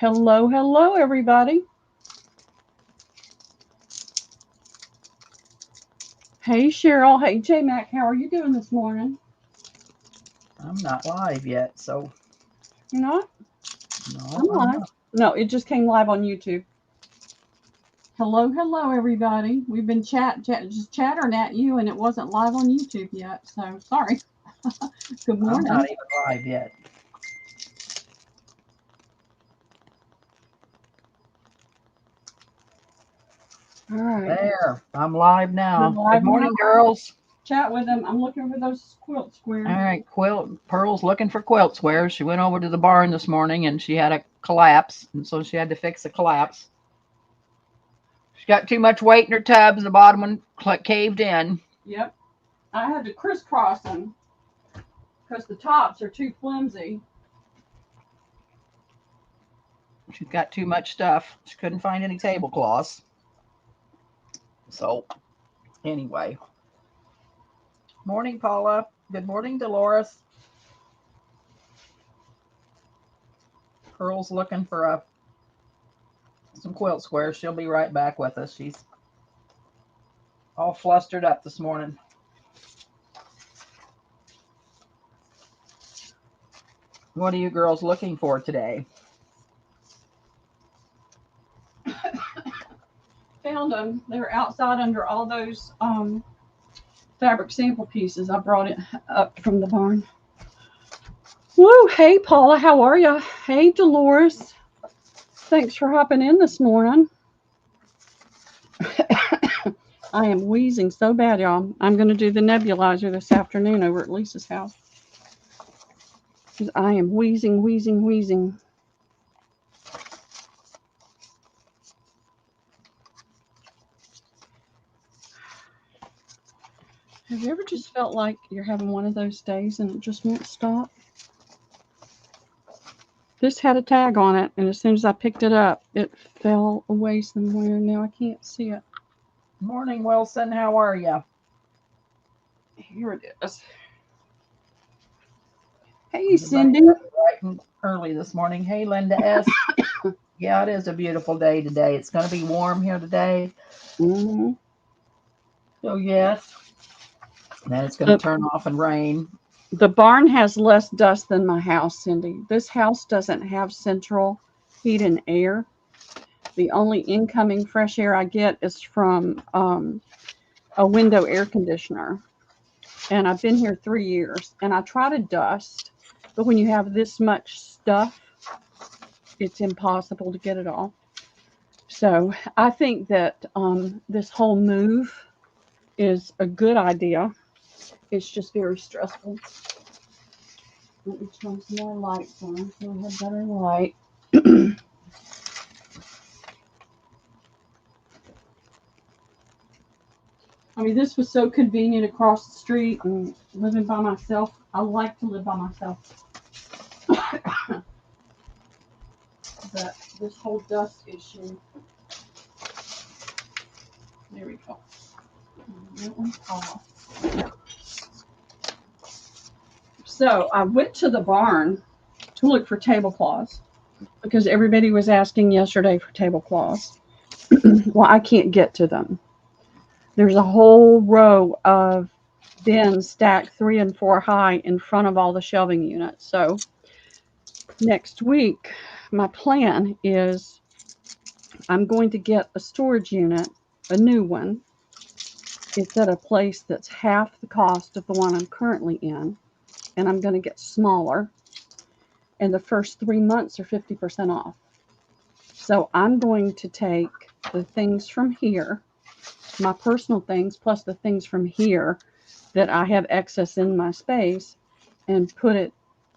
Hello, hello, everybody. Hey, Cheryl. Hey, J-Mac. How are you doing this morning? I'm not live yet, so. You're not? No, I'm live. No, it just came live on YouTube. Hello, hello, everybody. We've been just chattering at you, and it wasn't live on YouTube yet, so sorry. Good morning. I'm not even live yet. All right. There, I'm live now. Live Good morning, now. girls. Chat with them. I'm looking for those quilt squares. All right, Pearl's looking for quilt squares. She went over to the barn this morning, and she had a collapse, and so she had to fix the collapse. She got too much weight in her tubs. The bottom one caved in. Yep. I had to crisscross them because the tops are too flimsy. She's got too much stuff. She couldn't find any tablecloths. So, anyway. Morning, Paula. Good morning, Dolores. Pearl's looking for some quilt squares. She'll be right back with us. She's all flustered up this morning. What are you girls looking for today? Found them. They were outside under all those fabric sample pieces. I brought it up from the barn. Woo! Hey, Paula, how are you? Hey, Dolores. Thanks for hopping in this morning. I am wheezing so bad, y'all. I'm going to do the nebulizer this afternoon over at Lisa's house. Because I am wheezing. Have you ever just felt like you're having one of those days and it just won't stop? This had a tag on it, and as soon as I picked it up, it fell away somewhere. Now I can't see it. Morning, Wilson. How are you? Here it is. Hey, Cindy. Bright and early this morning. Hey, Linda S. Yeah, it is a beautiful day today. It's going to be warm here today. Mm-hmm. So, yes. Then it's going to turn off and rain. The barn has less dust than my house, Cindy. This house doesn't have central heat and air. The only incoming fresh air I get is from a window air conditioner. And I've been here 3 years. And I try to dust, but when you have this much stuff, it's impossible to get it off. So I think that this whole move is a good idea. It's just very stressful. Let me turn some more lights on so we have better light. I mean, this was so convenient across the street and living by myself. I like to live by myself. But this whole dust issue. There we go. That one's off. So I went to the barn to look for tablecloths because everybody was asking yesterday for tablecloths. Well, I can't get to them. There's a whole row of bins stacked 3 and 4 high in front of all the shelving units. So next week, my plan is I'm going to get a storage unit, a new one. It's at a place that's half the cost of the one I'm currently in, and I'm going to get smaller. And the first 3 months are 50% off. So I'm going to take the things from here, my personal things, plus the things from here that I have excess in my space, and put it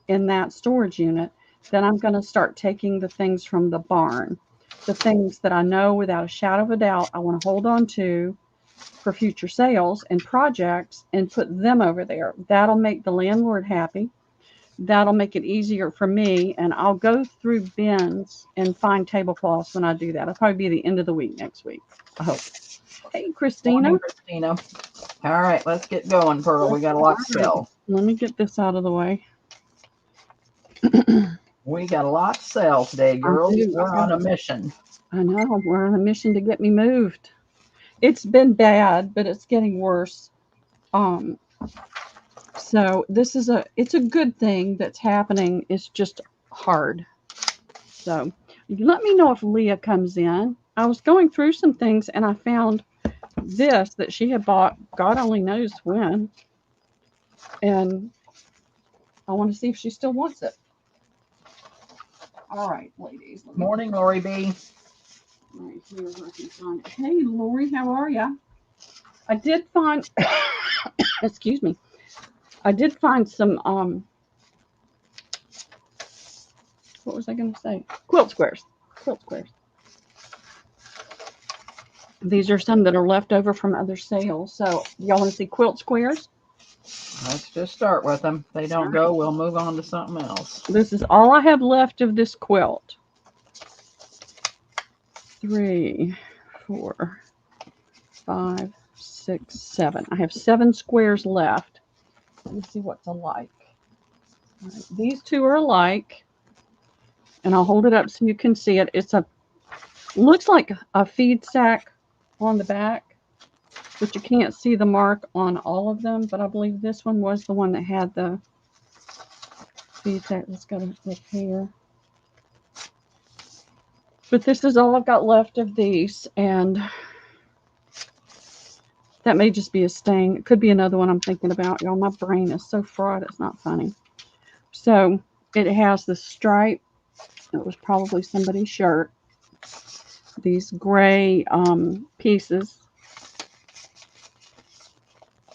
in that storage unit. Then I'm going to start taking the things from the barn, the things that I know without a shadow of a doubt I want to hold on to for future sales and projects, and put them over there. That'll make the landlord happy. That'll make it easier for me, and I'll go through bins and find tablecloths when I do that. It'll probably be the end of the week next week, I hope. Hey, Christina. Morning, Christina. All right, let's get going, Pearl. We got a lot to sell. Let me get this out of the way. We got a lot to sell today, I girls. do. We're on a mission. I know. We're on a mission to get me moved. It's been bad, but it's getting worse. Um, so it's a good thing that's happening. It's just hard. So you let me know if Leah comes in. I was going through some things and I found this that she had bought, God only knows when. And I want to see if she still wants it. All right, ladies. Morning, Lori B. Right here, I can find it. Hey, Lori, how are you? I did find, excuse me, I did find some, what was I going to say? Quilt squares. Quilt squares. These are some that are left over from other sales. So, y'all want to see quilt squares? Let's just start with them. If they don't go, we'll move on to something else. This is all I have left of this quilt. 3, 4, 5, 6, 7. I have 7 squares left. Let me see what's alike. All right, these two are alike. And I'll hold it up so you can see it. Looks like a feed sack on the back, but you can't see the mark on all of them. But I believe this one was the one that had the feed sack. Let's go to look here. But this is all I've got left of these, and that may just be a stain. It could be another one I'm thinking about. Y'all, my brain is so fried, it's not funny. So it has the stripe. It was probably somebody's shirt. These gray pieces.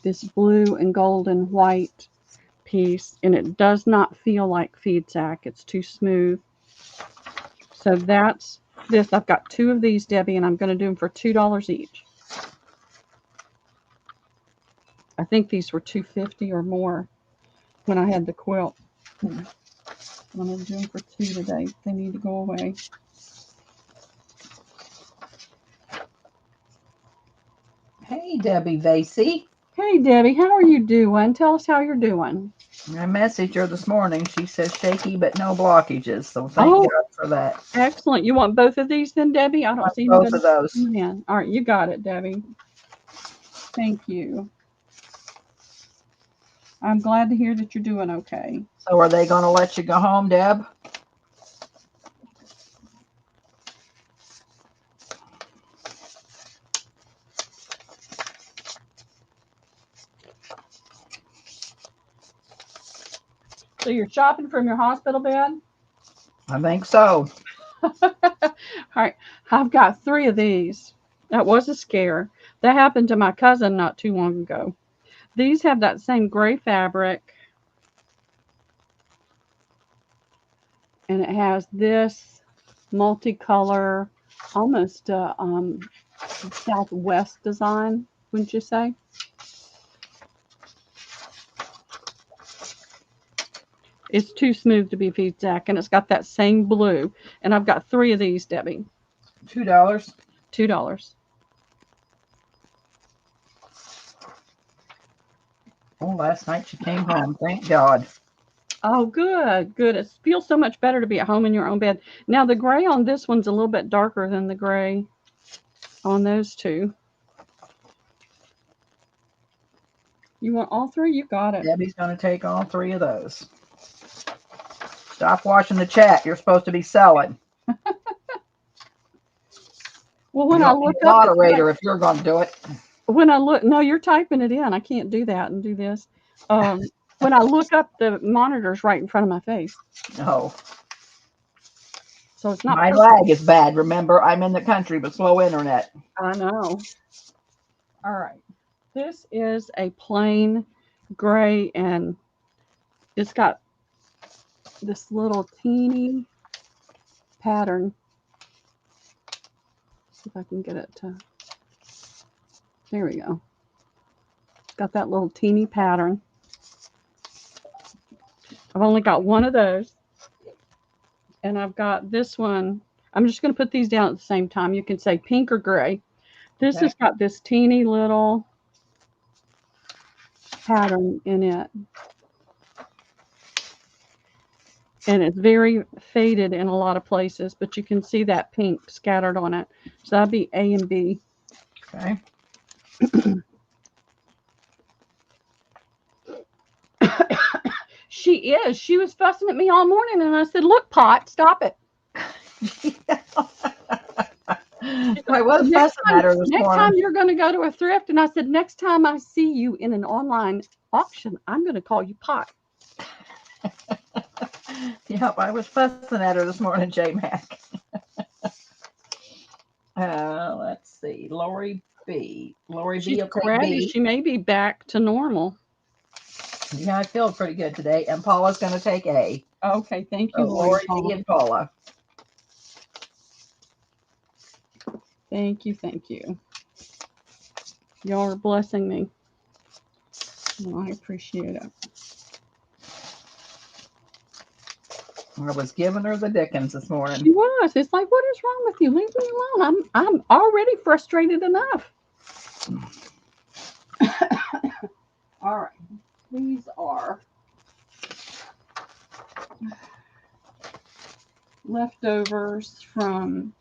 This blue and gold and white piece. And it does not feel like feed sack. It's too smooth. So that's this. I've got 2 of these, Debbie, and I'm going to do them for $2 each. I think these were $2.50 or more when I had the quilt. I'm going to do them for 2 today. They need to go away. Hey, Debbie Vasey. Hey, Debbie, how are you doing? Tell us how you're doing. I messaged her this morning. She says shaky but no blockages. So thank God for that. Excellent. You want both of these then, Debbie? I don't see both of those. Man. All right, you got it, Debbie. Thank you. I'm glad to hear that you're doing okay. So are they going to let you go home, Deb? So you're shopping from your hospital bed? I think so. All right. I've got 3 of these. That was a scare. That happened to my cousin not too long ago. These have that same gray fabric. And it has this multicolor, almost Southwest design, wouldn't you say? It's too smooth to be feed sack, and it's got that same blue. And I've got 3 of these, Debbie. $2. $2. Oh, last night she came home. Thank God. Oh, good, good. It feels so much better to be at home in your own bed. Now, the gray on this one's a little bit darker than the gray on those 2. You want all 3? You got it. Debbie's going to take all 3 of those. Stop watching the chat. You're supposed to be selling. Well, when I look up, moderator, if you're going to do it. When I look, no, you're typing it in. I can't do that and do this. When I look up, the monitor's right in front of my face. No. So it's not. My lag is bad. Remember, I'm in the country, but slow internet. I know. All right. This is a plain gray, and it's got this little teeny pattern. See if I can get it to. There we go. It's got that little teeny pattern. I've only got 1 of those. And I've got this one. I'm just going to put these down at the same time. You can say pink or gray. This has got this teeny little pattern in it. and it's very faded in a lot of places, but you can see that pink scattered on it. So that'd be A and B. Okay. She is. She was fussing at me all morning, and I said, "Look, Pot, stop it." I was fussing at her this Next morning. time you're going to go to a thrift, and I said, next time I see you in an online auction, I'm going to call you Pot. Yep, I was fussing at her this morning, J Mac. Let's see. Lori B. Lori B. She's will take ready. B. She may be back to normal. Yeah, I feel pretty good today. And Paula's going to take A. Okay, thank you, So Lori Paula. B. and Paula. Thank you, thank you. Y'all are blessing me. Well, I appreciate it. I was giving her the dickens this morning. She was. It's like, what is wrong with you? Leave me alone. I'm already frustrated enough. All right. These are leftovers from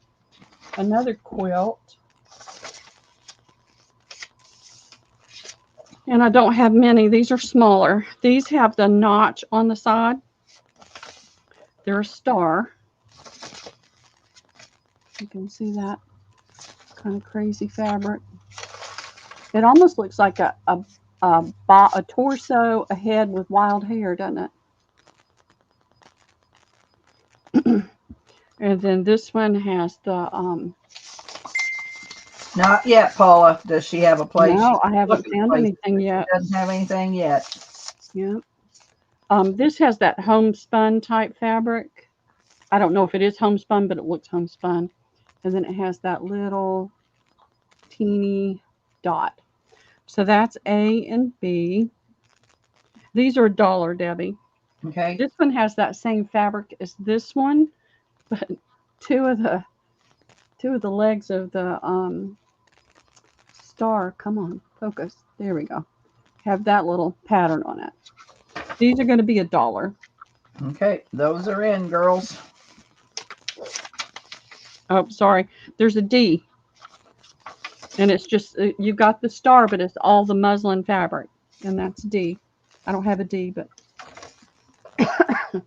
another quilt. And I don't have many. These are smaller. These have the notch on the side. They're a star. You can see that kind of crazy fabric. It almost looks like a torso, a head with wild hair, doesn't it? And then this one has the Not yet, Paula. Does she have a place? no, I haven't found anything yet. She doesn't have anything yet. Yeah. This has that homespun type fabric. I don't know if it is homespun, but it looks homespun. And then it has that little teeny dot. So that's A and B. These are $1, Debbie. Okay. This one has that same fabric as this one, but two of the legs of the star, come on, focus. There we go. Have that little pattern on it. These are going to be $1. Okay, those are in, girls. Oh, sorry. There's a D. And it's just, you got the star, but it's all the muslin fabric. And that's D. I don't have a D, but. All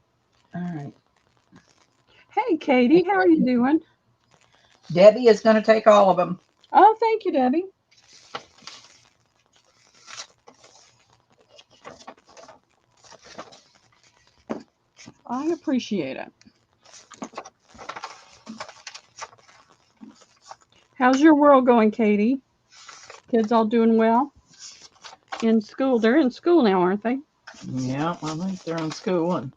right. Hey, Katie, how are you doing? Debbie is going to take all of them. Oh, thank you, Debbie. I appreciate it. How's your world going, Katie? Kids all doing well? In school? They're in school now, aren't they? Yeah, I think they're in school. And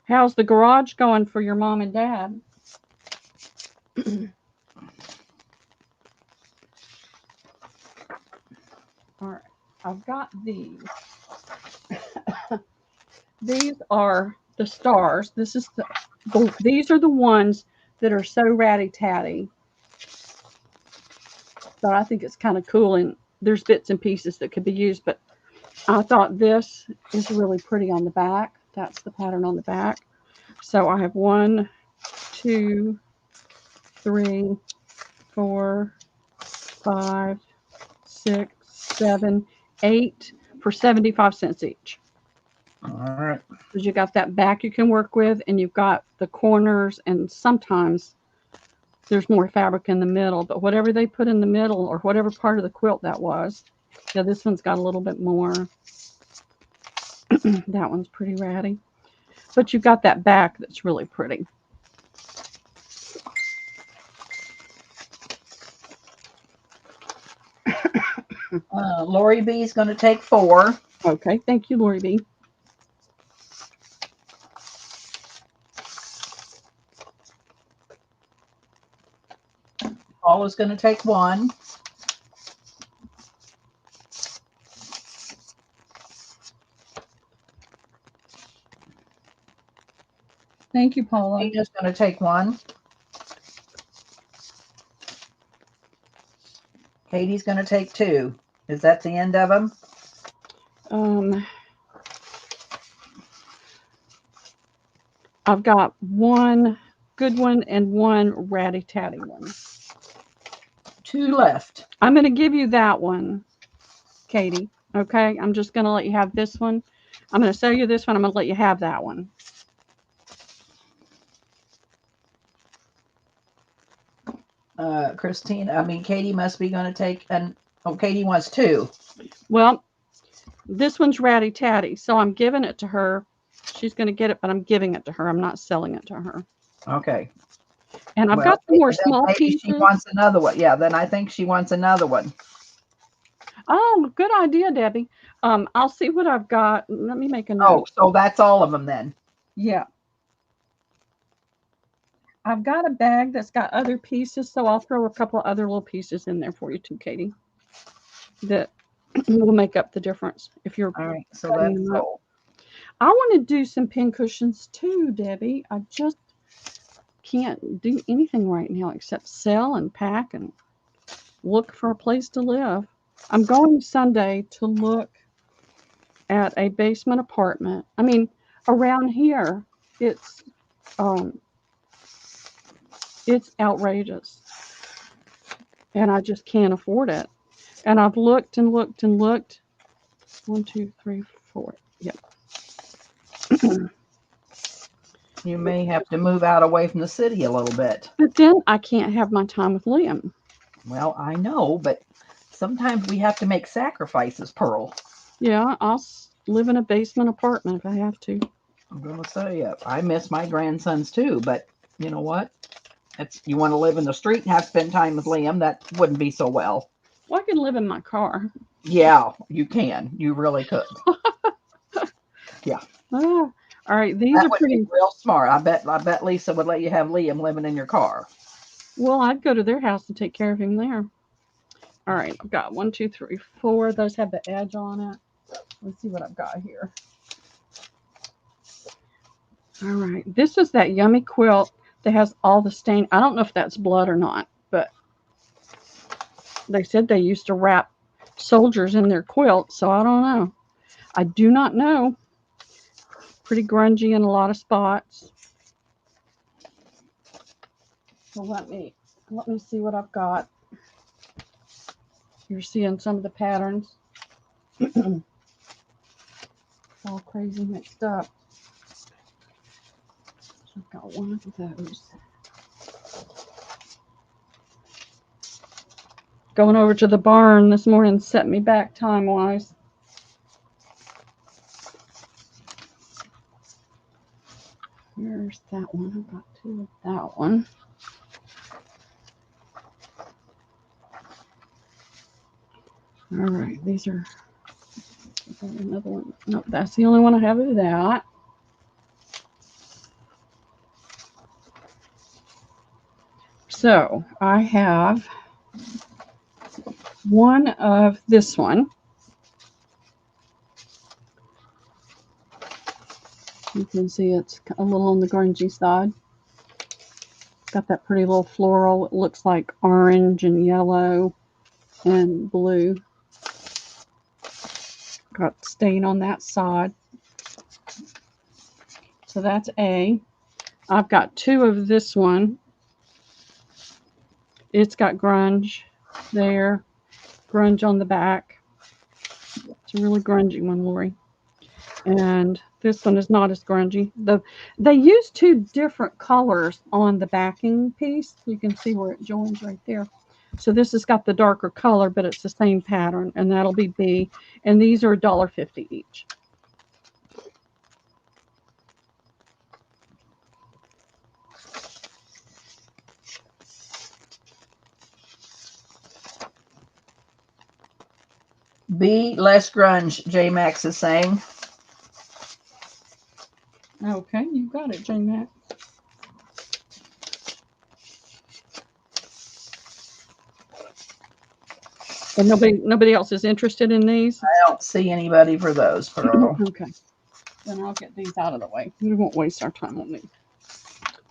how's the garage going for your mom and dad? All right, I've got these. These are the stars. This is these are the ones that are so ratty-tatty. But I think it's kind of cool, and there's bits and pieces that could be used, but I thought this is really pretty on the back. That's the pattern on the back. So I have 1, 2, 3, 4, 5, 6, 7, 8 for 75 cents each. all right. Because you got that back you can work with, and you've got the corners, and sometimes there's more fabric in the middle, but whatever they put in the middle or whatever part of the quilt that was, yeah, this one's got a little bit more. That one's pretty ratty. But you've got that back that's really pretty. Lori B is going to take 4. Okay, thank you, Lori B. Paula's going to take 1. Thank you, Paula. Tina's going to take 1. Katie's going to take 2. Is that the end of them? I've got one good one and one ratty tatty one. 2 left. I'm going to give you that one, Katie. Okay, I'm just going to let you have this one. I'm going to sell you this one. I'm going to let you have that one. Katie must be going to take Katie wants 2. Well, this one's ratty tatty, so I'm giving it to her. She's going to get it, but I'm giving it to her. I'm not selling it to her. Okay. And I've got some more small maybe pieces. She wants another one. Yeah, then I think she wants another one. Oh, good idea, Debbie. I'll see what I've got. Let me make a note. Oh, so that's all of them then. Yeah. I've got a bag that's got other pieces, so I'll throw a couple of other little pieces in there for you too, Katie. That will make up the difference if you're. All right, so that's all. I want to do some pin cushions too, Debbie. I just can't do anything right now except sell and pack and look for a place to live. I'm going Sunday to look at a basement apartment. I mean, around here, it's outrageous. And I just can't afford it. And I've looked and looked and looked. 1, 2, 3, 4. Yep. You may have to move out away from the city a little bit. But then I can't have my time with Liam. Well, I know, but sometimes we have to make sacrifices, Pearl. Yeah, I'll live in a basement apartment if I have to. I'm going to say I miss my grandsons too, but you know what? You want to live in the street and have to spend time with Liam, that wouldn't be so well. Well, I can live in my car. Yeah, you can. You really could. Yeah. Oh, all right, these are pretty real smart. I bet Lisa would let you have Liam living in your car. Well, I'd go to their house and take care of him there. All right, I've got 1, 2, 3, 4. Those have the edge on it. Let's see what I've got here. All right, this is that yummy quilt that has all the stain. I don't know if that's blood or not, but they said they used to wrap soldiers in their quilts, so I don't know. I do not know. Pretty grungy in a lot of spots. So let me see what I've got. You're seeing some of the patterns. It's all crazy mixed up. I've got one of those. Going over to the barn this morning set me back time-wise. Here's that one. I've got 2 of that one. All right, these are another one. Nope, that's the only one I have of that. So I have one of this one. You can see it's a little on the grungy side. Got that pretty little floral. It looks like orange and yellow and blue. Got stain on that side. So that's A. I've got 2 of this one. It's got grunge there, grunge on the back. It's a really grungy one, Lori. And this one is not as grungy. They use 2 different colors on the backing piece. You can see where it joins right there. So this has got the darker color, but it's the same pattern, and that'll be B. And these are $1.50 each. B, less grunge, J Max is saying. Okay, you got it, J Max. And nobody else is interested in these? I don't see anybody for those, Pearl. Okay. Then I'll get these out of the way. We won't waste our time on these.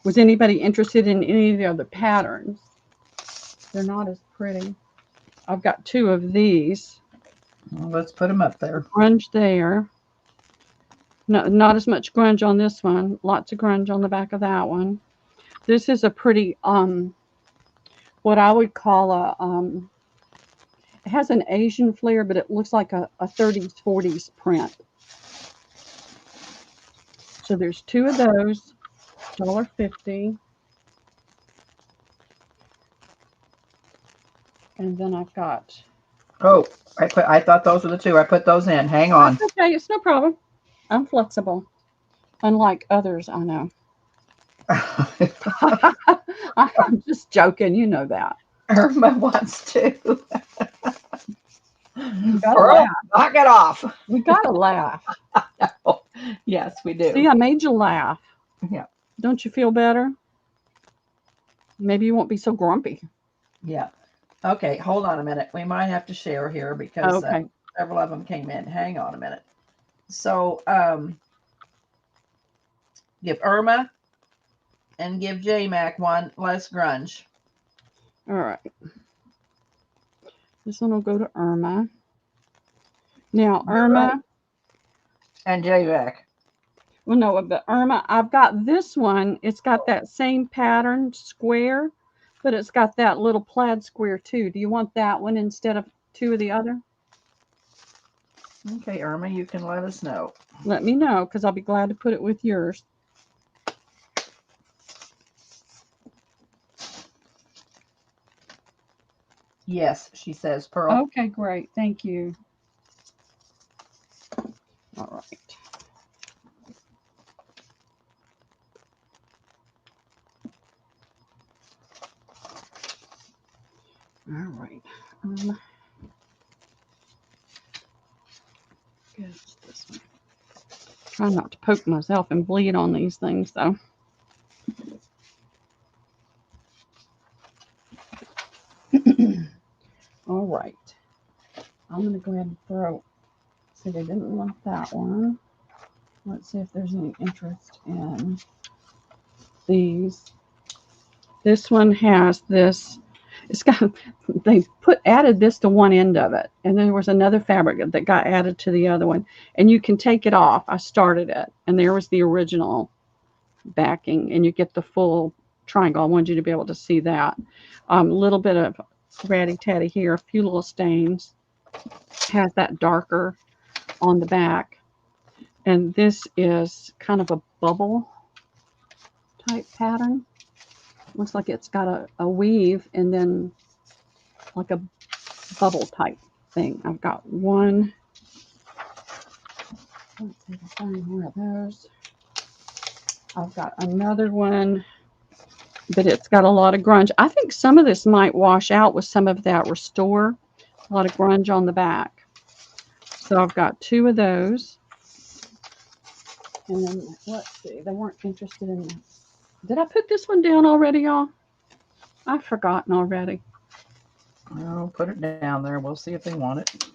Was anybody interested in any of the other patterns? They're not as pretty. I've got 2 of these. Well, let's put them up there. Grunge there. No, not as much grunge on this one. Lots of grunge on the back of that one. This is a pretty what I would call a it has an Asian flair, but it looks like a 30s 40s print. So there's two of those, $1.50. And then I've got Oh, I thought those were the two. I put those in. Hang on. That's okay, it's no problem. I'm flexible. Unlike others I know. I'm just joking, you know that. Irma wants to. You gotta Pearl, laugh. knock it off. We gotta laugh. Yes, we do. See, I made you laugh. Yeah. Don't you feel better? Maybe you won't be so grumpy. Yeah. Okay, hold on a minute. We might have to share here because Okay. several of them came in. Hang on a minute. So, give Irma and give J-Mac one less grunge. All right. This one will go to Irma. Now, Irma. And J-Mac. Well, no, but Irma, I've got this one. It's got that same pattern square, but it's got that little plaid square too. Do you want that one instead of two of the other? Okay, Irma, you can let us know. Let me know, because I'll be glad to put it with yours. Yes, she says, Pearl. Okay, great. Thank you. All right. All right. Guess this one. Try not to poke myself and bleed on these things, though. All right. I'm going to go ahead and throw. See, they didn't want that one. Let's see if there's any interest in these. This one has this. It's got. They added this to one end of it, and then there was another fabric that got added to the other one, and you can take it off. I started it, and there was the original backing, and you get the full triangle. I wanted you to be able to see that. A little bit of ratty tatty here, a few little stains. Has that darker on the back, and this is kind of a bubble type pattern. Looks like it's got a weave and then like a bubble type thing. I've got one. Let's see if I find one of those. I've got another one, but it's got a lot of grunge. I think some of this might wash out with some of that Restore. A lot of grunge on the back. So I've got two of those. And then, let's see, they weren't interested in that. Did I put this one down already, y'all? I've forgotten already. I'll put it down there. We'll see if they want it.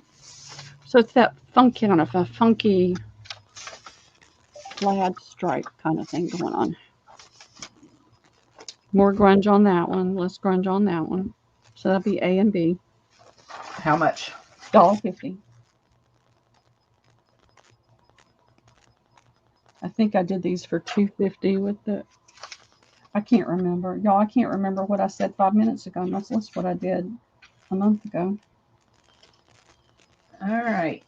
So it's that funky, kind of a funky plaid stripe kind of thing going on. More grunge on that one, less grunge on that one. So that'll be A and B. How much? $1.50. I think I did these for $2.50 with the. I can't remember, y'all. I can't remember what I said 5 minutes ago. That's what I did a month ago. All right.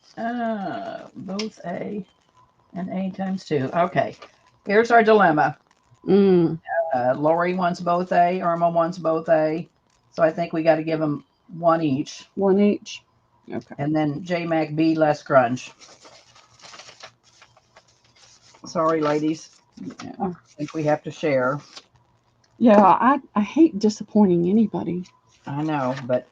Both A and A times 2. Okay. Here's our dilemma. Lori wants both A. Irma wants both A. So I think we got to give them one each. One each. Okay. And then J-Mac B less grunge. Sorry, ladies. Yeah. I think we have to share. Yeah, I hate disappointing anybody. I know, but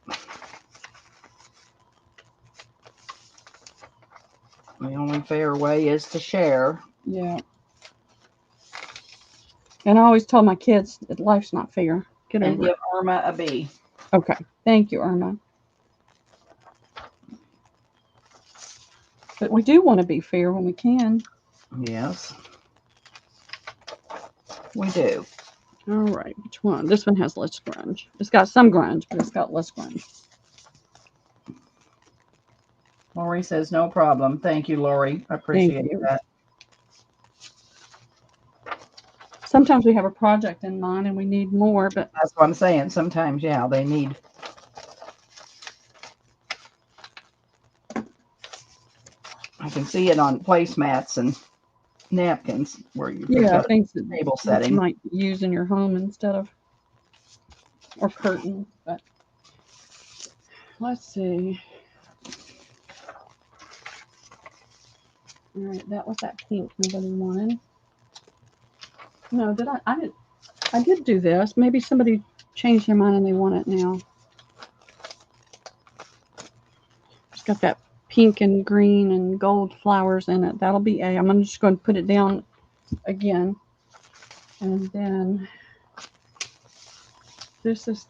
the only fair way is to share. Yeah. And I always tell my kids that life's not fair. Get And over give it. Irma a B. Okay. Thank you, Irma. But we do want to be fair when we can. Yes. We do. All right. Which one? This one has less grunge. It's got some grunge, but it's got less grunge. Lori says no problem. Thank you, Lori. I appreciate that. sometimes we have a project in mind and we need more, but That's what I'm saying. Sometimes, yeah, they need. I can see it on placemats and napkins where you've yeah, got things a that table you setting. might use in your home instead of, or curtains. But let's see. All right, that was that pink nobody wanted. No, did I? I did do this. Maybe somebody changed their mind and they want it now. It's got that pink and green and gold flowers in it. That'll be A. I'm just going to put it down again. And then this is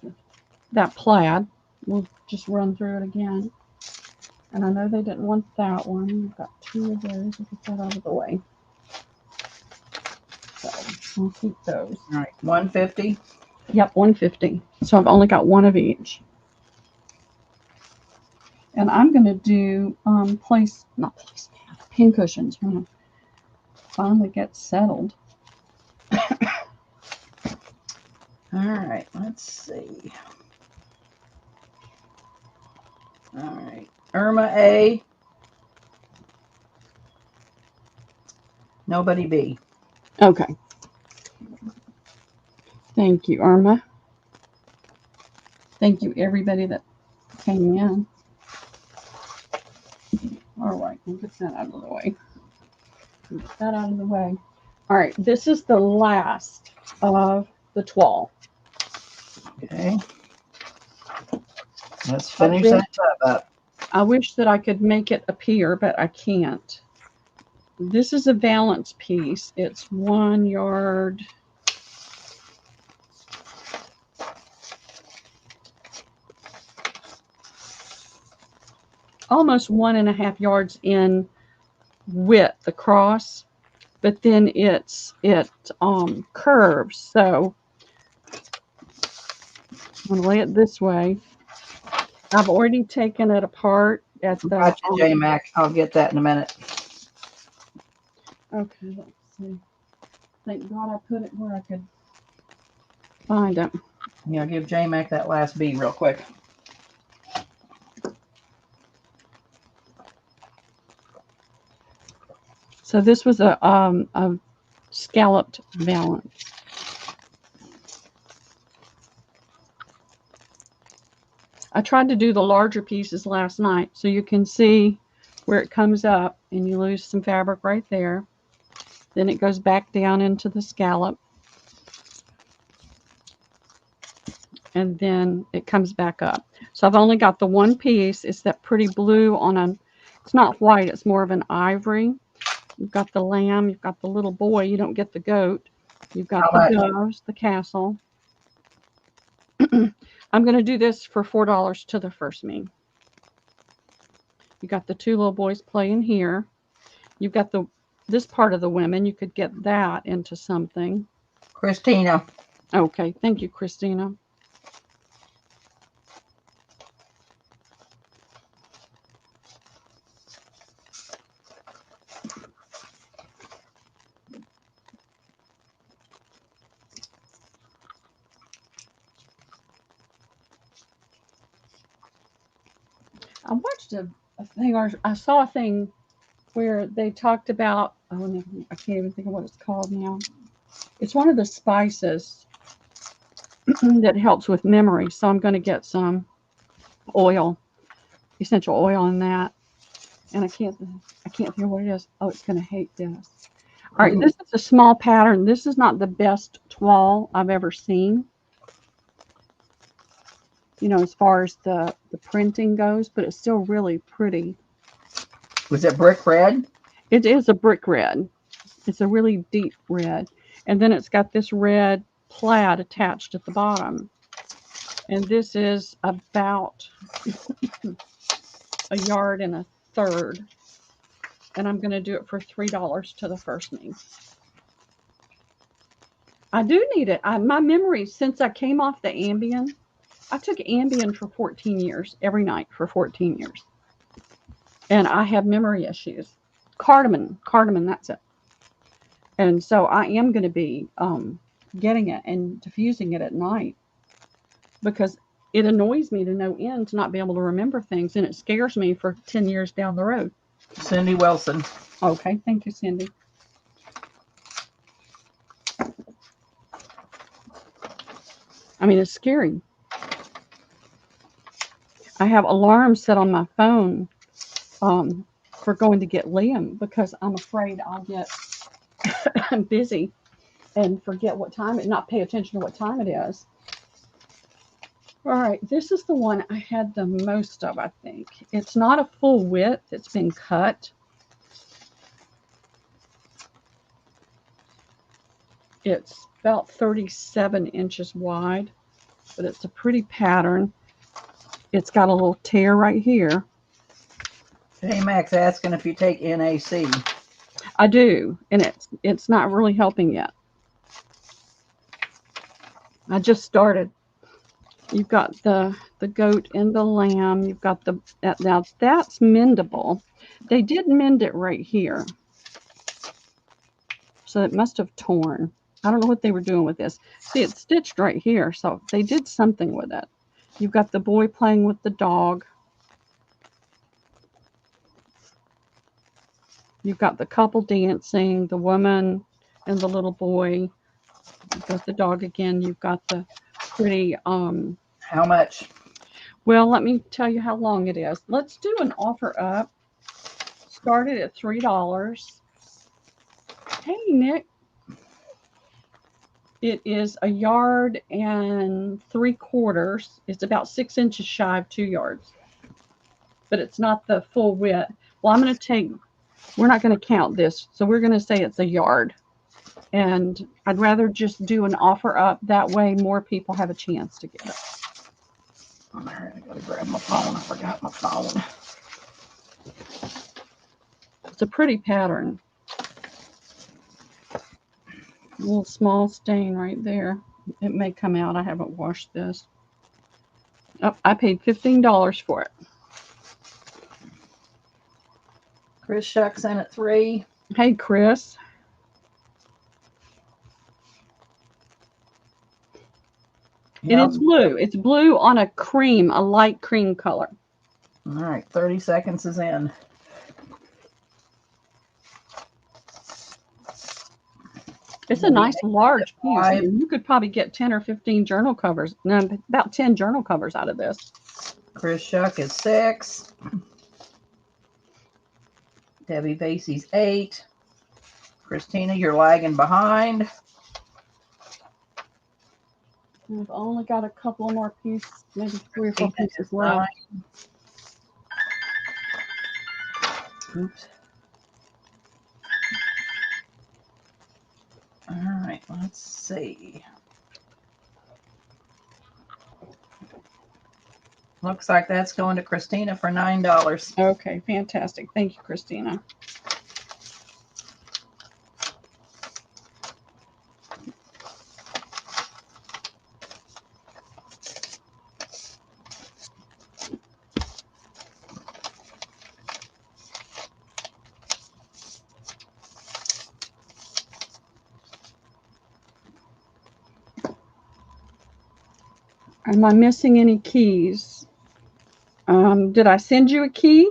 that plaid. We'll just run through it again. And I know they didn't want that one. We've got two of those. We'll get that out of the way. So I'll keep those. All right, 150. Yep, 150. So I've only got one of each. And I'm going to do pin cushions. I'm going to finally get settled. All right, let's see. All right, Irma A. Nobody B. Okay. Thank you, Irma. Thank you, everybody that came in. All right, we'll get that out of the way. Get that out of the way. All right, this is the last of the 12. Okay. Let's finish that tub up. I wish that I could make it appear, but I can't. This is a valance piece. It's 1 yard. Almost 1.5 yards in width across, but then it curves. So I'm going to lay it this way. I've already taken it apart at the. Gotcha, J Mac. I'll get that in a minute. Okay, let's see. Thank God I put it where I could find it. Yeah, give J Mac that last B real quick. So this was a scalloped valance. I tried to do the larger pieces last night so you can see where it comes up and you lose some fabric right there. Then it goes back down into the scallop. And then it comes back up. So I've only got the one piece. It's that pretty blue on a, it's not white, it's more of an ivory. You've got the lamb, you've got the little boy, you don't get the goat. You've got the doves, the castle. I'm going to do this for $4 to the first me. You got the two little boys playing here. You've got this part of the women. You could get that into something. Christina. Okay, thank you, Christina. I watched a thing, or I saw a thing where they talked about, oh, no, I can't even think of what it's called now. It's one of the spices that helps with memory. So I'm going to get some oil, essential oil in that. And I can't think of what it is. Oh, it's going to hate this. All right, this is a small pattern. This is not the best toile I've ever seen. You know, as far as the printing goes, but it's still really pretty. Was it brick red? It is a brick red. It's a really deep red. And then it's got this red plaid attached at the bottom. And this is about 1.33 yards. And I'm going to do it for $3 to the first me. I do need it. My memory, since I came off the Ambien, I took Ambien for 14 years, every night for 14 years. And I have memory issues. Cardamom, that's it. And so I am going to be getting it and diffusing it at night because it annoys me to no end to not be able to remember things, and it scares me for 10 years down the road. Cindy Wilson. Okay, thank you, Cindy. I mean, it's scary. I have alarms set on my phone for going to get Liam because I'm afraid I'll get busy and forget what time it, not pay attention to what time it is. All right, this is the one I had the most of, I think. It's not a full width, it's been cut. It's about 37 inches wide, but it's a pretty pattern. It's got a little tear right here. Hey, Max asking if you take NAC. I do, and it's not really helping yet. I just started. You've got the goat and the lamb. You've got now that's mendable. They did mend it right here, so it must have torn. I don't know what they were doing with this. See, it's stitched right here, so they did something with it. You've got the boy playing with the dog. You've got the couple dancing, the woman and the little boy. You've got the dog again. You've got the pretty. How much? Well, let me tell you how long it is. Let's do an offer up. Started at $3. Hey, Nick. It is 1 3/4 yards. It's about 6 inches shy of 2 yards, but it's not the full width. Well, I'm going to take. We're not going to count this, so we're going to say it's a yard. And I'd rather just do an offer up. That way more people have a chance to get it. All right, I gotta grab my phone. I forgot my phone. It's a pretty pattern. A little small stain right there. It may come out. I haven't washed this. Oh, I paid $15 for it. Chris Shucks in at 3. Hey, Chris. It is blue. It's blue on a cream, a light cream color. All right, 30 seconds is in. It's a nice large piece. I mean, you could probably get 10 or 15 journal covers. No, about 10 journal covers out of this. Chris Shuck is 6. Debbie Vasey's 8. Christina, you're lagging behind. We've only got a couple more pieces, maybe 3 or 4 pieces left. Oops. All right, let's see. Looks like that's going to Christina for $9. Okay, fantastic. Thank you, Christina. Am I missing any keys? Did I send you a key?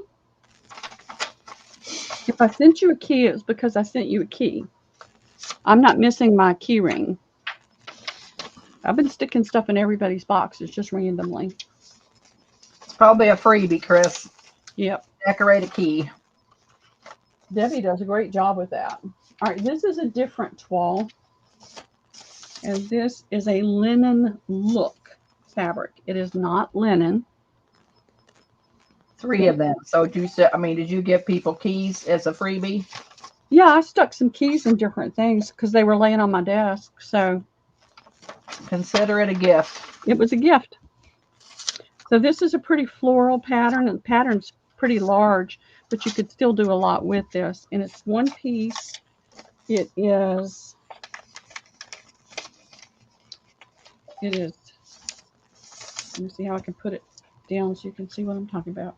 If I sent you a key, it was because I sent you a key. I'm not missing my key ring. I've been sticking stuff in everybody's boxes just randomly. It's probably a freebie, Chris. Yep. Decorate a key. Debbie does a great job with that. All right, this is a different toile. And this is a linen look fabric. It is not linen. 3 of them. So did you give people keys as a freebie? Yeah, I stuck some keys in different things because they were laying on my desk. So consider it a gift. It was a gift. So this is a pretty floral pattern, and the pattern's pretty large, but you could still do a lot with this. And it's one piece. It is, let me see how I can put it down so you can see what I'm talking about.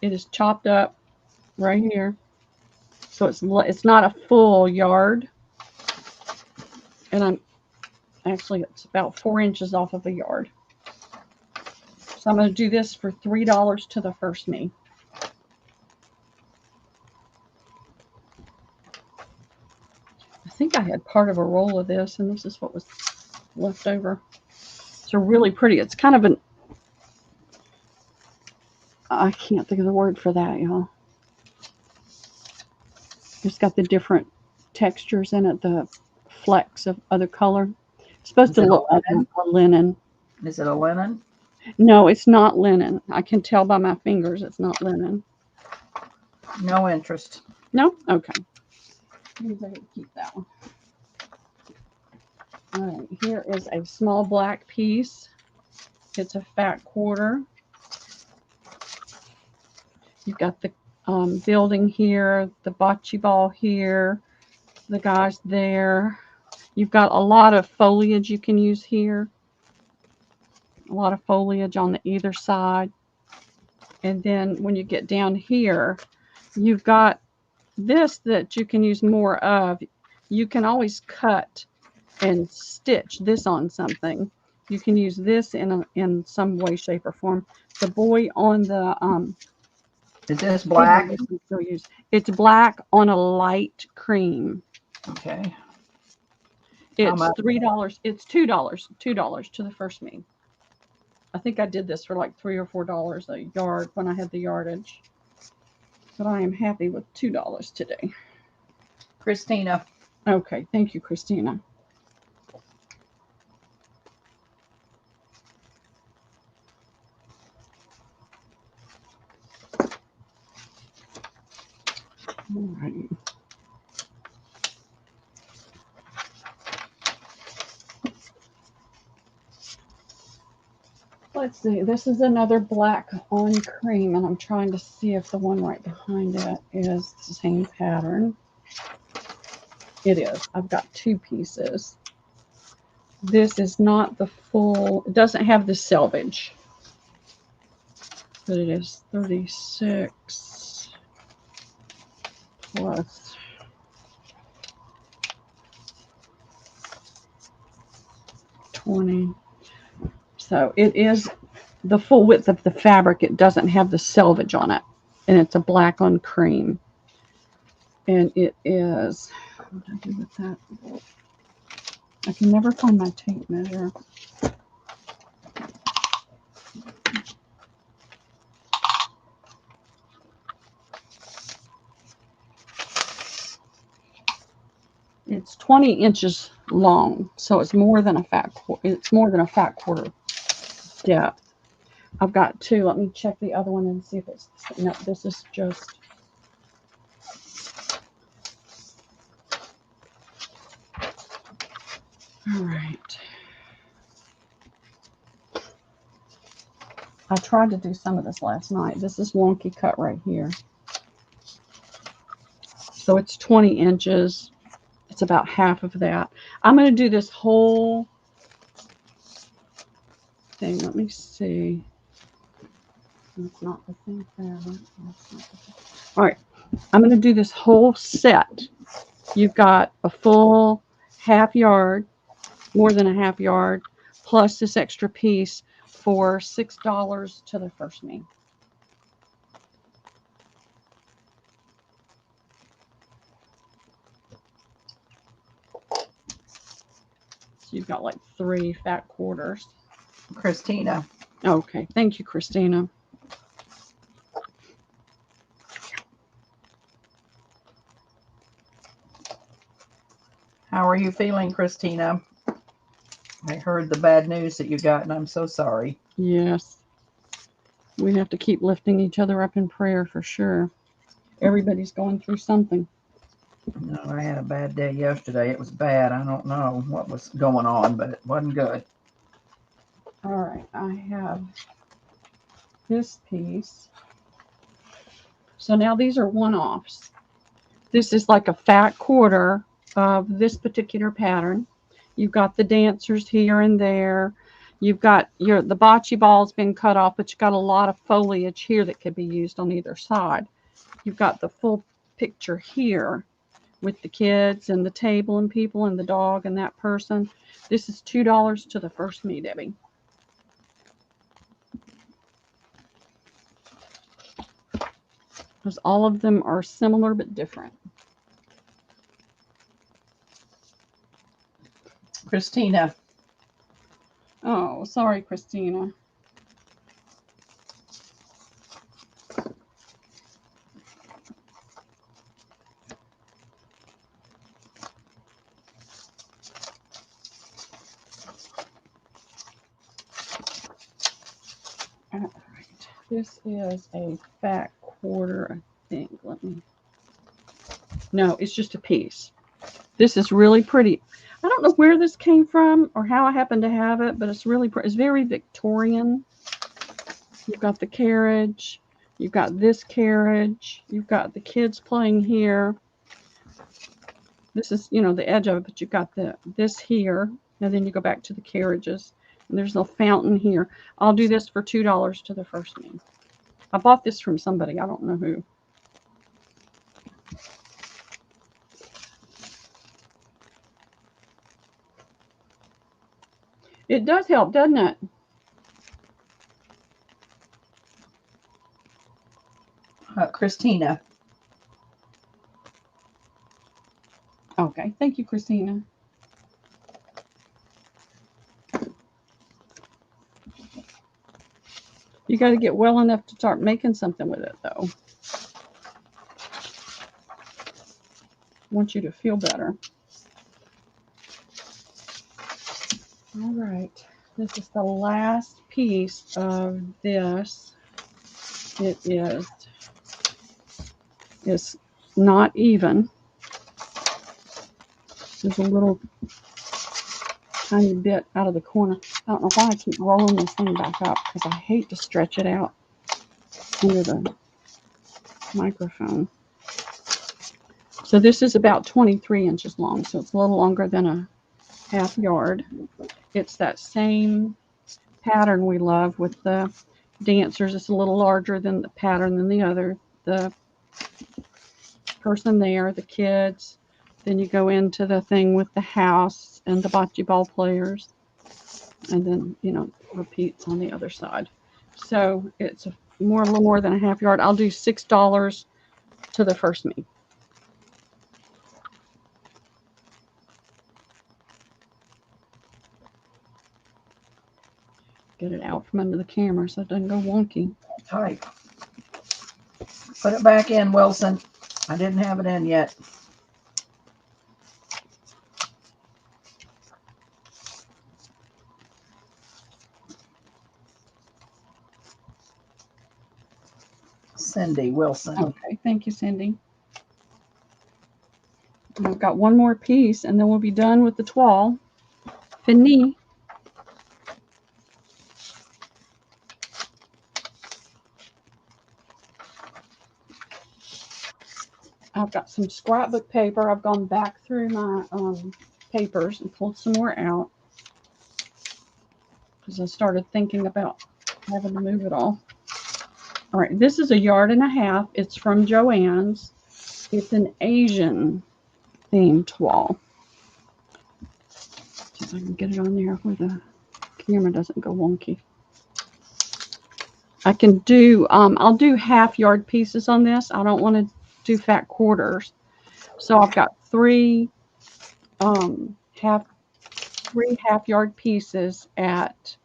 It is chopped up right here. So it's not a full yard. And it's about 4 inches off of a yard. So I'm going to do this for $3 to the first me. I think I had part of a roll of this, and this is what was left over. It's really pretty. It's kind of I can't think of the word for that, y'all. It's got the different textures in it, the flecks of other color. It's supposed to look like a linen. Is it a linen? No, it's not linen. I can tell by my fingers it's not linen. No interest. No? Okay. Maybe I can keep that one. All right, here is a small black piece. It's a fat quarter. You've got the building here, the bocce ball here, the guys there. You've got a lot of foliage you can use here. A lot of foliage on either side. And then when you get down here, you've got this that you can use more of. You can always cut and stitch this on something. You can use this in some way, shape, or form. The boy on the is this black? It's black on a light cream. Okay. It's $3. It's $2 to the first me. I think I did this for like $3 or $4 a yard when I had the yardage. But I am happy with $2 today. Christina. Okay, thank you, Christina. All right. Let's see. This is another black on cream, and I'm trying to see if the one right behind it is the same pattern. It is. I've got 2 pieces. This is not the full. It doesn't have the selvage, but it is 36 plus 20. So it is the full width of the fabric. It doesn't have the selvage on it. And it's a black on cream. And it is, what did I do with that? I can never find my tape measure. It's 20 inches long, so it's more than a fat quarter depth. I've got 2. Let me check the other one and see if it's no. This is just. All right. I tried to do some of this last night. This is wonky cut right here. So it's 20 inches. It's about half of that. I'm going to do this whole thing. Let me see. It's not the same fabric. All right. I'm going to do this whole set. You've got a full half yard, more than a half yard, plus this extra piece for $6 to the first me. So you've got like 3 fat quarters. Christina. Okay, thank you, Christina. How are you feeling, Christina? I heard the bad news that you got, and I'm so sorry. Yes. We have to keep lifting each other up in prayer for sure. Everybody's going through something. No, I had a bad day yesterday. It was bad. I don't know what was going on, but it wasn't good. All right, I have this piece. So now these are one-offs. This is like a fat quarter of this particular pattern. You've got the dancers here and there. You've got the bocce ball's been cut off, but you've got a lot of foliage here that could be used on either side. You've got the full picture here with the kids and the table and people and the dog and that person. This is $2 to the first me, Debbie. Because all of them are similar but different. Christina. Oh, sorry, Christina. All right. This is a fat quarter, I think. No, it's just a piece. This is really pretty. I don't know where this came from or how I happened to have it, but it's really pretty. It's very Victorian. You've got the carriage. You've got this carriage. You've got the kids playing here. This is, the edge of it, but you've got this here, and then you go back to the carriages. And there's no fountain here. I'll do this for $2 to the first me. I bought this from somebody. I don't know who. It does help, doesn't it? Christina. Okay, thank you, Christina. You got to get well enough to start making something with it, though. I want you to feel better. All right, this is the last piece of this. It's not even. There's a little tiny bit out of the corner. I don't know why I keep rolling this thing back up because I hate to stretch it out under the microphone. So this is about 23 inches long, so it's a little longer than a half yard. It's that same pattern we love with the dancers. It's a little larger than the pattern than the other. The person there, the kids. Then you go into the thing with the house and the bocce ball players. And then, repeats on the other side. So it's a little more than a half yard. I'll do $6 to the first me. Get it out from under the camera so it doesn't go wonky. Tight. Put it back in, Wilson. I didn't have it in yet. Cindy Wilson. Okay, thank you, Cindy. And I've got one more piece, and then we'll be done with the toile. Fini. I've got some scrapbook paper. I've gone back through my papers and pulled some more out because I started thinking about having to move it all. All right, this is 1.5 yards. It's from Joann's. It's an Asian themed toile. See if I can get it on there where the camera doesn't go wonky. I can do, I'll do half-yard pieces on this. I don't want to do fat quarters. So I've got three half-yard pieces at,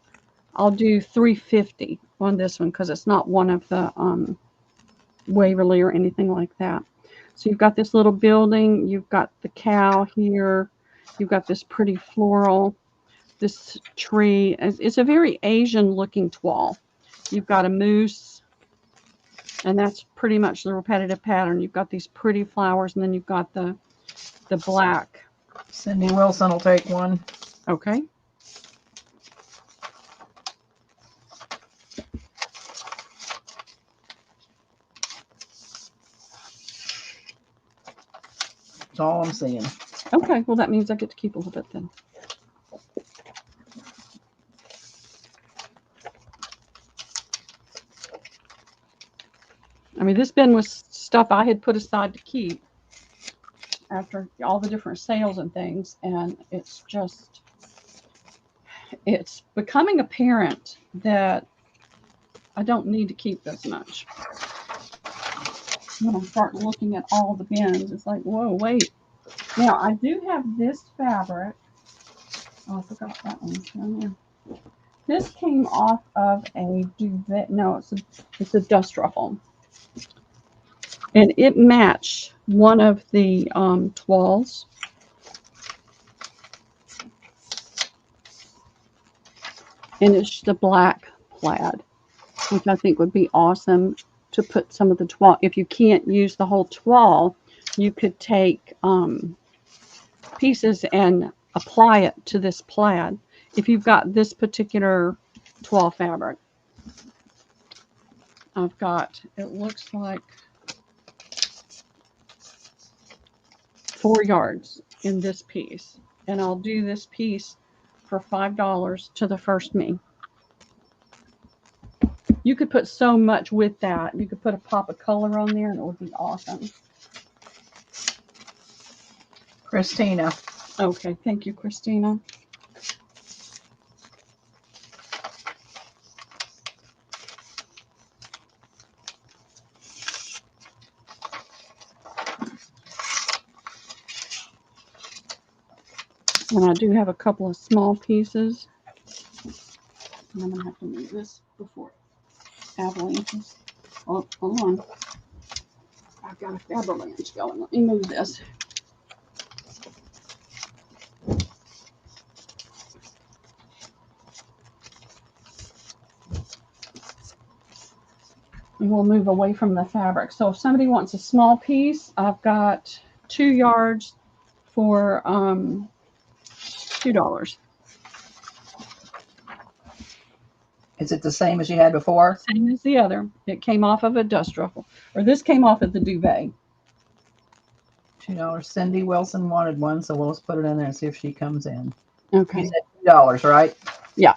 I'll do $3.50 on this one because it's not one of the Waverly or anything like that. So you've got this little building, you've got the cow here, you've got this pretty floral, this tree. It's a very Asian looking toile. You've got a moose, and that's pretty much the repetitive pattern. You've got these pretty flowers, and then you've got the black. Cindy Wilson will take one. Okay. That's all I'm seeing. Okay, well, that means I get to keep a little bit then. I mean, this bin was stuff I had put aside to keep after all the different sales and things, and it's becoming apparent that I don't need to keep this much. When I start looking at all the bins, it's like, whoa, wait. Now, I do have this fabric. Oh, I forgot that one down there. This came off of a duvet. No, it's a dust ruffle. And it matched one of the toiles. And it's the black plaid, which I think would be awesome to put some of the toile. If you can't use the whole toile, you could take pieces and apply it to this plaid if you've got this particular toile fabric. I've got, it looks like 4 yards in this piece, and I'll do this piece for $5 to the first me. You could put so much with that. You could put a pop of color on there and it would be awesome. Christina. Okay, thank you, Christina. And I do have a couple of small pieces. And I'm going to have to move this before avalanches. Oh, hold on. I've got a avalanche going. Let me move this. And we'll move away from the fabric. So if somebody wants a small piece, I've got 2 yards for $2. Is it the same as you had before? Same as the other. It came off of a dust ruffle. Or this came off of the duvet. $2. Cindy Wilson wanted one, so we'll just put it in there and see if she comes in. Okay. You said $2, right? Yeah.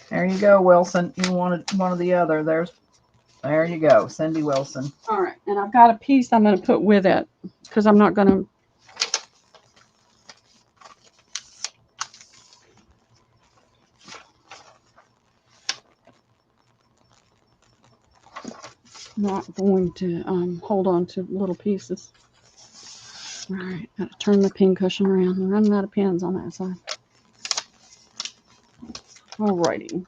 There you go, Wilson. You wanted one or the other. There you go, Cindy Wilson. All right. And I've got a piece I'm going to put with it because I'm not going to. Not going to hold on to little pieces. All right, got to turn the pin cushion around. I'm running out of pins on that side. All righty.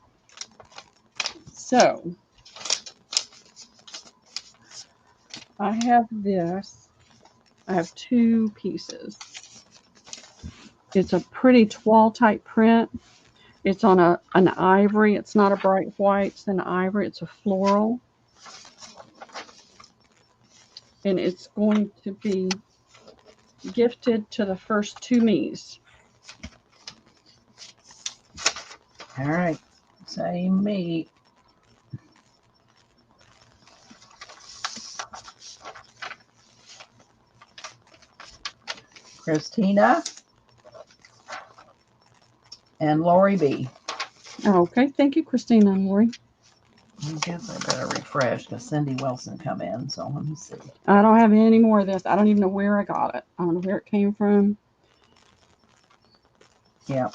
So I have this. I have 2 pieces. It's a pretty toile type print. It's on an ivory. It's not a bright white. It's an ivory. It's a floral. And it's going to be gifted to the first 2 me's. All right. Say me. Christina and Lori B. Okay, thank you, Christina and Lori. I guess I better refresh because Cindy Wilson come in, so let me see. I don't have any more of this. I don't even know where I got it. I don't know where it came from. Yep.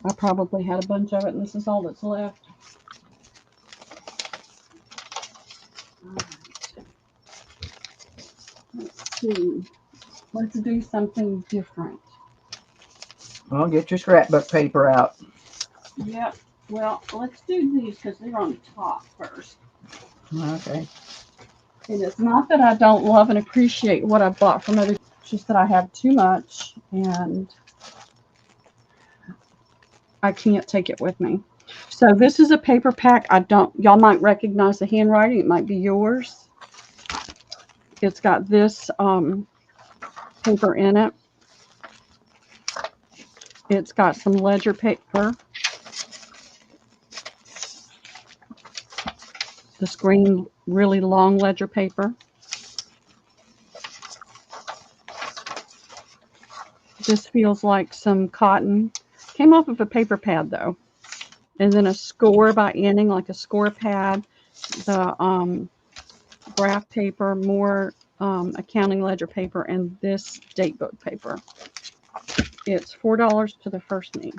I probably had a bunch of it, and this is all that's left. All right. Let's see. Let's do something different. Well, get your scrapbook paper out. Yep. Well, let's do these because they're on the top first. Okay. And it's not that I don't love and appreciate what I bought from other, it's just that I have too much and I can't take it with me. So this is a paper pack. Y'all might recognize the handwriting. It might be yours. It's got this paper in it. It's got some ledger paper. This green, really long ledger paper. This feels like some cotton. Came off of a paper pad though. And then a score by Inning, like a score pad. The graph paper, more accounting ledger paper, and this date book paper. It's $4 to the first me.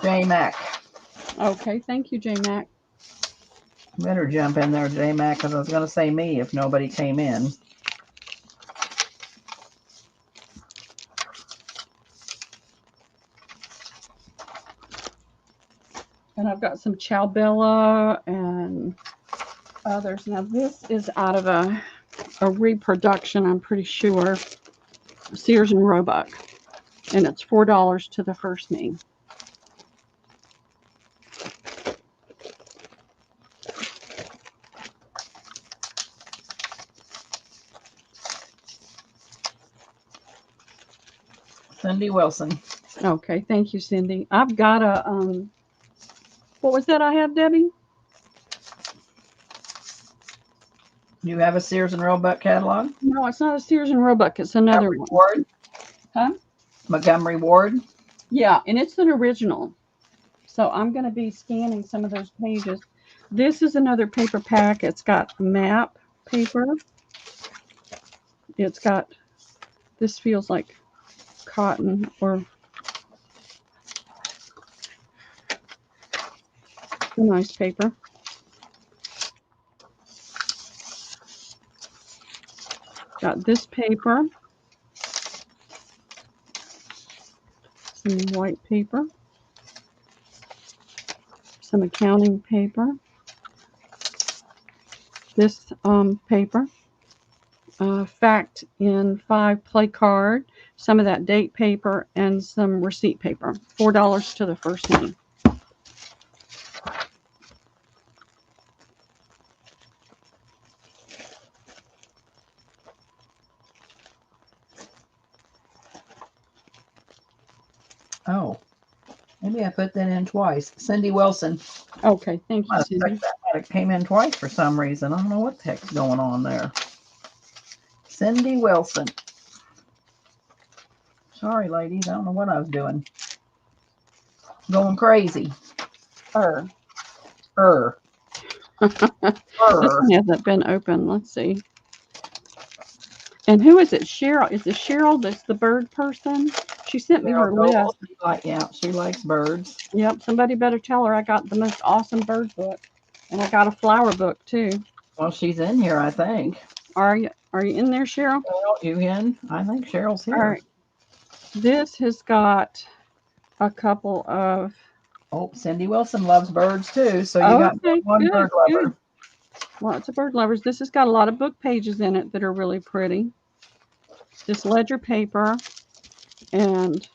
J Mac. Okay, thank you, J Mac. Better jump in there, J Mac, because I was going to say me if nobody came in. And I've got some Ciao Bella and others. Now this is out of a reproduction, I'm pretty sure. Sears and Roebuck. And it's $4 to the first me. Cindy Wilson. Okay, thank you, Cindy. I've got a what was that I have, Debbie? You have a Sears and Roebuck catalog? No, it's not a Sears and Roebuck. It's another Montgomery one. Ward? Huh? Montgomery Ward? Yeah, and it's an original. So I'm going to be scanning some of those pages. This is another paper pack. It's got map paper. It's got, this feels like cotton or a nice paper. Got this paper. Some white paper. Some accounting paper. This paper. Fact in 5 play card. Some of that date paper and some receipt paper. $4 to the first name. Oh, maybe I put that in twice. Cindy Wilson. Okay, thank you, Cindy. That came in twice for some reason. I don't know what the heck's going on there. Cindy Wilson. Sorry, ladies. I don't know what I was doing. Going crazy. This one hasn't been open. Let's see. And who is it? Cheryl. Is it Cheryl that's the bird person? She sent me her list. Yeah, she likes birds. Yep. Somebody better tell her I got the most awesome bird book. And I got a flower book too. Well, she's in here, I think. Are you in there, Cheryl? You in? I think Cheryl's here. All right. This has got a couple of. Oh, Cindy Wilson loves birds too. So you got one bird lover. Good. Lots of bird lovers. This has got a lot of book pages in it that are really pretty. This ledger paper and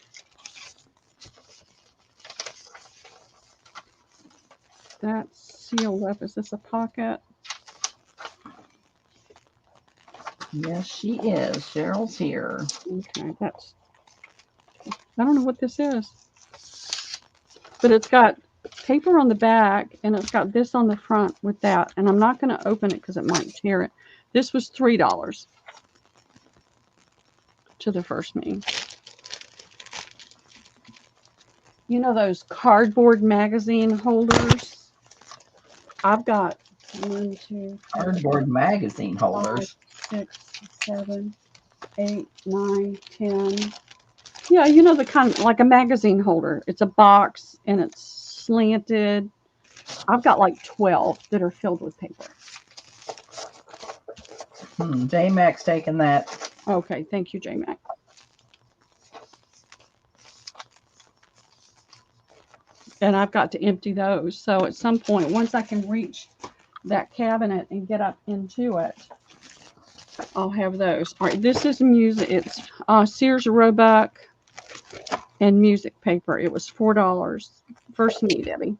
that's sealed up. Is this a pocket? Yes, she is. Cheryl's here. Okay, I don't know what this is. But it's got paper on the back and it's got this on the front with that. And I'm not going to open it because it might tear it. This was $3 to the first me. You know those cardboard magazine holders? I've got 1, 2, cardboard magazine holders. 5, 6, 7, 8, 9, 10. Yeah, you know the kind like a magazine holder. It's a box and it's slanted. I've got like 12 that are filled with paper. J-Mac's taking that. Okay, thank you, J-Mac. And I've got to empty those. So at some point, once I can reach that cabinet and get up into it, I'll have those. All right, this is music. It's Sears Roebuck and music paper. It was $4. First me, Debbie.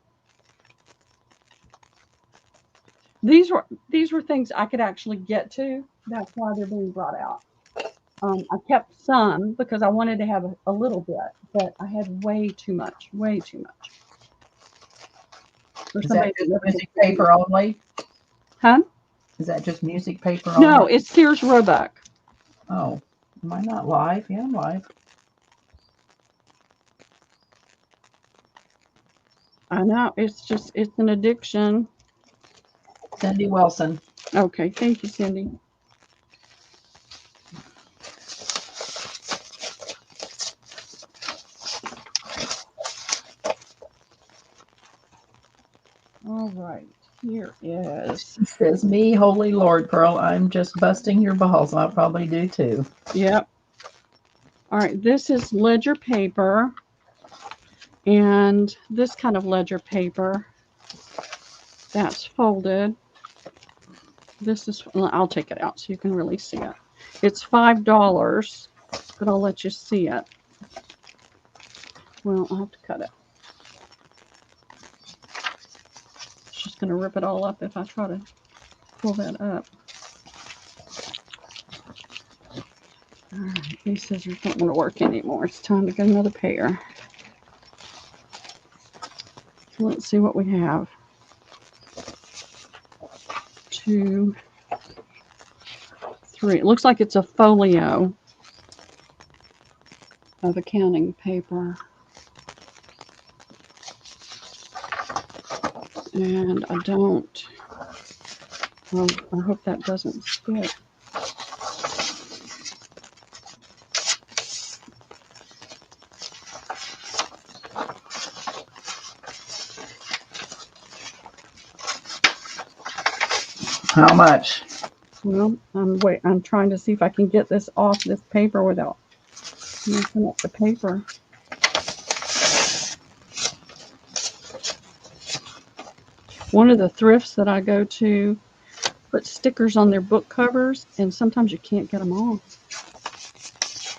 These were things I could actually get to. That's why they're being brought out. I kept some because I wanted to have a little bit, but I had way too much, way too much. For Is that somebody that just never music gets paper only? Huh? Is that just music paper No, only? it's Sears Roebuck. Oh, am I not live? Yeah, I'm live. I know. It's an addiction. Cindy Wilson. Okay, thank you, Cindy. All right, here is. She says, me, holy Lord, Pearl, I'm just busting your balls. I'll probably do too. Yep. All right, this is ledger paper. And this kind of ledger paper, that's folded. This is, I'll take it out so you can really see it. It's $5, but I'll let you see it. Well, I'll have to cut it. It's just going to rip it all up if I try to pull that up. All right, these scissors don't want to work anymore. It's time to get another pair. So let's see what we have. 2, 3. It looks like it's a folio of accounting paper. And I don't. Well, I hope that doesn't stick. How much? Well, I'm trying to see if I can get this off this paper without messing up the paper. One of the thrifts that I go to puts stickers on their book covers, and sometimes you can't get them off.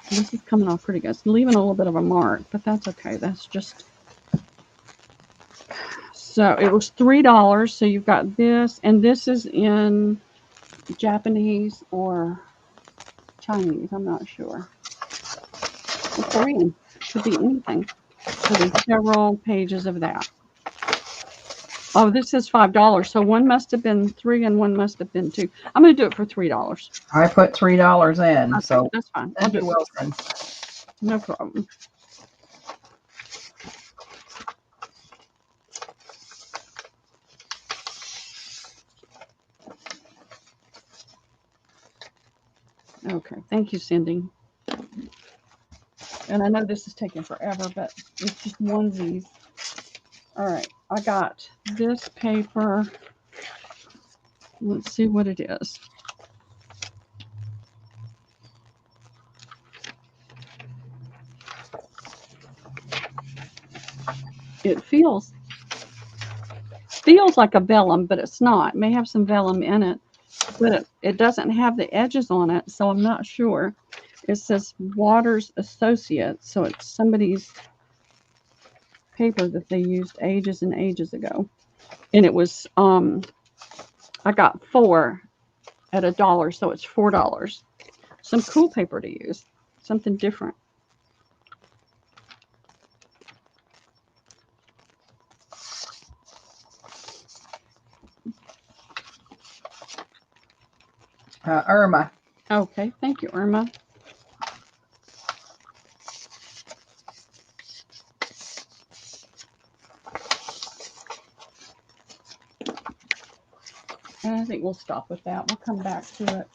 This is coming off pretty good. It's leaving a little bit of a mark, but that's okay. That's just... So it was $3. So you've got this, and this is in Japanese or Chinese. I'm not sure. Or Korean. Could be anything. So there's several pages of that. Oh, this is $5. So one must have been 3 and one must have been 2. I'm going to do it for $3. I put $3 in, Okay, so that's fine. I'll do Cindy it. Wilson. No problem. Okay, thank you, Cindy. And I know this is taking forever, but it's just onesies. All right, I got this paper. Let's see what it is. It feels like a vellum, but it's not. It may have some vellum in it, but it doesn't have the edges on it, so I'm not sure. It says Waters Associates, so it's somebody's paper that they used ages and ages ago. And it was I got 4 at $1, so it's $4. Some cool paper to use, something different. Irma. Okay, thank you, Irma. And I think we'll stop with that. We'll come back to it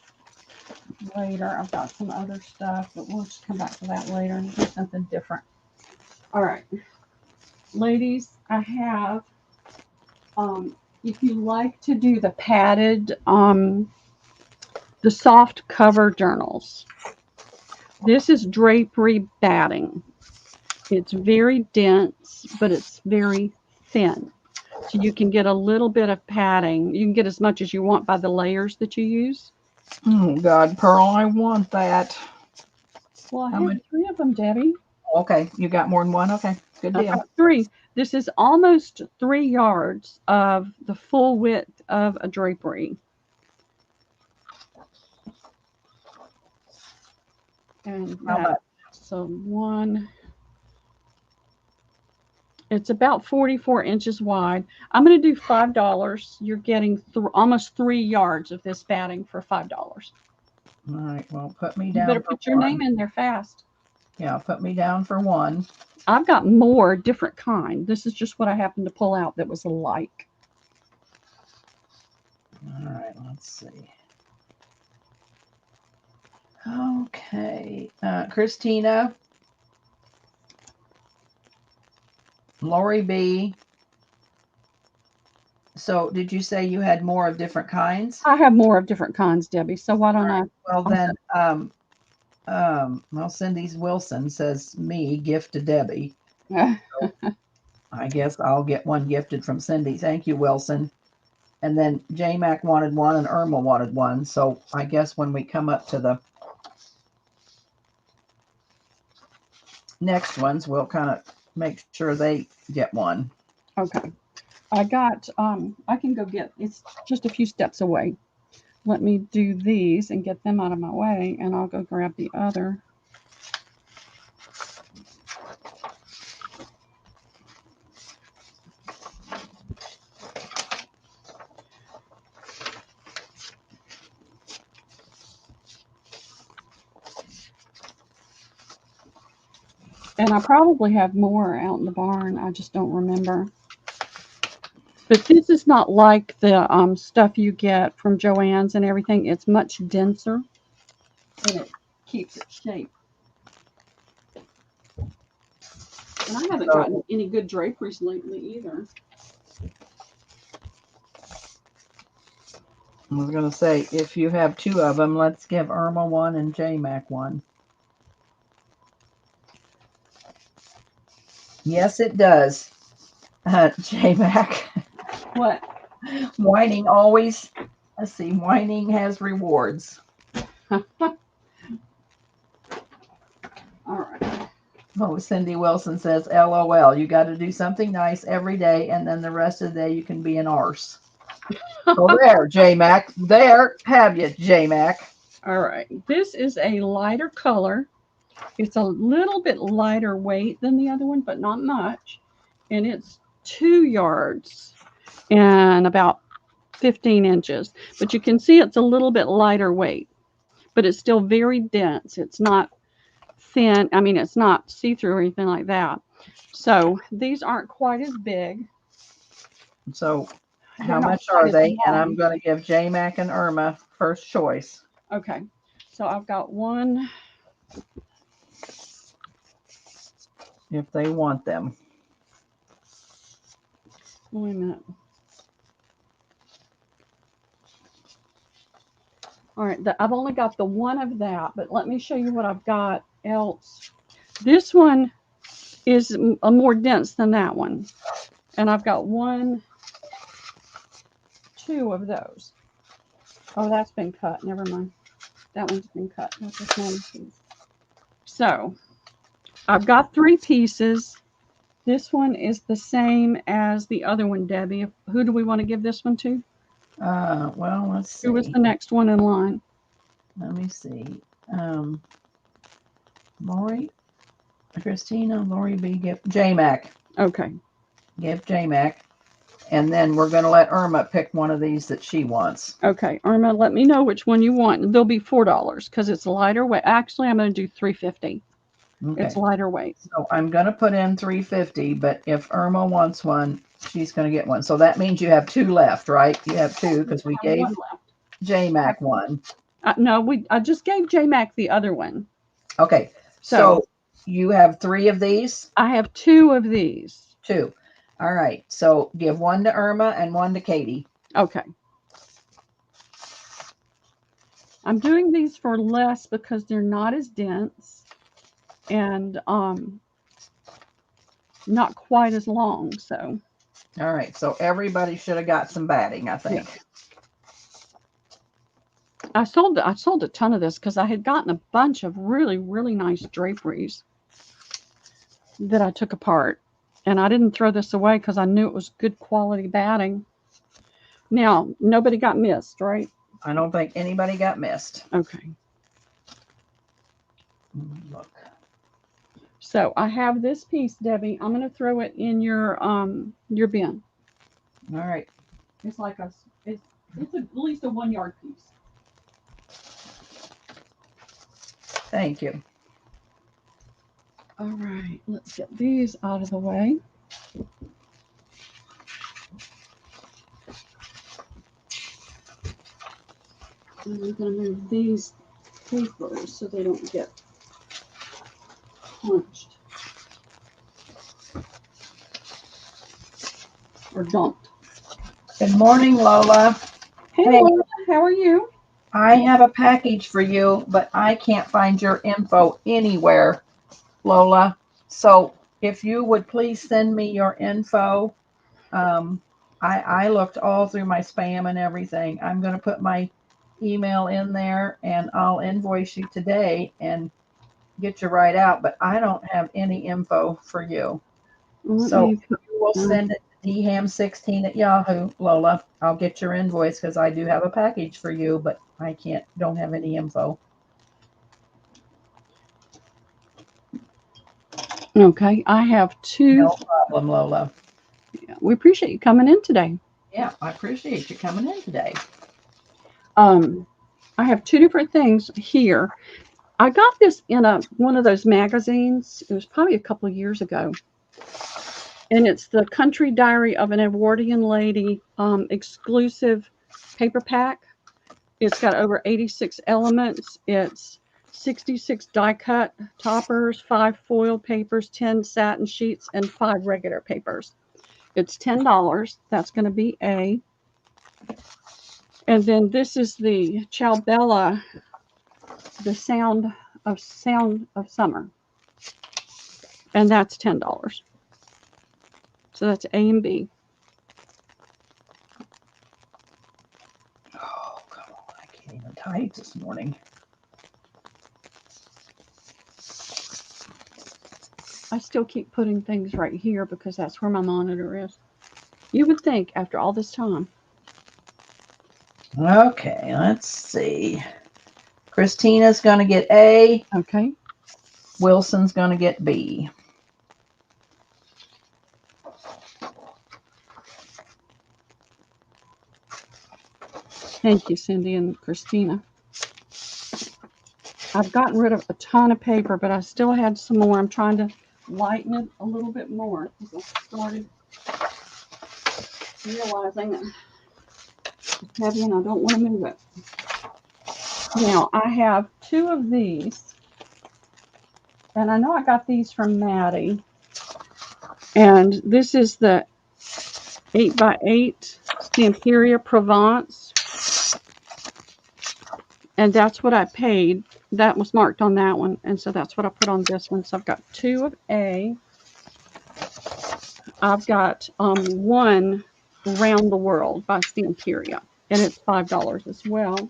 later. I've got some other stuff, but we'll just come back to that later and do something different. All right, ladies, I have, if you like to do the padded, the soft cover journals, this is drapery batting. It's very dense, but it's very thin. So you can get a little bit of padding. You can get as much as you want by the layers that you use. Oh, God, Pearl, I want that. Well, I How have much? 3 of them, Debbie. Okay, you got more than one? Okay, Good I've deal. got 3. This is almost 3 yards of the full width of a drapery. And How much? so one, it's about 44 inches wide. I'm going to do $5. You're getting almost 3 yards of this batting for $5. All right. Well, put me You down better for put your one. name in there fast. Yeah, put me down for one. I've got more different kind. This is just what I happened to pull out that was alike. All right. Let's see. Okay. Christina. Lori B. So did you say you had more of different kinds? I have more of different kinds, Debbie. So why don't Right. Well then, well, Cindy Wilson says me gift to Debbie. I? So I guess I'll get one gifted from Cindy. Thank you, Wilson. And then J Mac wanted one and Irma wanted one. So I guess when we come up to the next ones, we'll kind of make sure they get one. Okay. I can go get, it's just a few steps away. Let me do these and get them out of my way, and I'll go grab the other. And I probably have more out in the barn. I just don't remember. But this is not like the stuff you get from Joann's and everything. It's much denser, and it keeps its shape. And I haven't gotten any good draperies lately either. I was going to say, if you have 2 of them, let's give Irma one and J Mac one. Yes, it does. J Mac. What? Whining always, let's see, whining has rewards. All right. Oh, Cindy Wilson says, LOL, you got to do something nice every day, and then the rest of the day you can be an arse. So there, J-Mac. There, have you, J-Mac. All right. This is a lighter color. It's a little bit lighter weight than the other one, but not much. And it's 2 yards and about 15 inches. But you can see it's a little bit lighter weight, but it's still very dense. It's not thin. I mean, it's not see-through or anything like that. So these aren't quite as big. So how much are they? And I'm going to give J-Mac and Irma first choice. Okay. So I've got one. If they want them. Wait a minute. All right. I've only got the one of that, but let me show you what I've got else. This one is more dense than that one. And I've got 1, 2 of those. Oh, that's been cut. Never mind. That one's been cut. That's a small piece. So I've got 3 pieces. This one is the same as the other one, Debbie. Who do we want to give this one to? Well, let's see. Who was the next one in line? Let me see. Lori, Christina, Lori B, give J-Mac. Okay. Give J-Mac. And then we're going to let Irma pick one of these that she wants. Okay. Irma, let me know which one you want. They'll be $4 because it's lighter weight. Actually, I'm going to do $3.50. Okay. It's lighter weight. So I'm going to put in $3.50, but if Irma wants one, she's going to get one. So that means you have 2 left, right? You have 2 because we gave J-Mac one. No, I just gave J-Mac the other one. Okay. So you have 3 of these? I have 2 of these. 2. All right. So give one to Irma and one to Katie. Okay. I'm doing these for less because they're not as dense and not quite as long. So. All right. So everybody should have got some batting, I think. Yeah. I sold a ton of this because I had gotten a bunch of really, really nice draperies that I took apart. And I didn't throw this away because I knew it was good quality batting. Now, nobody got missed, right? I don't think anybody got missed. Okay. Look. So I have this piece, Debbie. I'm going to throw it in your bin. All right. It's like it's at least a 1 yard piece. Thank you. All right, let's get these out of the way. And I'm going to move these papers so they don't get punched or dumped. Good morning, Lola. Hey, Lola, how are you? I have a package for you, but I can't find your info anywhere, Lola. So if you would please send me your info. I looked all through my spam and everything. I'm going to put my email in there and I'll invoice you today and get you right out, but I don't have any info for you. So you will send it to dham16 at Yahoo, Lola. I'll get your invoice because I do have a package for you, but I don't have any info. Okay, I have two. No problem, Lola. Yeah, we appreciate you coming in today. Yeah, I appreciate you coming in today. I have two different things here. I got this in one of those magazines. It was probably a couple of years ago. And it's the Country Diary of an Edwardian Lady exclusive paper pack. It's got over 86 elements. It's 66 die cut toppers, 5 foil papers, 10 satin sheets, and 5 regular papers. It's $10. That's going to be A. And then this is the Ciao Bella, the sound of summer. And that's $10. So that's A and B. Oh, come on. I can't even type this morning. I still keep putting things right here because that's where my monitor is. You would think after all this time. Okay, let's see. Christina's going to get A. Okay. Wilson's going to get B. Thank you, Cindy and Christina. I've gotten rid of a ton of paper, but I still had some more. I'm trying to lighten it a little bit more because I started realizing that it's heavy and I don't want to move it. Now, I have 2 of these, and I know I got these from Maddie, and this is the 8x8 Stamperia Provence, and that's what I paid. That was marked on that one, and so that's what I put on this one. So I've got 2 of A. I've got 1 Round the World by Stamperia, and it's $5 as well.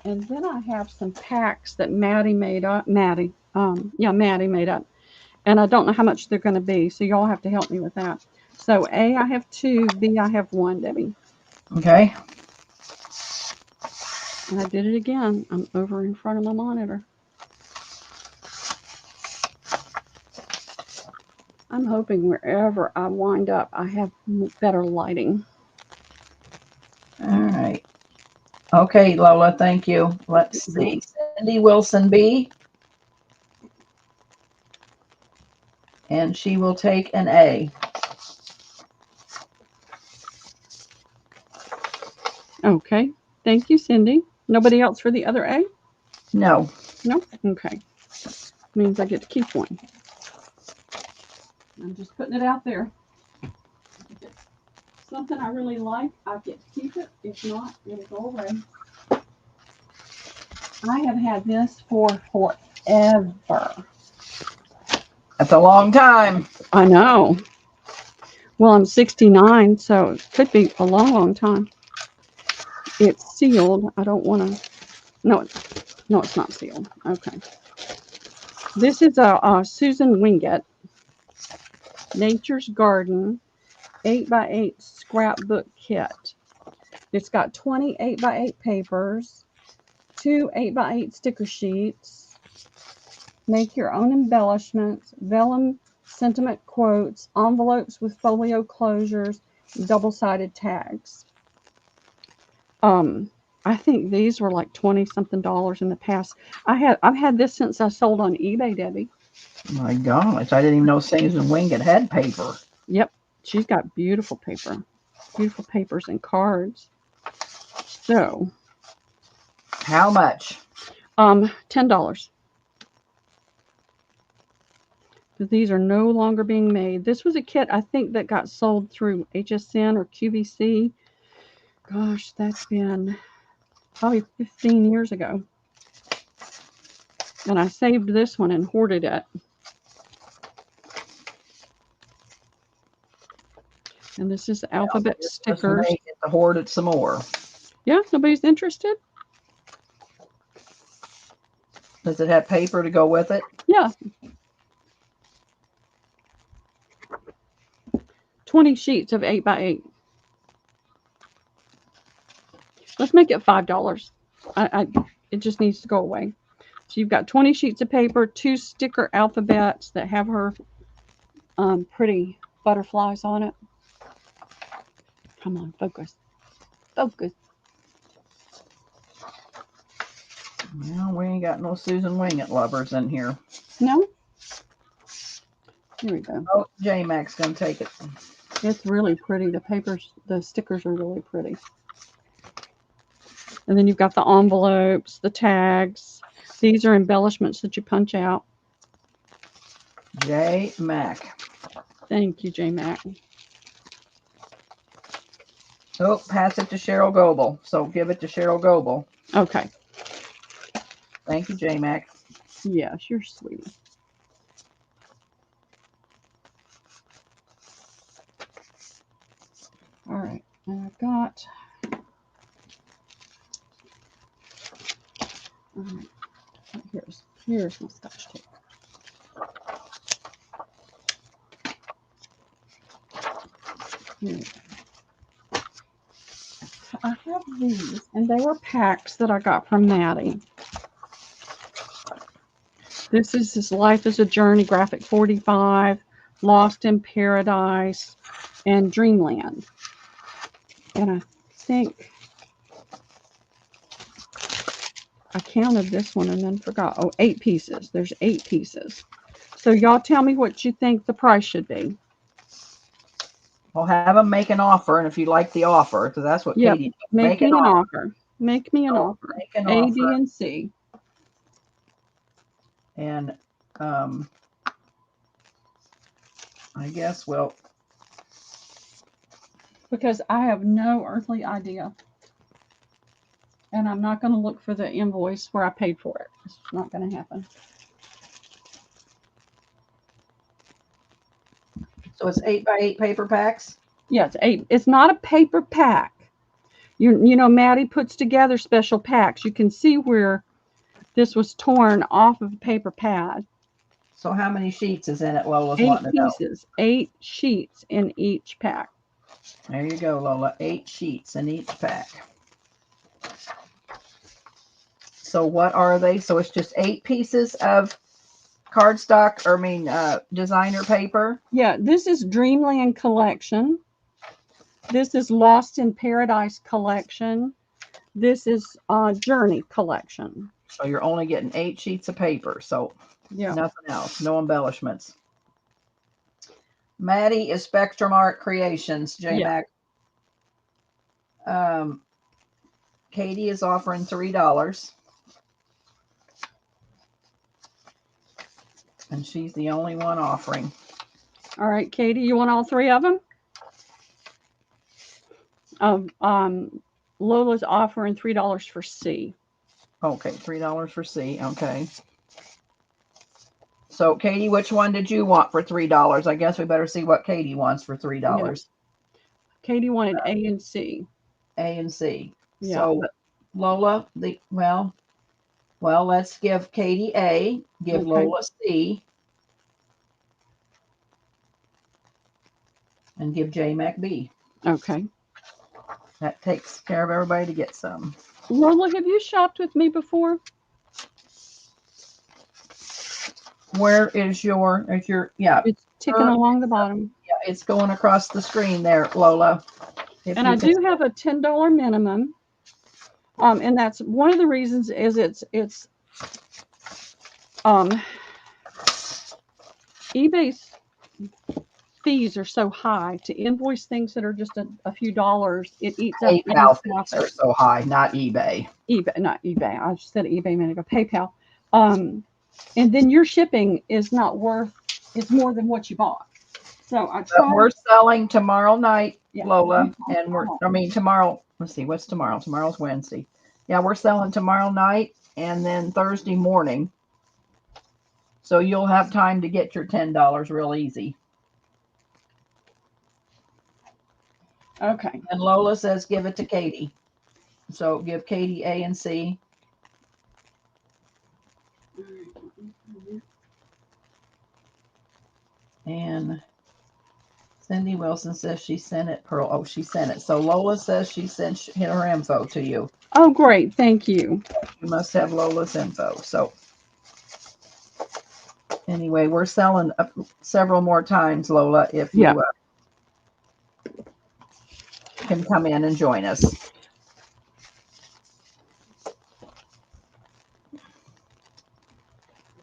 And then I have some packs that Maddie made up. Maddie made up. And I don't know how much they're going to be, so y'all have to help me with that. So A, I have 2. B, I have 1, Debbie. Okay. And I did it again. I'm over in front of my monitor. I'm hoping wherever I wind up, I have better lighting. All right. Okay, Lola, thank you. Let's see. Cindy Wilson B. And she will take an A. Okay. Thank you, Cindy. Nobody else for the other A? No. No? Okay. Means I get to keep 1. I'm just putting it out there. If it's something I really like, I get to keep it. If not, it'll go away. I have had this for forever. That's a long time. I know. Well, I'm 69, so it could be a long, long time. It's sealed. I don't want to. No, it's not sealed. Okay. This is a Susan Wingate Nature's Garden 8x8 scrapbook kit. It's got 20 8x8 papers, 2 8x8 sticker sheets, make your own embellishments, vellum sentiment quotes, envelopes with folio closures, double-sided tags. I think these were like 20 something dollars in the past. I've had this since I sold on eBay, Debbie. My gosh, I didn't even know Susan Wingate had paper. Yep, she's got beautiful paper, beautiful papers and cards. So, How much? $10. These are no longer being made. This was a kit I think that got sold through HSN or QVC. Gosh, that's been probably 15 years ago. And I saved this one and hoarded it. And this is alphabet stickers. To hoard it some more. Yeah, nobody's interested? Does it have paper to go with it? Yeah. 20 sheets of 8x8. Let's make it $5. It just needs to go away. So you've got 20 sheets of paper, 2 sticker alphabets that have her pretty butterflies on it. Come on, focus. Focus. Well, we ain't got no Susan Wingate lovers in here. No? Here we go. Oh, J-Mac's going to take it. It's really pretty. The papers, the stickers are really pretty. And then you've got the envelopes, the tags. These are embellishments that you punch out. J-Mac. Thank you, J-Mac. Oh, pass it to Cheryl Goebel. So give it to Cheryl Goebel. Okay. Thank you, J-Mac. Yes, you're sweet. All right, and I've got. All right, here's my Scotch tape. Here we go. I have these, and they were packs that I got from Maddie. This is his Life is a Journey, Graphic 45, Lost in Paradise, and Dreamland. And I think I counted this one and then forgot. Oh, 8 pieces. There's 8 pieces. So y'all tell me what you think the price should be. Well, have them make an offer, and if you like the offer, because that's what Katie did. Make me an offer. Make me an offer. Make an A, offer. B, and C. And I guess, well, because I have no earthly idea. And I'm not going to look for the invoice where I paid for it. It's not going to happen. So it's 8x8 paper packs? Yeah, it's 8. It's not a paper pack. You know, Maddie puts together special packs. You can see where this was torn off of a paper pad. So how many sheets is in it, Lola's 8 wanting to know? pieces. 8 sheets in each pack. There you go, Lola. 8 sheets in each pack. So what are they? So it's just 8 pieces of cardstock, or designer paper? Yeah, this is Dreamland Collection. This is Lost in Paradise Collection. This is Journey Collection. So you're only getting 8 sheets of paper. So yeah, nothing else. No embellishments. Maddie is Spectrum Art Creations, J-Mac. Yeah. Katie is offering $3. And she's the only one offering. All right, Katie, you want all 3 of them? Lola's offering $3 for C. Okay, $3 for C. Okay. So, Katie, which one did you want for $3? I guess we better see what Katie wants for $3. Yeah. Katie wanted A and C. A and C. Yeah. So, Lola, Well, let's give Katie A, give Okay. Lola C, and give J Mac B. Okay. That takes care of everybody to get some. Lola, have you shopped with me before? Where is your, yeah, It's ticking along the bottom. yeah, it's going across the screen there, Lola. If And you I can, do have a $10 minimum. And that's one of the reasons is it's eBay's fees are so high to invoice things that are just a few dollars. It eats up any PayPal fees are profit. so high, not eBay. eBay, not eBay. I just said eBay a minute ago. PayPal. And then your shipping is not worth. It's more than what you bought. So I But tried. we're selling tomorrow night, Yeah. Lola, and tomorrow. Let's see, what's tomorrow? Tomorrow's Wednesday. Yeah, we're selling tomorrow night and then Thursday morning. So you'll have time to get your $10 real easy. Okay. And Lola says give it to Katie. So give Katie A and C. And Cindy Wilson says she sent it. Pearl, oh, she sent it. So Lola says she sent her info to you. Oh, great. Thank you. You must have Lola's info. So anyway, we're selling several more times, Lola, if you can come in and join us.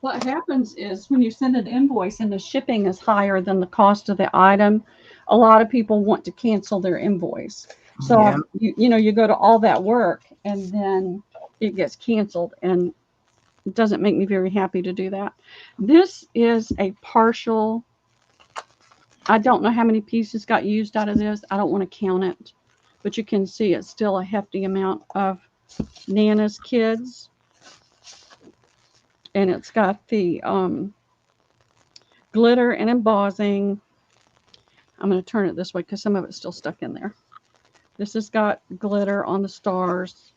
What happens is when you send an invoice and the shipping is higher than the cost of the item, a lot of people want to cancel their invoice. So Yeah. you go to all that work and then it gets canceled, and it doesn't make me very happy to do that. This is a partial. I don't know how many pieces got used out of this. I don't want to count it, but you can see it's still a hefty amount of Nana's Kids. And it's got the glitter and embossing. I'm going to turn it this way because some of it's still stuck in there. This has got glitter on the stars.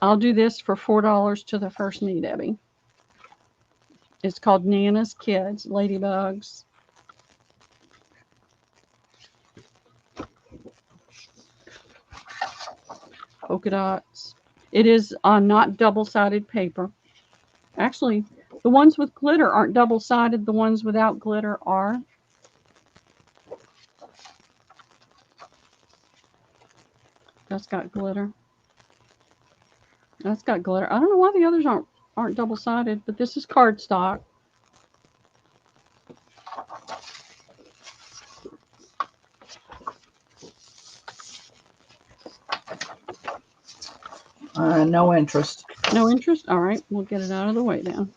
I'll do this for $4 to the first me, Debbie. It's called Nana's Kids, Ladybugs. Polka dots. It is not double-sided paper. Actually, the ones with glitter aren't double-sided. The ones without glitter are. That's got glitter. That's got glitter. I don't know why the others aren't double-sided, but this is cardstock. No interest. No interest? All right, we'll get it out of the way then.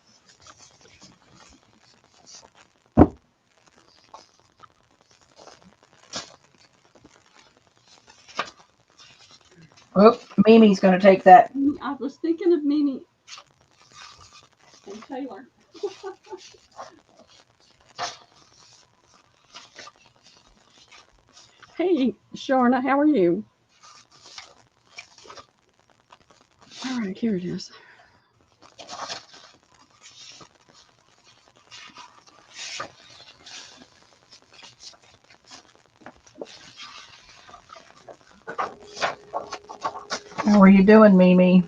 Oh, Mimi's going to take that. I was thinking of Mimi and Taylor. Hey, Sharna, how are you? All right, here it is. How are you doing, Mimi?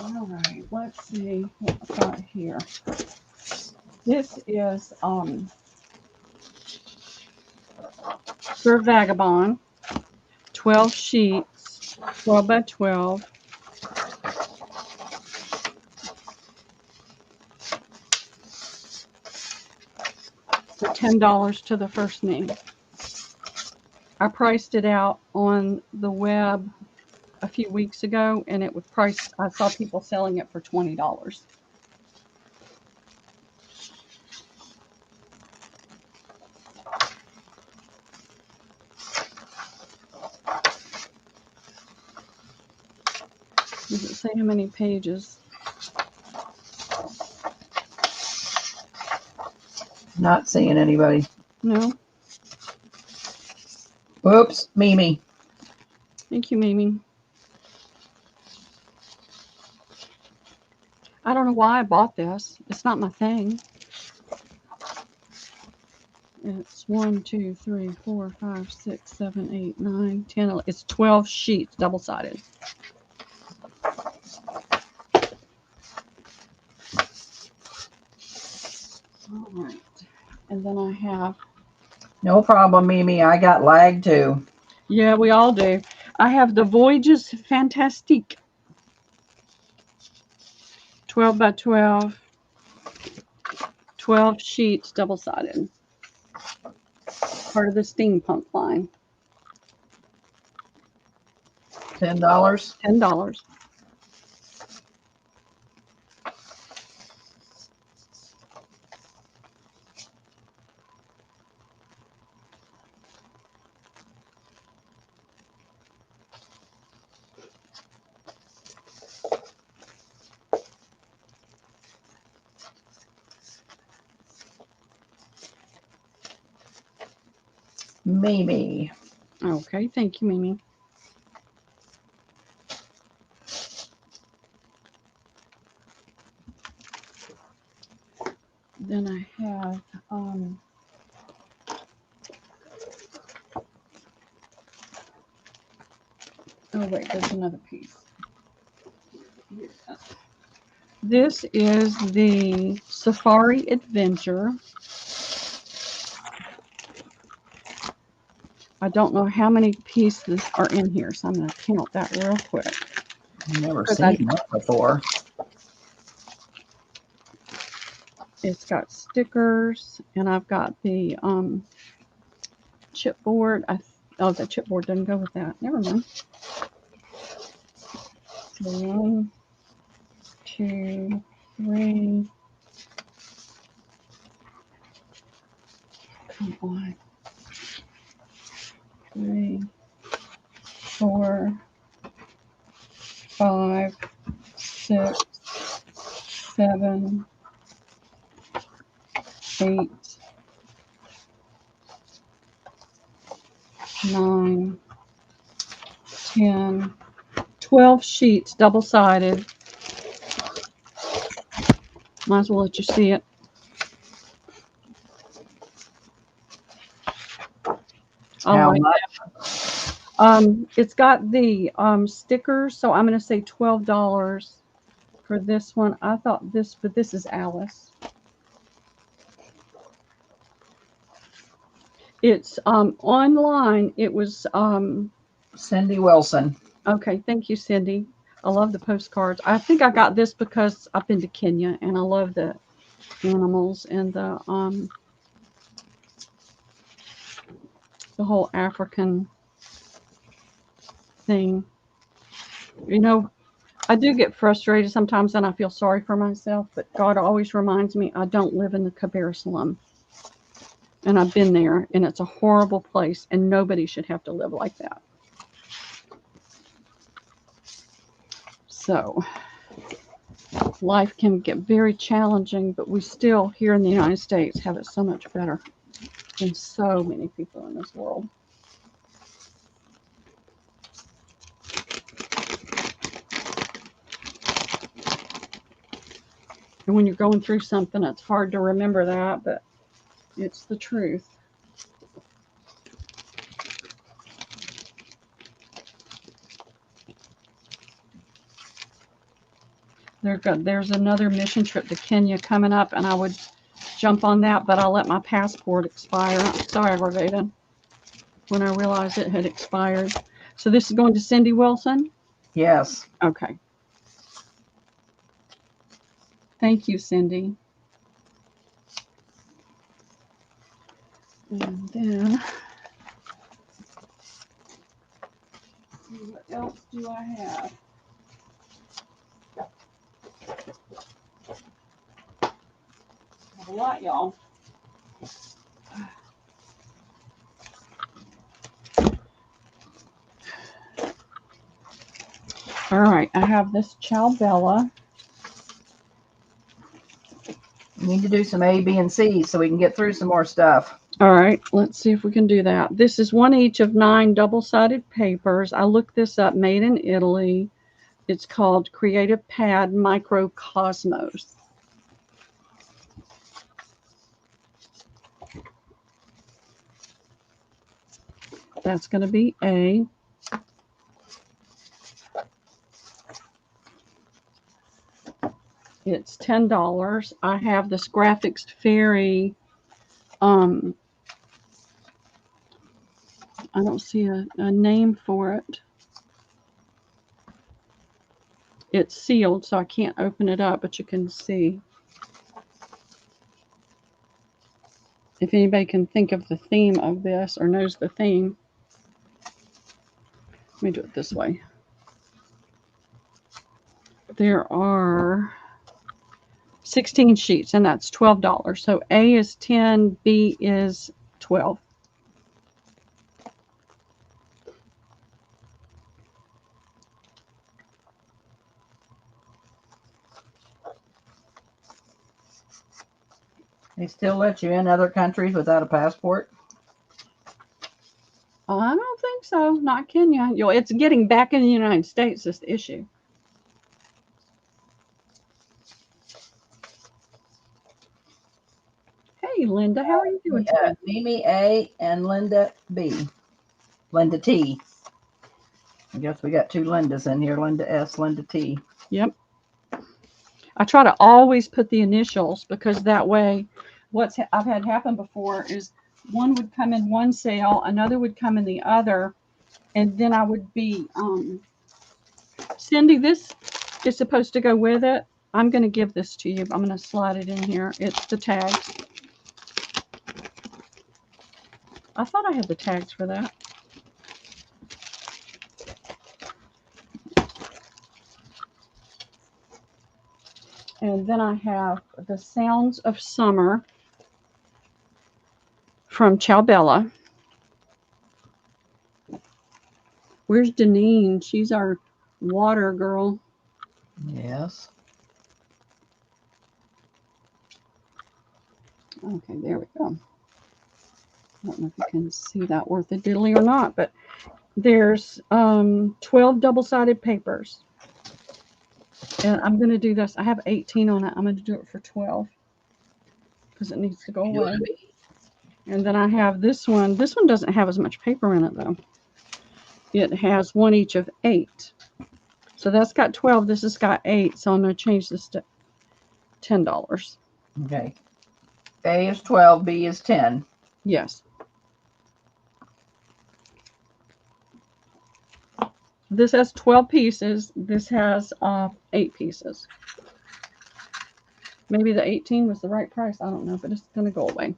All right, let's see what I've got here. This is for Vagabond, 12 sheets, 12 by 12. For $10 to the first name. I priced it out on the web a few weeks ago, and it was priced. I saw people selling it for $20. Does it say how many pages? Not seeing anybody. No. Whoops, Mimi. Thank you, Mimi. I don't know why I bought this. It's not my thing. It's 1, 2, 3, 4, 5, 6, 7, 8, 9, 10. It's 12 sheets, double-sided. All right. And then I have... No problem, Mimi. I got lag too. Yeah, we all do. I have the Voyages Fantastique. 12 by 12. 12 sheets, double-sided. Part of the steampunk line. $10. $10. Mimi. Okay, thank you, Mimi. Then I have oh wait, there's another piece. This is the Safari Adventure. I don't know how many pieces are in here, so I'm going to count that real quick. I've never seen that before. It's got stickers, and I've got the chipboard. Oh, the chipboard doesn't go with that. Never mind. 1, 2, 3. Come on. 3, 4, 5, 6, 7, 8, 9, 10, 12 sheets, double-sided. Might as well let you see it. How like much? It's got the stickers, so I'm going to say $12 for this one. I thought this, but this is Alice. It's online. It was Cindy Wilson. okay. Thank you, Cindy. I love the postcards. I think I got this because I've been to Kenya and I love the animals and the whole African thing. You know, I do get frustrated sometimes and I feel sorry for myself, but God always reminds me I don't live in the Kabir slum. And I've been there, and it's a horrible place, and nobody should have to live like that. So, life can get very challenging, but we still, here in the United States, have it so much better than so many people in this world. And when you're going through something, it's hard to remember that, but it's the truth. There's another mission trip to Kenya coming up, and I would jump on that, but I'll let my passport expire. I'm so aggravated when I realized it had expired. So this is going to Cindy Wilson? Yes. Okay. Thank you, Cindy. And then, what else do I have? I have a lot, y'all. All right, I have this Ciao Bella. We need to do some A, B, and C so we can get through some more stuff. All right, let's see if we can do that. This is one each of 9 double-sided papers. I looked this up, made in Italy. It's called Creative Pad Microcosmos. That's going to be A. It's $10. I have this Graphics Fairy. I don't see a name for it. It's sealed, so I can't open it up, but you can see. If anybody can think of the theme of this or knows the theme. Let me do it this way. There are 16 sheets, and that's $12. So A is 10, B is 12. They still let you in other countries without a passport? I don't think so. Not Kenya. It's getting back in the United States is the issue. Hey, Linda, how are you doing today? Mimi A and Linda B. Linda T. I guess we got 2 Lindas in here. Linda S, Linda T. Yep. I try to always put the initials because that way what I've had happen before is one would come in one sale, another would come in the other, and then I would be, Cindy, this is supposed to go with it. I'm going to give this to you. I'm going to slide it in here. It's the tags. I thought I had the tags for that. And then I have the Sounds of Summer from Ciao. Where's Deneen? She's our water girl. Yes. Okay, there we go. I don't know if you can see that worth a diddly or not, but there's 12 double-sided papers. And I'm going to do this. I have 18 on it. I'm going to do it for 12 because it needs to go away. And then I have this one. This one doesn't have as much paper in it, though. It has one each of 8. So that's got 12. This has got 8. So I'm going to change this to $10. Okay. A is 12. B is 10. Yes. This has 12 pieces. This has 8 pieces. Maybe the 18 was the right price. I don't know, but it's going to go away.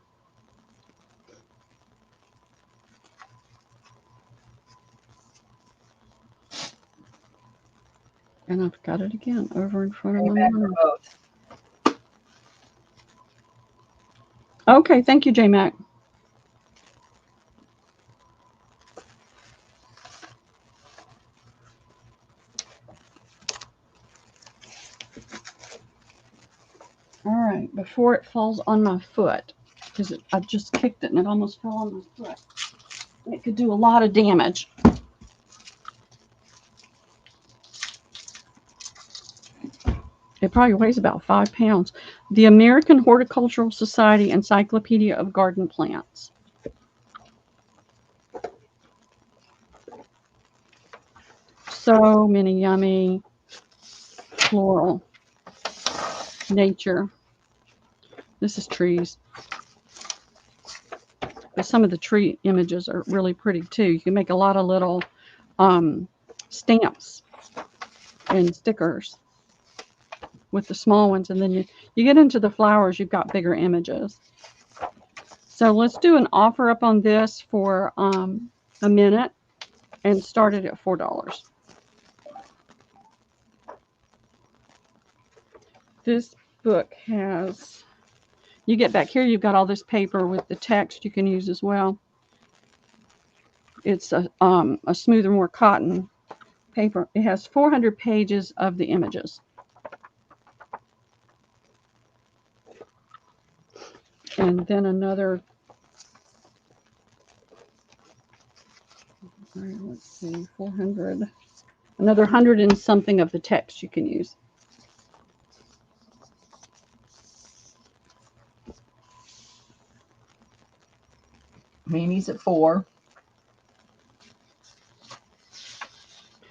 And I've got it again over in front of my mouth. Okay, thank you, J-Mac. All right, before it falls on my foot, because I just kicked it and it almost fell on my foot. It could do a lot of damage. It probably weighs about 5 pounds. The American Horticultural Society Encyclopedia of Garden Plants. So many yummy floral nature. This is trees. But some of the tree images are really pretty too. You can make a lot of little stamps and stickers with the small ones, and then you get into the flowers, you've got bigger images. So let's do an offer up on this for a minute and start it at $4. This book has, you get back here, you've got all this paper with the text you can use as well. It's a smoother, more cotton paper. It has 400 pages of the images. And then another, all right, let's see, 400, another 100 and something of the text you can use. Mimi's at 4.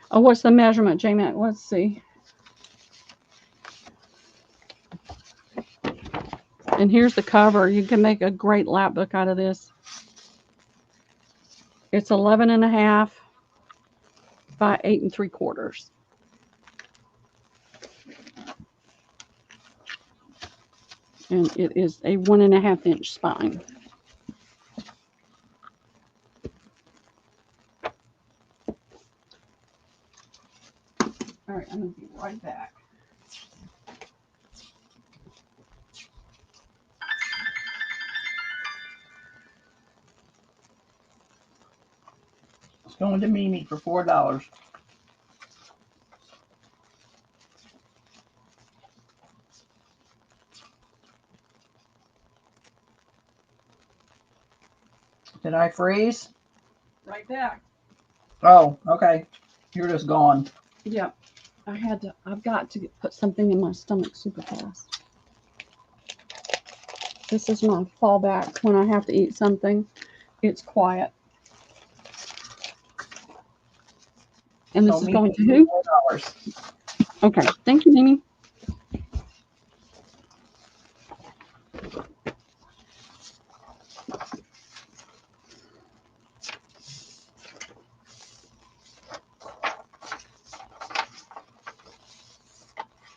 Oh, what's the measurement, J-Mac? Let's see. And here's the cover. You can make a great lap book out of this. It's 11.5 by 8 3/4. And it is a 1.5 inch spine. All right, I'm going to be right back. It's going to Mimi for $4. Did I freeze? Right back. Oh, okay. You're just gone. Yep. I've got to put something in my stomach super fast. This is my fallback when I have to eat something. It's quiet. And this is going to who? $4. Okay. Thank you, Mimi.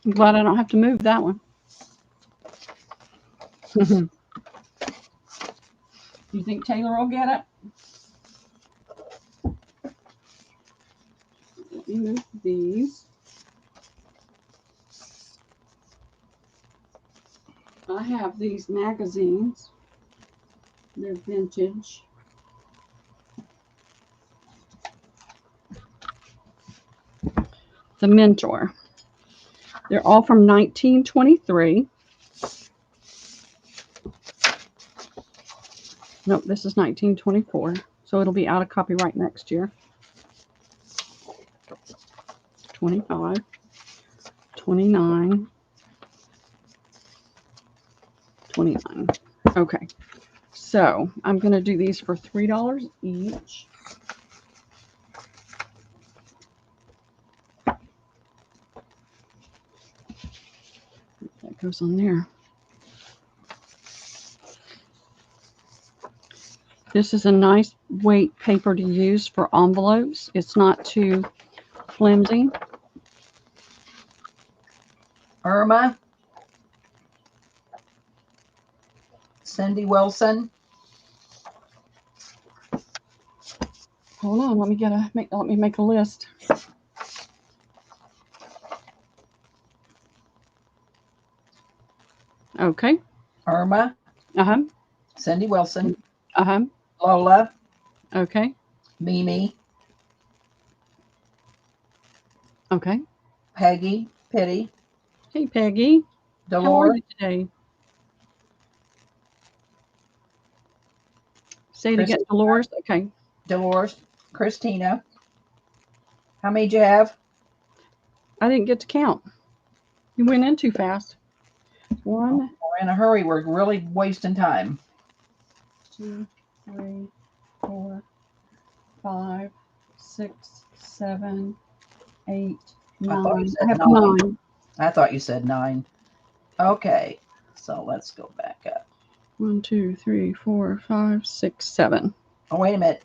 I'm glad I don't have to move that one. You think Taylor will get it? Let me move these. I have these magazines. They're vintage. The Mentor. They're all from 1923. Nope, this is 1924. So it'll be out of copyright next year. 25, 29, 29. Okay. So I'm going to do these for $3 each. That goes on there. This is a nice weight paper to use for envelopes. It's not too flimsy. Irma. Cindy Wilson. Hold on, let me make a list. Okay. Irma. Uh-huh. Cindy Wilson. Uh-huh. Lola. Okay. Mimi. Okay. Peggy. Pitty. Hey, Peggy. How are Dolores. you today? Say it again, Dolores. Okay. Dolores. Christina. How many do you have? I didn't get to count. You went in too fast. 1, We're in a hurry. We're really wasting time. 2, 3, 4, 5, 6, 7, 8, 9. I have 9. I thought you said 9. Okay, so let's go back up. 1, 2, 3, 4, 5, 6, 7. Oh, wait a minute.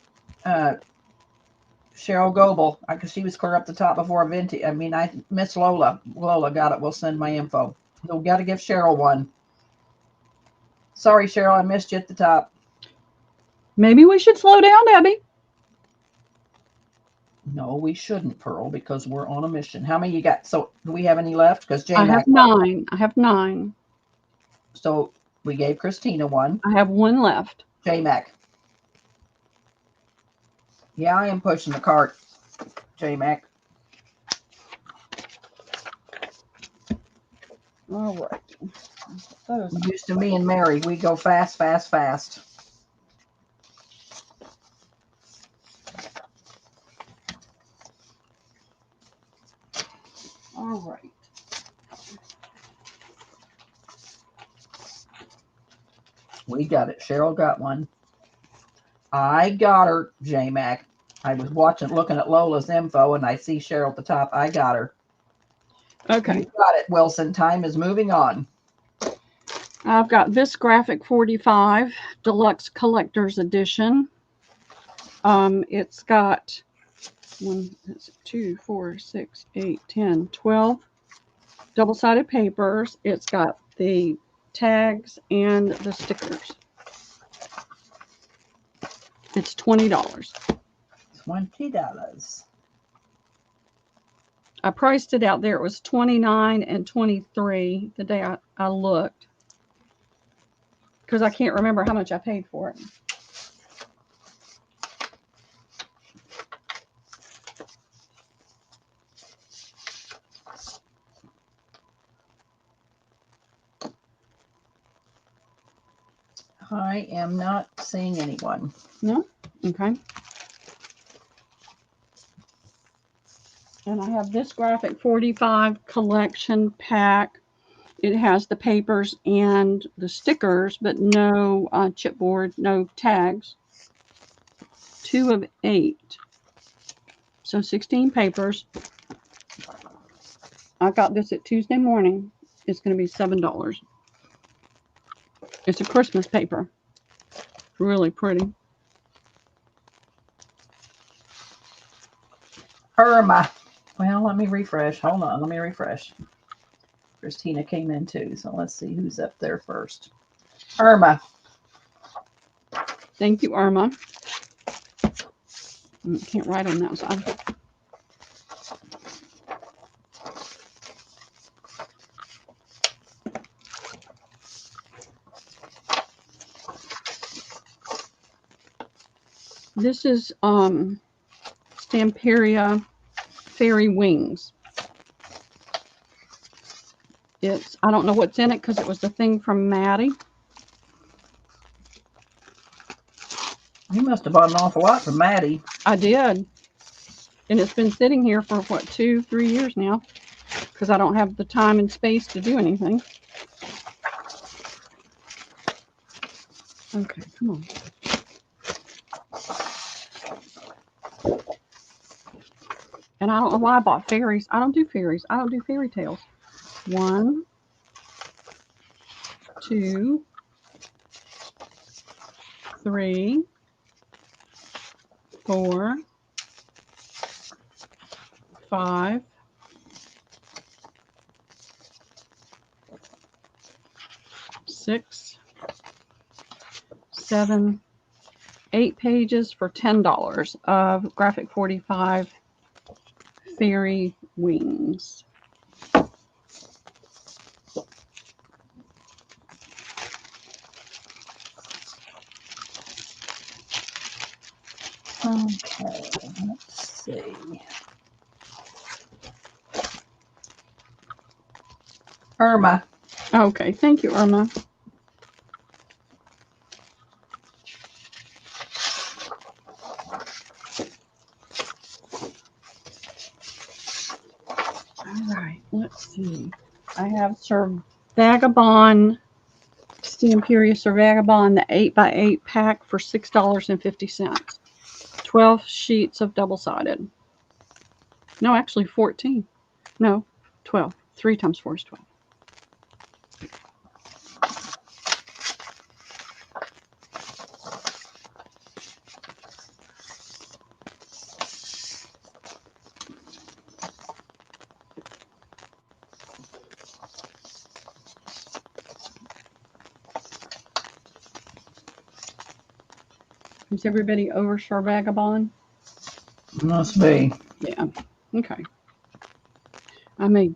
Cheryl Goebel, because she was clear up the top before Venti. Miss Lola. Lola got it. We'll send my info. You'll got to give Cheryl one. Sorry, Cheryl, I missed you at the top. Maybe we should slow down, Debbie. No, we shouldn't, Pearl, because we're on a mission. How many you got? So, do we have any left? Because I have 9. I have 9. So, we gave Christina one. I have 1 left. J-Mac. Yeah, I am pushing the cart, J-Mac. All right. those. Used to me and Mary, we go fast, fast, fast. All right. We got it. Cheryl got one. I got her, J-Mac. I was looking at Lola's info, and I see Cheryl at the top. I got her. Okay. You got it, Wilson. Time is moving on. I've got this graphic 45 Deluxe Collector's Edition. It's got 12 double-sided papers. It's got the tags and the stickers. It's $20. $20. I priced it out there. It was $29 and $23 the day I looked, because I can't remember how much I paid for it. I am not seeing anyone. No? Okay. And I have this graphic 45 collection pack. It has the papers and the stickers, but no chipboard, no tags. 2 of 8. So 16 papers. I got this at Tuesday morning. It's going to be $7. It's a Christmas paper. Really pretty. Irma. Well, let me refresh. Hold on. Let me refresh. Christina came in too, so let's see who's up there first. Irma. Thank you, Irma. Can't write on that side. This is Stamperia Fairy Wings. I don't know what's in it because it was the thing from Maddie. You must have bought an awful lot from Maddie. I did. And it's been sitting here for, what, 2-3 years now, because I don't have the time and space to do anything. Okay, come on. And I don't know why I bought fairies. I don't do fairies. I don't do fairy tales. 1, 2, 3, 4, 5, 6, 7, 8 pages for $10 of graphic 45 Fairy Wings. Okay, let's see. Irma. Okay, thank you, Irma. All right, let's see. I have Sir Vagabond, Stamperia Sir Vagabond, the 8x8 pack for $6.50. 12 sheets of double-sided. No, actually 14. No, 12. 3 times 4 is 12. Is everybody over Sir Vagabond? Must be. Yeah. Okay. I may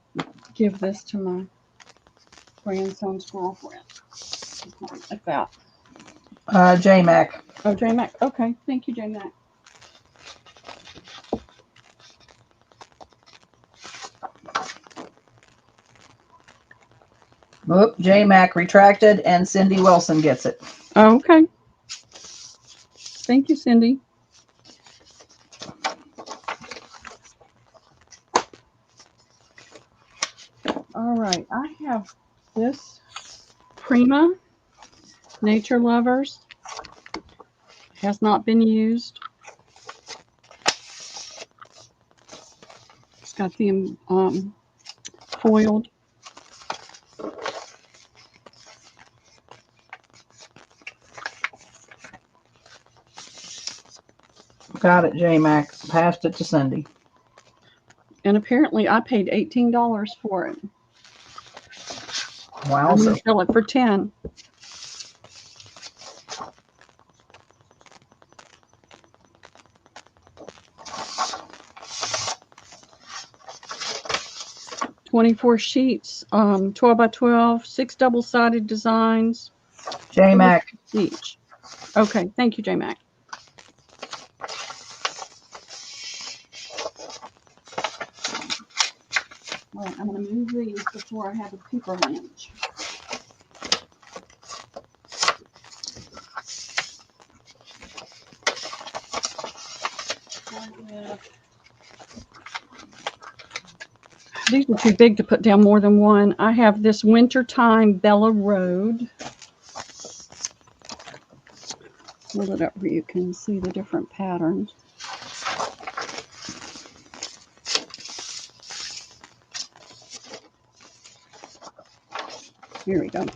give this to my grandson's girlfriend. Like that. J-Mac. Oh, J-Mac. Okay. Thank you, J-Mac. Oop, J-Mac retracted and Cindy Wilson gets it. Oh, okay. Thank you, Cindy. All right, I have this Prima Nature Lovers. Has not been used. It's got the foiled. Got it, J-Mac. Passed it to Cindy. And apparently I paid $18 for it. Wow. I'm going to sell it for $10. $24 sheets, 12 by 12, 6 double-sided designs. J-Mac. Each. Okay, thank you, J-Mac. All right, I'm going to move these before I have a paper lunch. These are too big to put down more than one. I have this Wintertime Bella Road. Hold it up where you can see the different patterns. Here we go.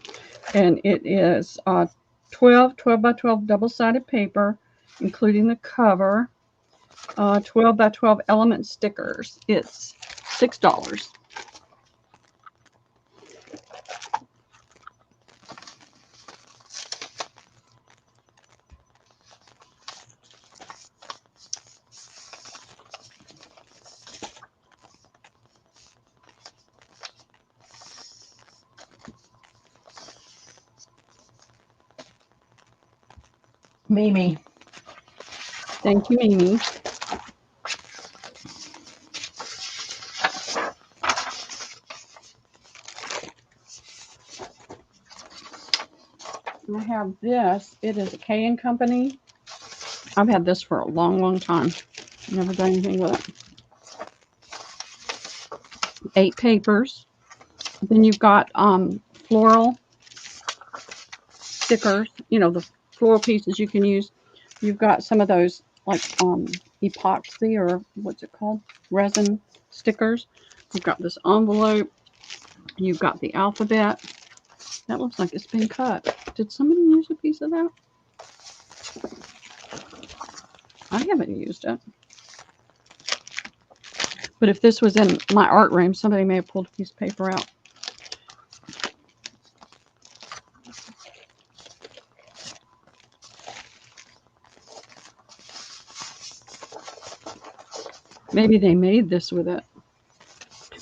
And it is 12 by 12 double-sided paper, including the cover. 12 by 12 element stickers. It's $6. Mimi. Thank you, Mimi. I have this. It is a K & Company. I've had this for a long, long time. Never done anything with it. 8 papers. Then you've got floral stickers. You know, the floral pieces you can use. You've got some of those like epoxy or what's it called? Resin stickers. You've got this envelope. You've got the alphabet. That looks like it's been cut. Did somebody use a piece of that? I haven't used it. But if this was in my art room, somebody may have pulled a piece of paper out. Maybe they made this with it.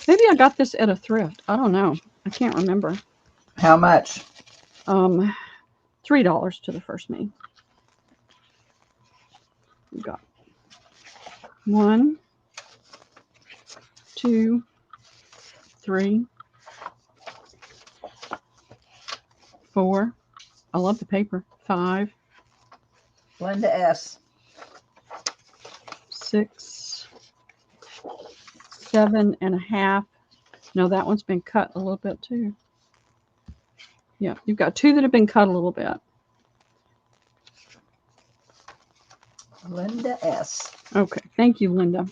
Maybe I got this at a thrift. I don't know. I can't remember. How much? $3 to the first me. We got 1, 2, 3, 4. I love the paper. 5, Linda S. 6, 7.5. No, that one's been cut a little bit too. Yeah, you've got 2 that have been cut a little bit. Linda S. Okay, thank you, Linda.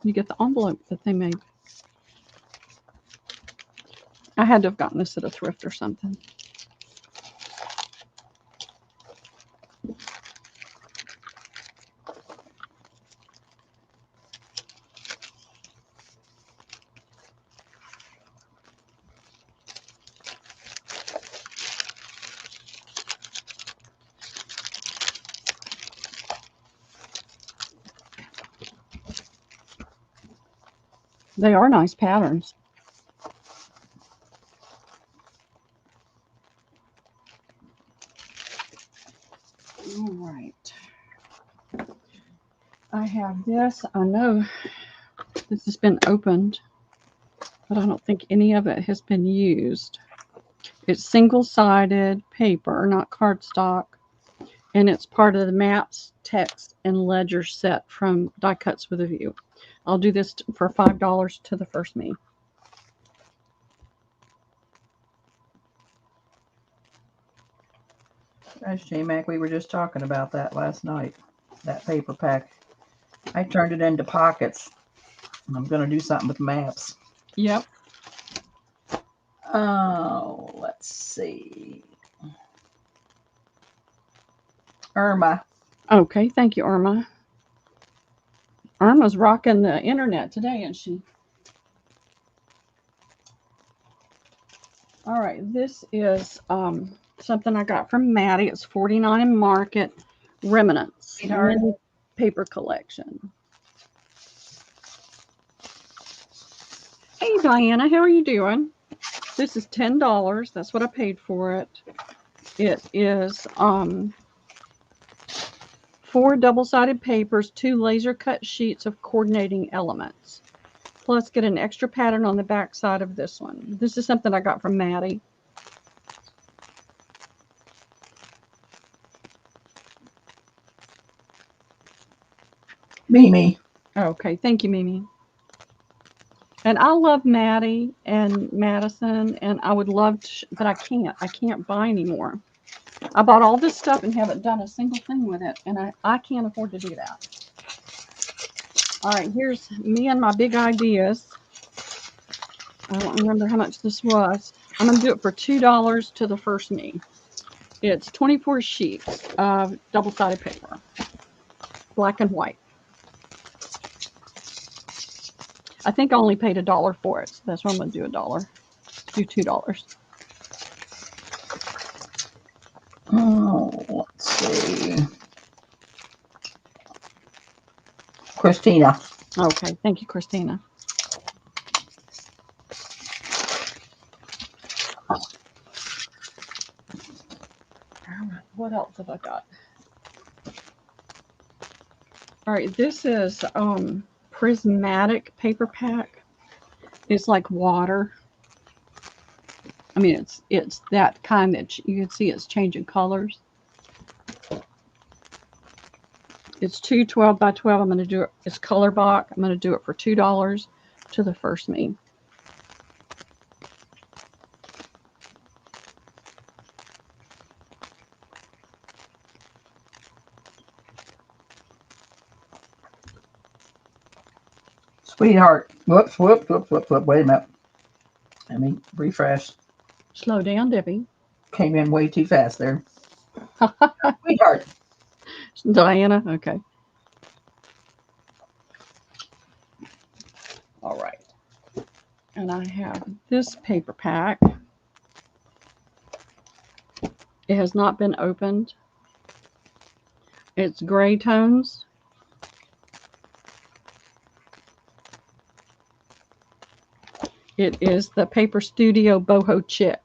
You get the envelope that they made. I had to have gotten this at a thrift or something. They are nice patterns. All right. I have this. I know this has been opened. but I don't think any of it has been used. It's single-sided paper, not cardstock, and it's part of the maps, text, and ledger set from Die Cuts with a View. I'll do this for $5 to the first me. Gosh, J-Mac, we were just talking about that last night. That paper pack. I turned it into pockets. And I'm going to do something with maps. Yep. Oh, let's see. Irma. Okay, thank you, Irma. Irma's rocking the internet today, isn't she? All right, this is something I got from Maddie. It's 49 in Market Remnants mini paper collection. Hey, Diana, how are you doing? This is $10. That's what I paid for it. It is 4 double-sided papers, 2 laser-cut sheets of coordinating elements. Plus, get an extra pattern on the back side of this one. This is something I got from Maddie. Mimi. Okay, thank you, Mimi. And I love Maddie and Madison, and I would love to, but I can't. I can't buy anymore. I bought all this stuff and haven't done a single thing with it, and I can't afford to do that. All right, here's me and my big ideas. I don't remember how much this was. I'm going to do it for $2 to the first me. It's 24 sheets of double-sided paper, black and white. I think I only paid $1 for it, so that's why I'm going to do $1. Do $2. Oh, let's see. Christina. Okay, thank you, Christina. All right, what else have I got? All right, this is prismatic paper pack. It's like water. I mean, it's that kind that you can see it's changing colors. It's 2 12 by 12. I'm going to do it. It's color box. I'm going to do it for $2 to the first me. Sweetheart. Whoops. Wait a minute. Let me refresh. Slow down, Debbie. Came in way too fast there. Sweetheart. Diana, okay. All right. And I have this paper pack. It has not been opened. It's gray tones. It is the Paper Studio Boho Chick.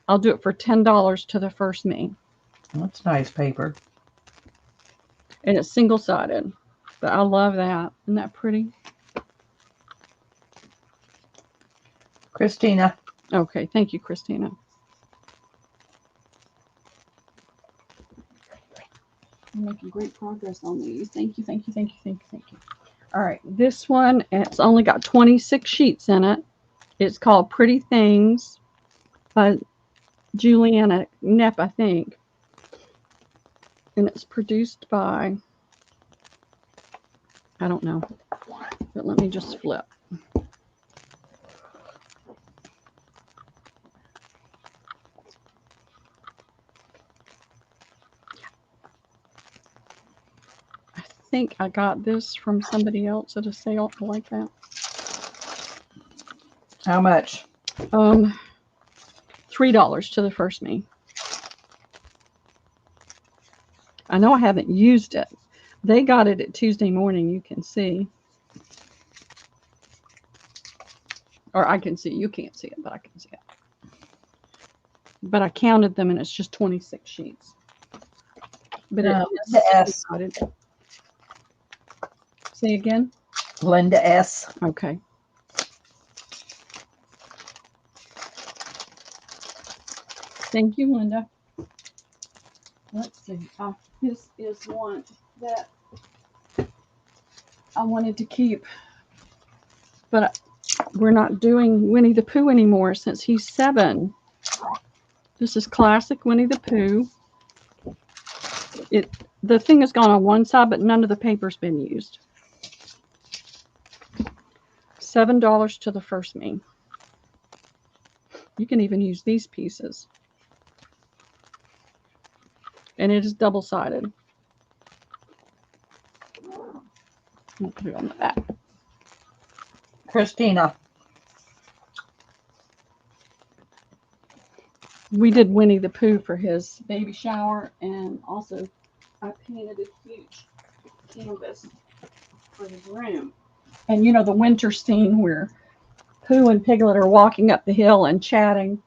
I'll do it for $10 to the first me. That's nice paper. And it's single-sided. But I love that. Isn't that pretty? Christina. Okay, thank you, Christina. I'm making great progress on these. Thank you. All right, this one, it's only got 26 sheets in it. It's called Pretty Things by Juliana Knepp, I think. And it's produced by, I don't know, but let me just flip. I think I got this from somebody else at a sale. I like that. How much? $3 to the first me. I know I haven't used it. They got it at Tuesday morning, you can see. Or I can see. You can't see it, but I can see it. But I counted them, and it's just 26 sheets. But Linda S. Say again? Linda S. Okay. Thank you, Linda. Let's see. This is one that I wanted to keep, but we're not doing Winnie the Pooh anymore since he's 7. This is classic Winnie the Pooh. The thing has gone on one side, but none of the paper's been used. $7 to the first me. You can even use these pieces. And it is double-sided. I'll put it on the back. Christina. We did Winnie the Pooh for his baby shower, and also I painted a huge canvas for his room. And you know the winter scene where Pooh and Piglet are walking up the hill and chatting.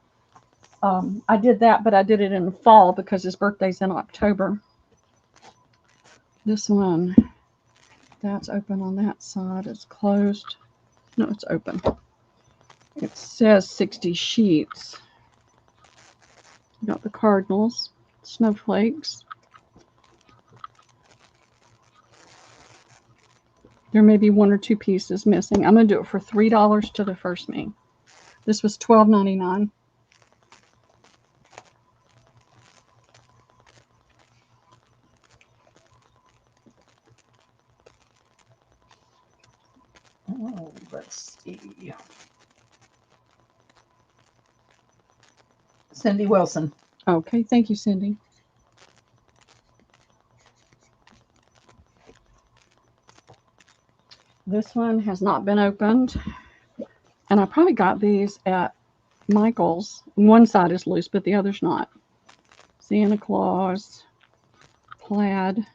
I did that, but I did it in the fall because his birthday's in October. This one, that's open on that side. It's closed. No, it's open. It says 60 sheets. You got the cardinals, snowflakes. There may be 1 or 2 pieces missing. I'm going to do it for $3 to the first me. This was $12.99. Oh, let's see. Cindy Wilson. Okay, thank you, Cindy. This one has not been opened. And I probably got these at Michael's. One side is loose, but the other's not. Santa Claus, plaid,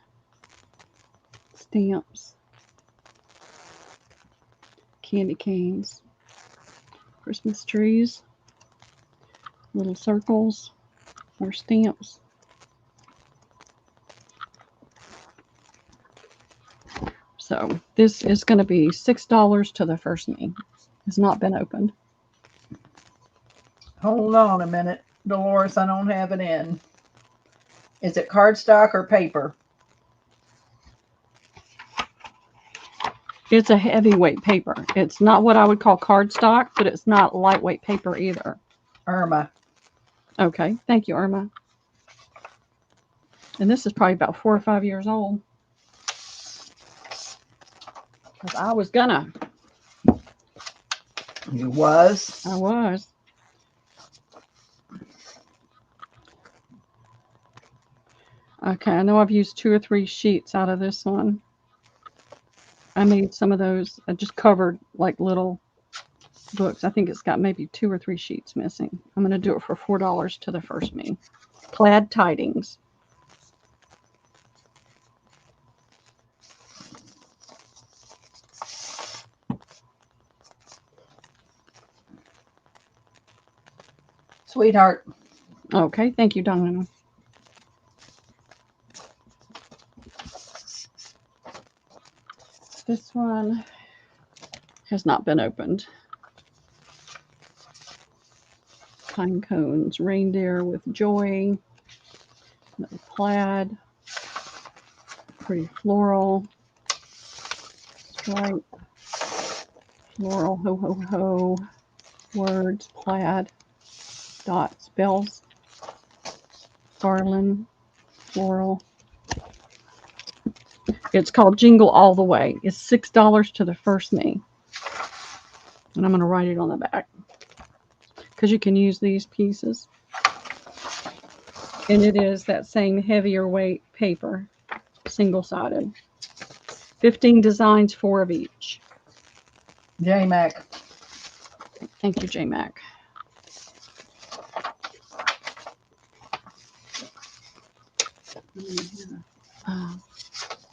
stamps, candy canes, Christmas trees, little circles, more stamps. So this is going to be $6 to the first me. Has not been opened. Hold on a minute, Dolores. I don't have it in. Is it cardstock or paper? It's a heavyweight paper. It's not what I would call cardstock, but it's not lightweight paper either. Irma. Okay, thank you, Irma. And this is probably about 4 or 5 years old. Because I was gonna. You was? I was. Okay, I know I've used 2 or 3 sheets out of this one. I made some of those. I just covered like little books. I think it's got maybe 2 or 3 sheets missing. I'm going to do it for $4 to the first me. Plaid Tidings. Sweetheart. Okay, thank you, Donna. This one has not been opened. Pine cones, reindeer with joy, plaid, pretty floral, stripe, floral, ho ho ho, words, plaid, dots, bells, garland, floral. It's called Jingle All the Way. It's $6 to the first me. And I'm going to write it on the back. Because you can use these pieces. And it is that same heavier weight paper. Single-sided. 15 designs, 4 of each. J Mac. Thank you, J Mac.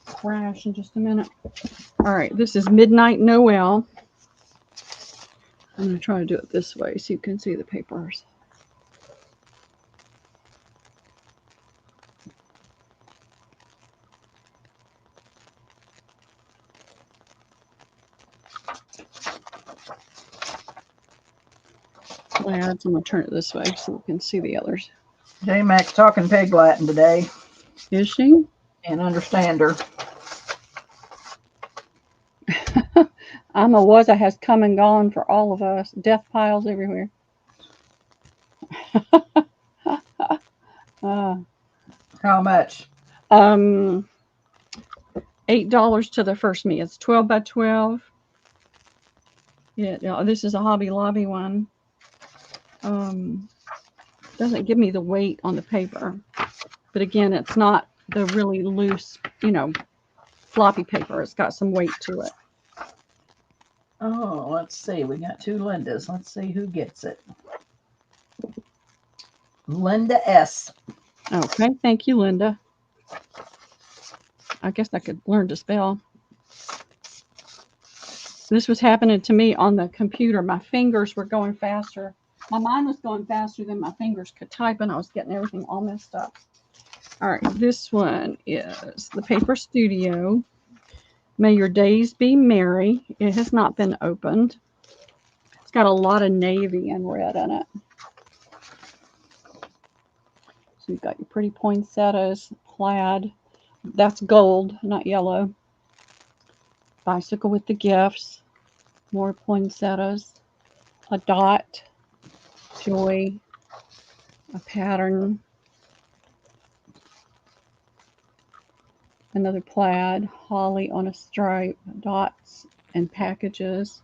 Crash in just a minute. All right, this is Midnight Noel. I'm going to try to do it this way so you can see the papers. Plaids. I'm going to turn it this way so you can see the others. J-Mac's talking pig Latin today. Is she? And understand her. Alma was has come and gone for all of us. Death piles everywhere. How much? $8 to the first meet. It's 12 by 12. Yeah, this is a Hobby Lobby one. Doesn't give me the weight on the paper, but again, it's not the really loose, floppy paper. It's got some weight to it. Oh, let's see. We got 2 Lindas. Let's see who gets it. Linda S. Okay, thank you, Linda. I guess I could learn to spell. This was happening to me on the computer. My fingers were going faster. My mind was going faster than my fingers could type, and I was getting everything all messed up. All right, this one is the Paper Studio. May your days be merry. It has not been opened. It's got a lot of navy and red in it. So you've got your pretty poinsettias, plaid. That's gold, not yellow. Bicycle with the gifts. More poinsettias. A dot. Joy. A pattern. Another plaid. Holly on a stripe. Dots and packages.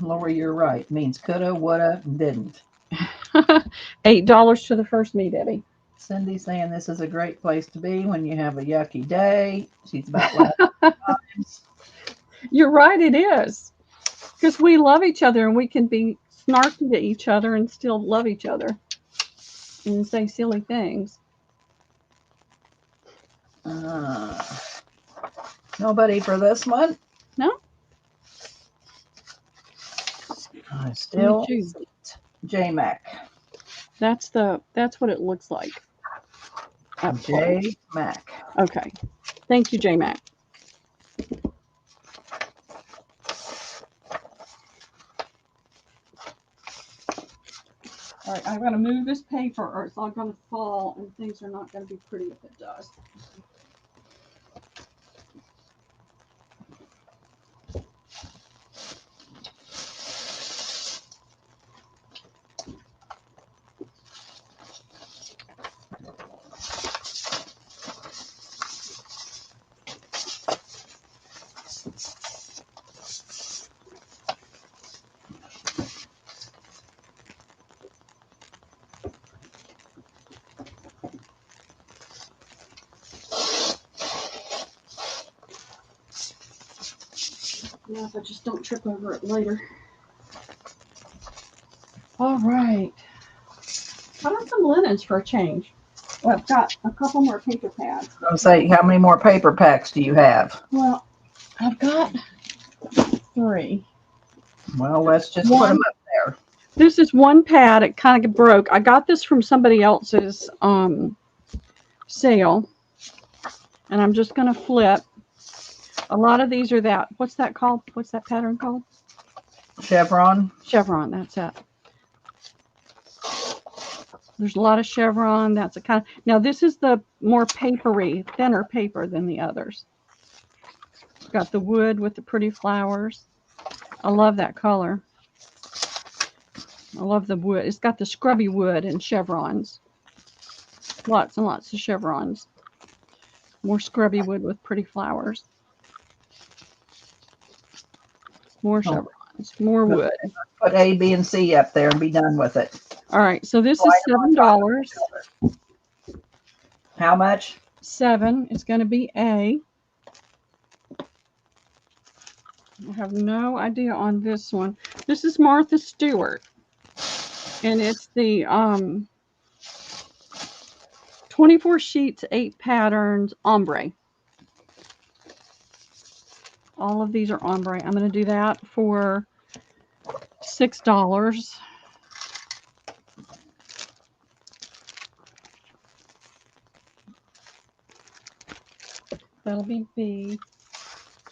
Lori, you're right. Means coulda, woulda, didn't. $8 to the first me, Debbie. Cindy saying this is a great place to be when you have a yucky day. She's about laughing times. You're right, it is. Because we love each other and we can be snarky to each other and still love each other and say silly things. Nobody for this one? No? I still J-Mac. That's what it looks like. J-Mac. Okay. Thank you, J-Mac. All right, I'm going to move this paper or it's all going to fall and things are not going to be pretty if it does. Now, if I just don't trip over it later. All right. How about some linens for a change? Well, I've got a couple more paper pads. I'll say, how many more paper packs do you have? Well, I've got 3. Well, let's just put them up there. This is one pad. It kind of broke. I got this from somebody else's sale. And I'm just going to flip. A lot of these are that. What's that called? What's that pattern called? Chevron. Chevron, that's it. There's a lot of chevron. That's a kind of. Now, this is the more papery, thinner paper than the others. It's got the wood with the pretty flowers. I love that color. I love the wood. It's got the scrubby wood and chevrons. Lots and lots of chevrons. More scrubby wood with pretty flowers. More chevrons. More wood. Put A, B, and C up there and be done with it. All right. So this is $7. How much? 7. It's going to be A. I have no idea on this one. This is Martha Stewart. And it's the 24 sheets, 8 patterns, ombre. All of these are ombre. I'm going to do that for $6. That'll be B.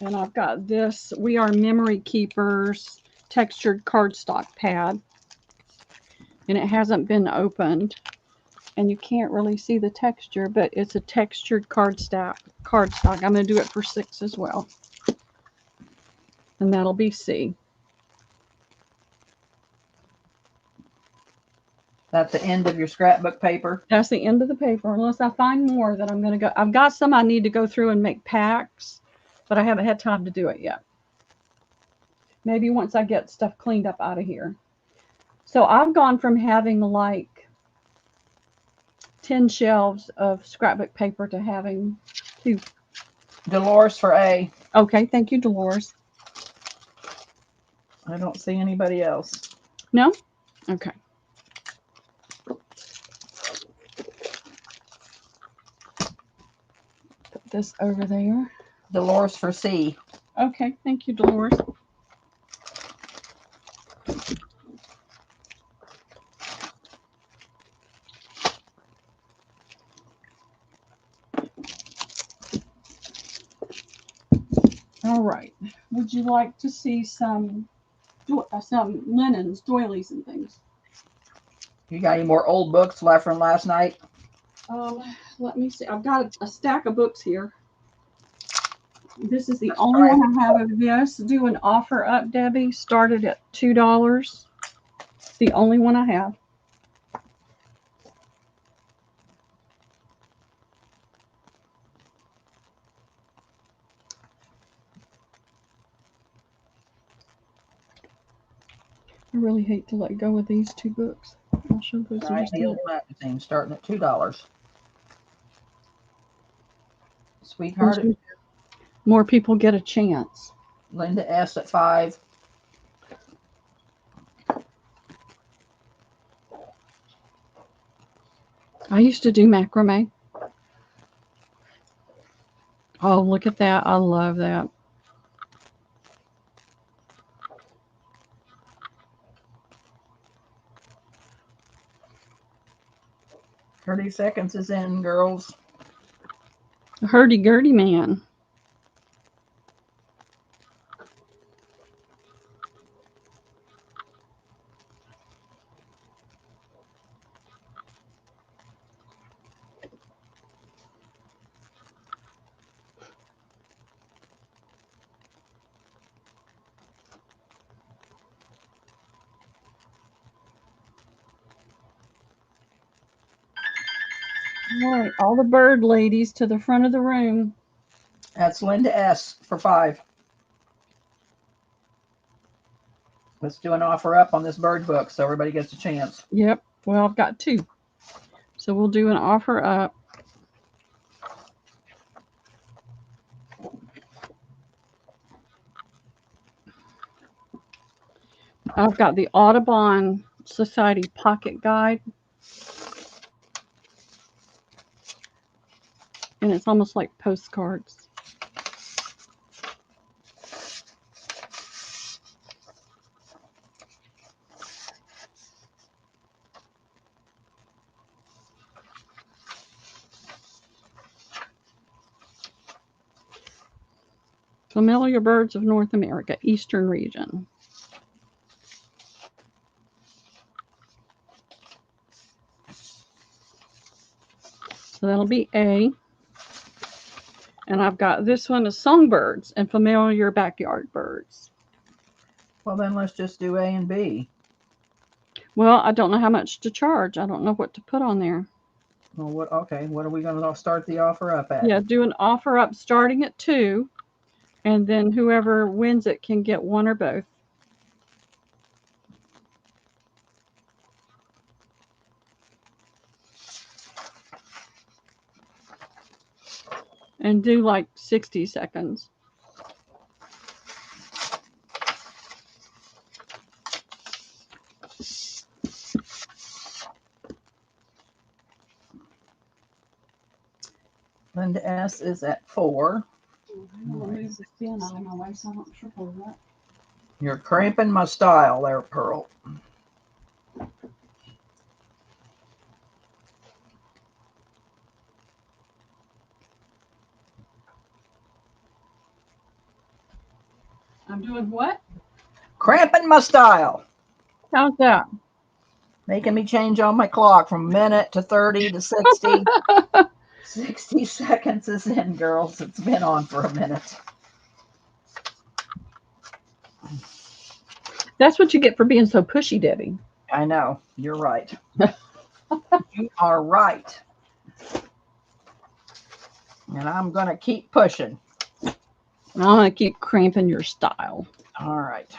And I've got this We Are Memory Keepers textured cardstock pad. and it hasn't been opened. And you can't really see the texture, but it's a textured cardstock. I'm going to do it for 6 as well. And that'll be C. That's the end of your scrapbook paper. That's the end of the paper, unless I find more that I'm going to go. I've got some I need to go through and make packs, but I haven't had time to do it yet. Maybe once I get stuff cleaned up out of here. So I've gone from having like 10 shelves of scrapbook paper to having 2. Dolores for A. Okay, thank you, Dolores. I don't see anybody else. No? Okay. Put this over there. Dolores for C. Okay, thank you, Dolores. All right. Would you like to see some linens, doilies, and things? You got any more old books left from last night? Let me see. I've got a stack of books here. This is the only one I have of this. Do an offer up, Debbie. Started at $2. It's the only one I have. I really hate to let go of these 2 books. I'll show those. Crazyville magazine starting at $2. Sweetheart. More people get a chance. Linda S at 5. I used to do macrame. Oh, look at that. I love that. Thirty seconds is in, girls. Hurdy-gurdy man. All right, all the bird ladies to the front of the room. That's Linda S for 5. Let's do an offer up on this bird book so everybody gets a chance. Yep. Well, I've got 2. So we'll do an offer up. I've got the Audubon Society Pocket Guide. And it's almost like postcards. Familiar birds of North America, Eastern region. So that'll be A. And I've got this one is songbirds and familiar backyard birds. Well, then let's just do A and B. Well, I don't know how much to charge. I don't know what to put on there. Well, what are we going to start the offer up at? Yeah, do an offer up starting at 2. And then whoever wins it can get 1 or both. And do like 60 seconds. Linda S is at 4. I'm going to move the stand out of my way so I don't trip over that. You're cramping my style there, Pearl. I'm doing what? Cramping my style. How's that? Making me change on my clock from minute to 30 to 60. 60 seconds is in, girls. It's been on for a minute. That's what you get for being so pushy, Debbie. I know. You're right. You are right. And I'm going to keep pushing. I'm going to keep cramping your style. All right.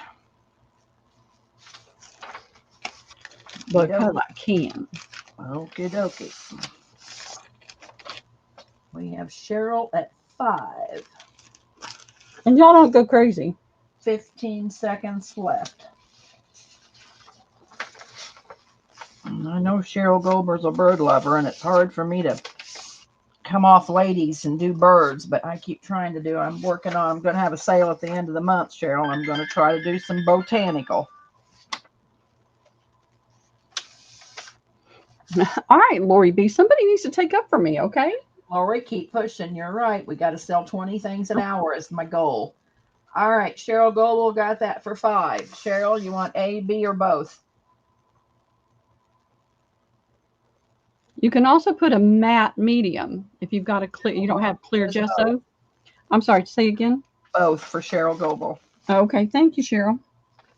Because I can. Okie dokie. We have Cheryl at 5. And y'all don't go crazy. 15 seconds left. I know Cheryl Goldberg's a bird lover, and it's hard for me to come off ladies and do birds, but I keep trying to do. I'm going to have a sale at the end of the month, Cheryl. I'm going to try to do some botanical. All right, Lori B. Somebody needs to take up for me, okay? Lori, keep pushing. You're right. We got to sell 20 things an hour is my goal. All right, Cheryl Goldberg got that for 5. Cheryl, you want A, B, or both? You can also put a matte medium if you've got a clear. You don't have clear gesso. I'm sorry. Say again. Both for Cheryl Goldberg. Okay, thank you, Cheryl.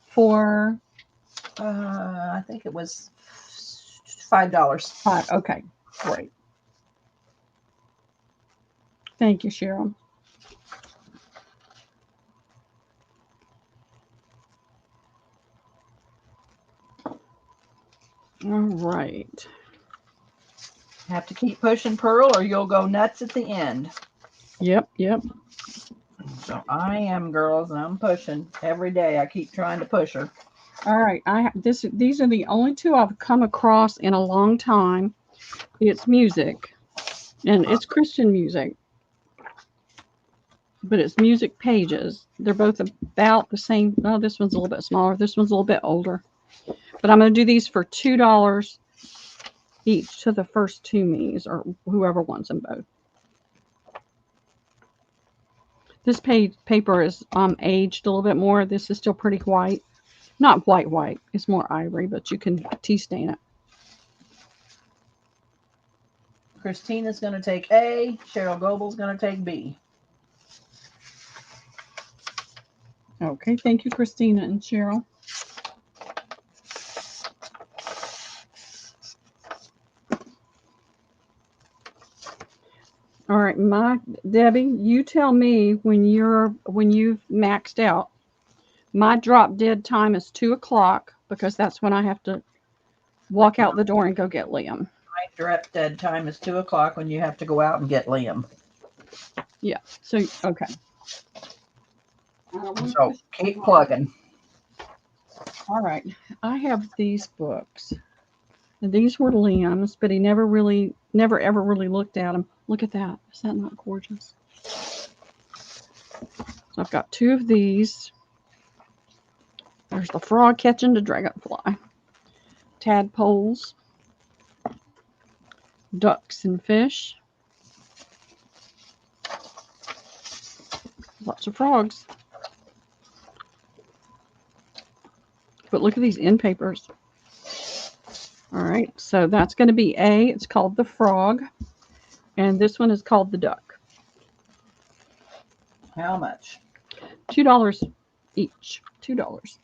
For I think it was $5. 5. Okay, great. Thank you, Cheryl. All right. Have to keep pushing, Pearl, or you'll go nuts at the end. Yep. So I am, girls, and I'm pushing every day. I keep trying to push her. All right. These are the only 2 I've come across in a long time. It's music, and it's Christian music, but it's music pages. They're both about the same. Oh, this one's a little bit smaller. This one's a little bit older. But I'm going to do these for $2 each to the first 2 me's, or whoever wants them both. This paper is aged a little bit more. This is still pretty white. Not white. It's more ivory, but you can tea stain it. Christina's going to take A. Cheryl Goebel's going to take B. Okay, thank you, Christina and Cheryl. All right, Debbie, you tell me when you've maxed out. My drop dead time is 2 o'clock because that's when I have to walk out the door and go get Liam. My drop dead time is 2 o'clock when you have to go out and get Liam. Yeah. So okay. So keep plugging. All right. I have these books. And these were Liam's, but he never ever really looked at them. Look at that. Is that not gorgeous? So I've got 2 of these. There's the frog catching the dragonfly. Tadpoles. Ducks and fish. Lots of frogs. But look at these end papers. All right, so that's going to be A. It's called the frog. And this one is called the duck. How much? $2 each. $2.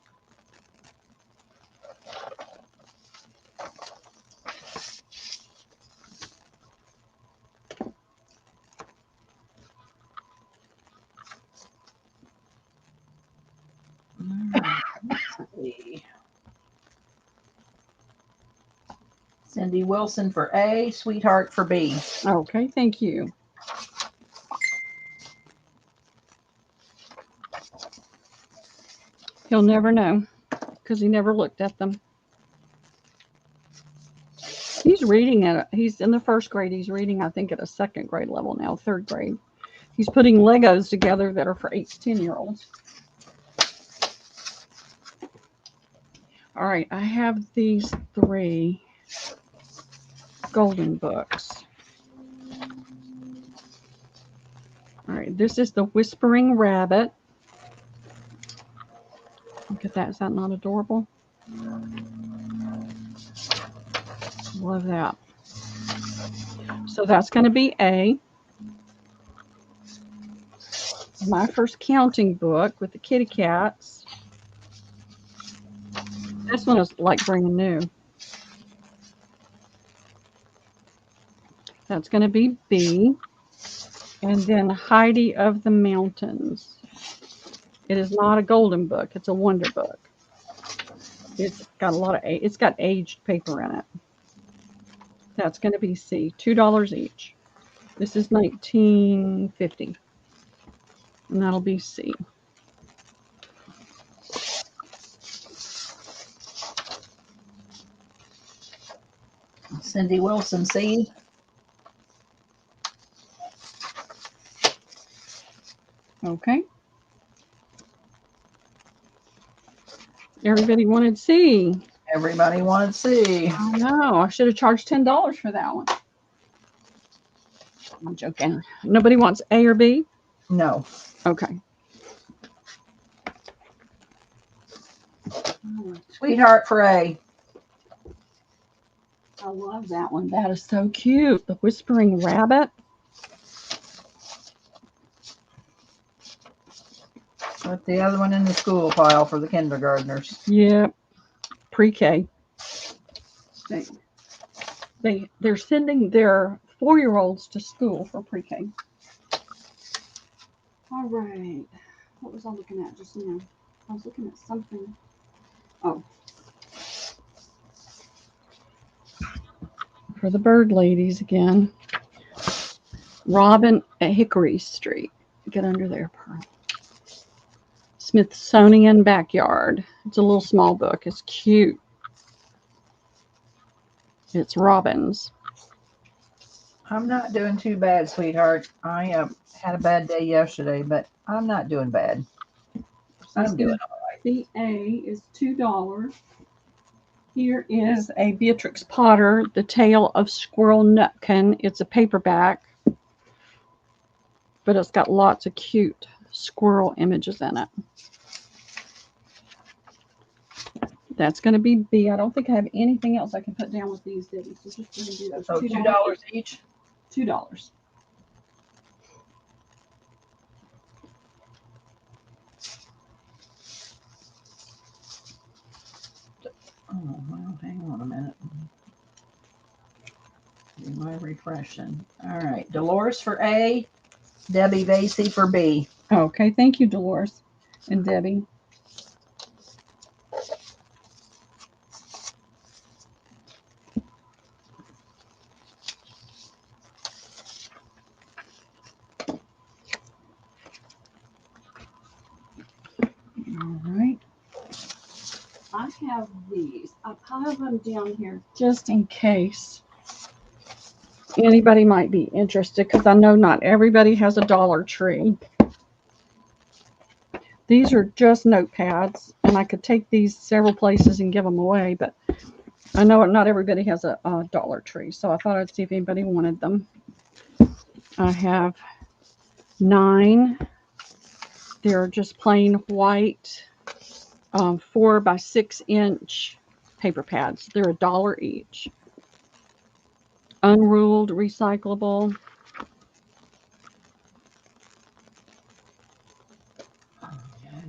Cindy Wilson for A, Sweetheart for B. Okay, thank you. He'll never know because he never looked at them. He's he's in the 1st grade. He's reading, I think, at a 2nd grade level now, 3rd grade. He's putting Legos together that are for 8 to 10-year-olds. All right, I have these 3 golden books. All right, this is the Whispering Rabbit. Look at that. Is that not adorable? love that. So that's going to be A. My first counting book with the kitty cats. This one is like brand new. That's going to be B. And then Heidi of the Mountains. It is not a golden book. It's a wonder book. It's got a lot of, it's got aged paper in it. That's going to be C. $2 each. This is 1950. And that'll be C. Cindy Wilson, C. Okay. Everybody wanted C. Everybody wanted C. I know. I should have charged $10 for that one. I'm joking. Nobody wants A or B? No. Okay. Sweetheart for A. I love that one. That is so cute. The Whispering Rabbit. Put the other one in the school pile for the kindergartners. Yep. Pre-K. They're sending their 4-year-olds to school for pre-K. All right. What was I looking at just now? I was looking at something. Oh. For the bird ladies again. Robin at Hickory Street. Get under there, Pearl. Smithsonian Backyard. It's a little small book. It's cute. It's robins. I'm not doing too bad, sweetheart. I had a bad day yesterday, but I'm not doing bad. I'm doing all right. The A is $2. Here is a Beatrix Potter, The Tale of Squirrel Nutkin. It's a paperback, but it's got lots of cute squirrel images in it. That's going to be B. I don't think I have anything else I can put down with these days. So just going to do those. So $2 each? $2. Oh, well, hang on a minute. Do my refreshing. All right. Dolores for A. Debbie Vasey for B. Okay, thank you, Dolores and Debbie. All right. I have these. I piled them down here just in case anybody might be interested, because I know not everybody has a Dollar Tree. These are just notepads, and I could take these several places and give them away, but I know not everybody has a Dollar Tree, so I thought I'd see if anybody wanted them. I have 9. They're just plain white 4 by 6 inch paper pads. They're $1 each. Unruled, recyclable.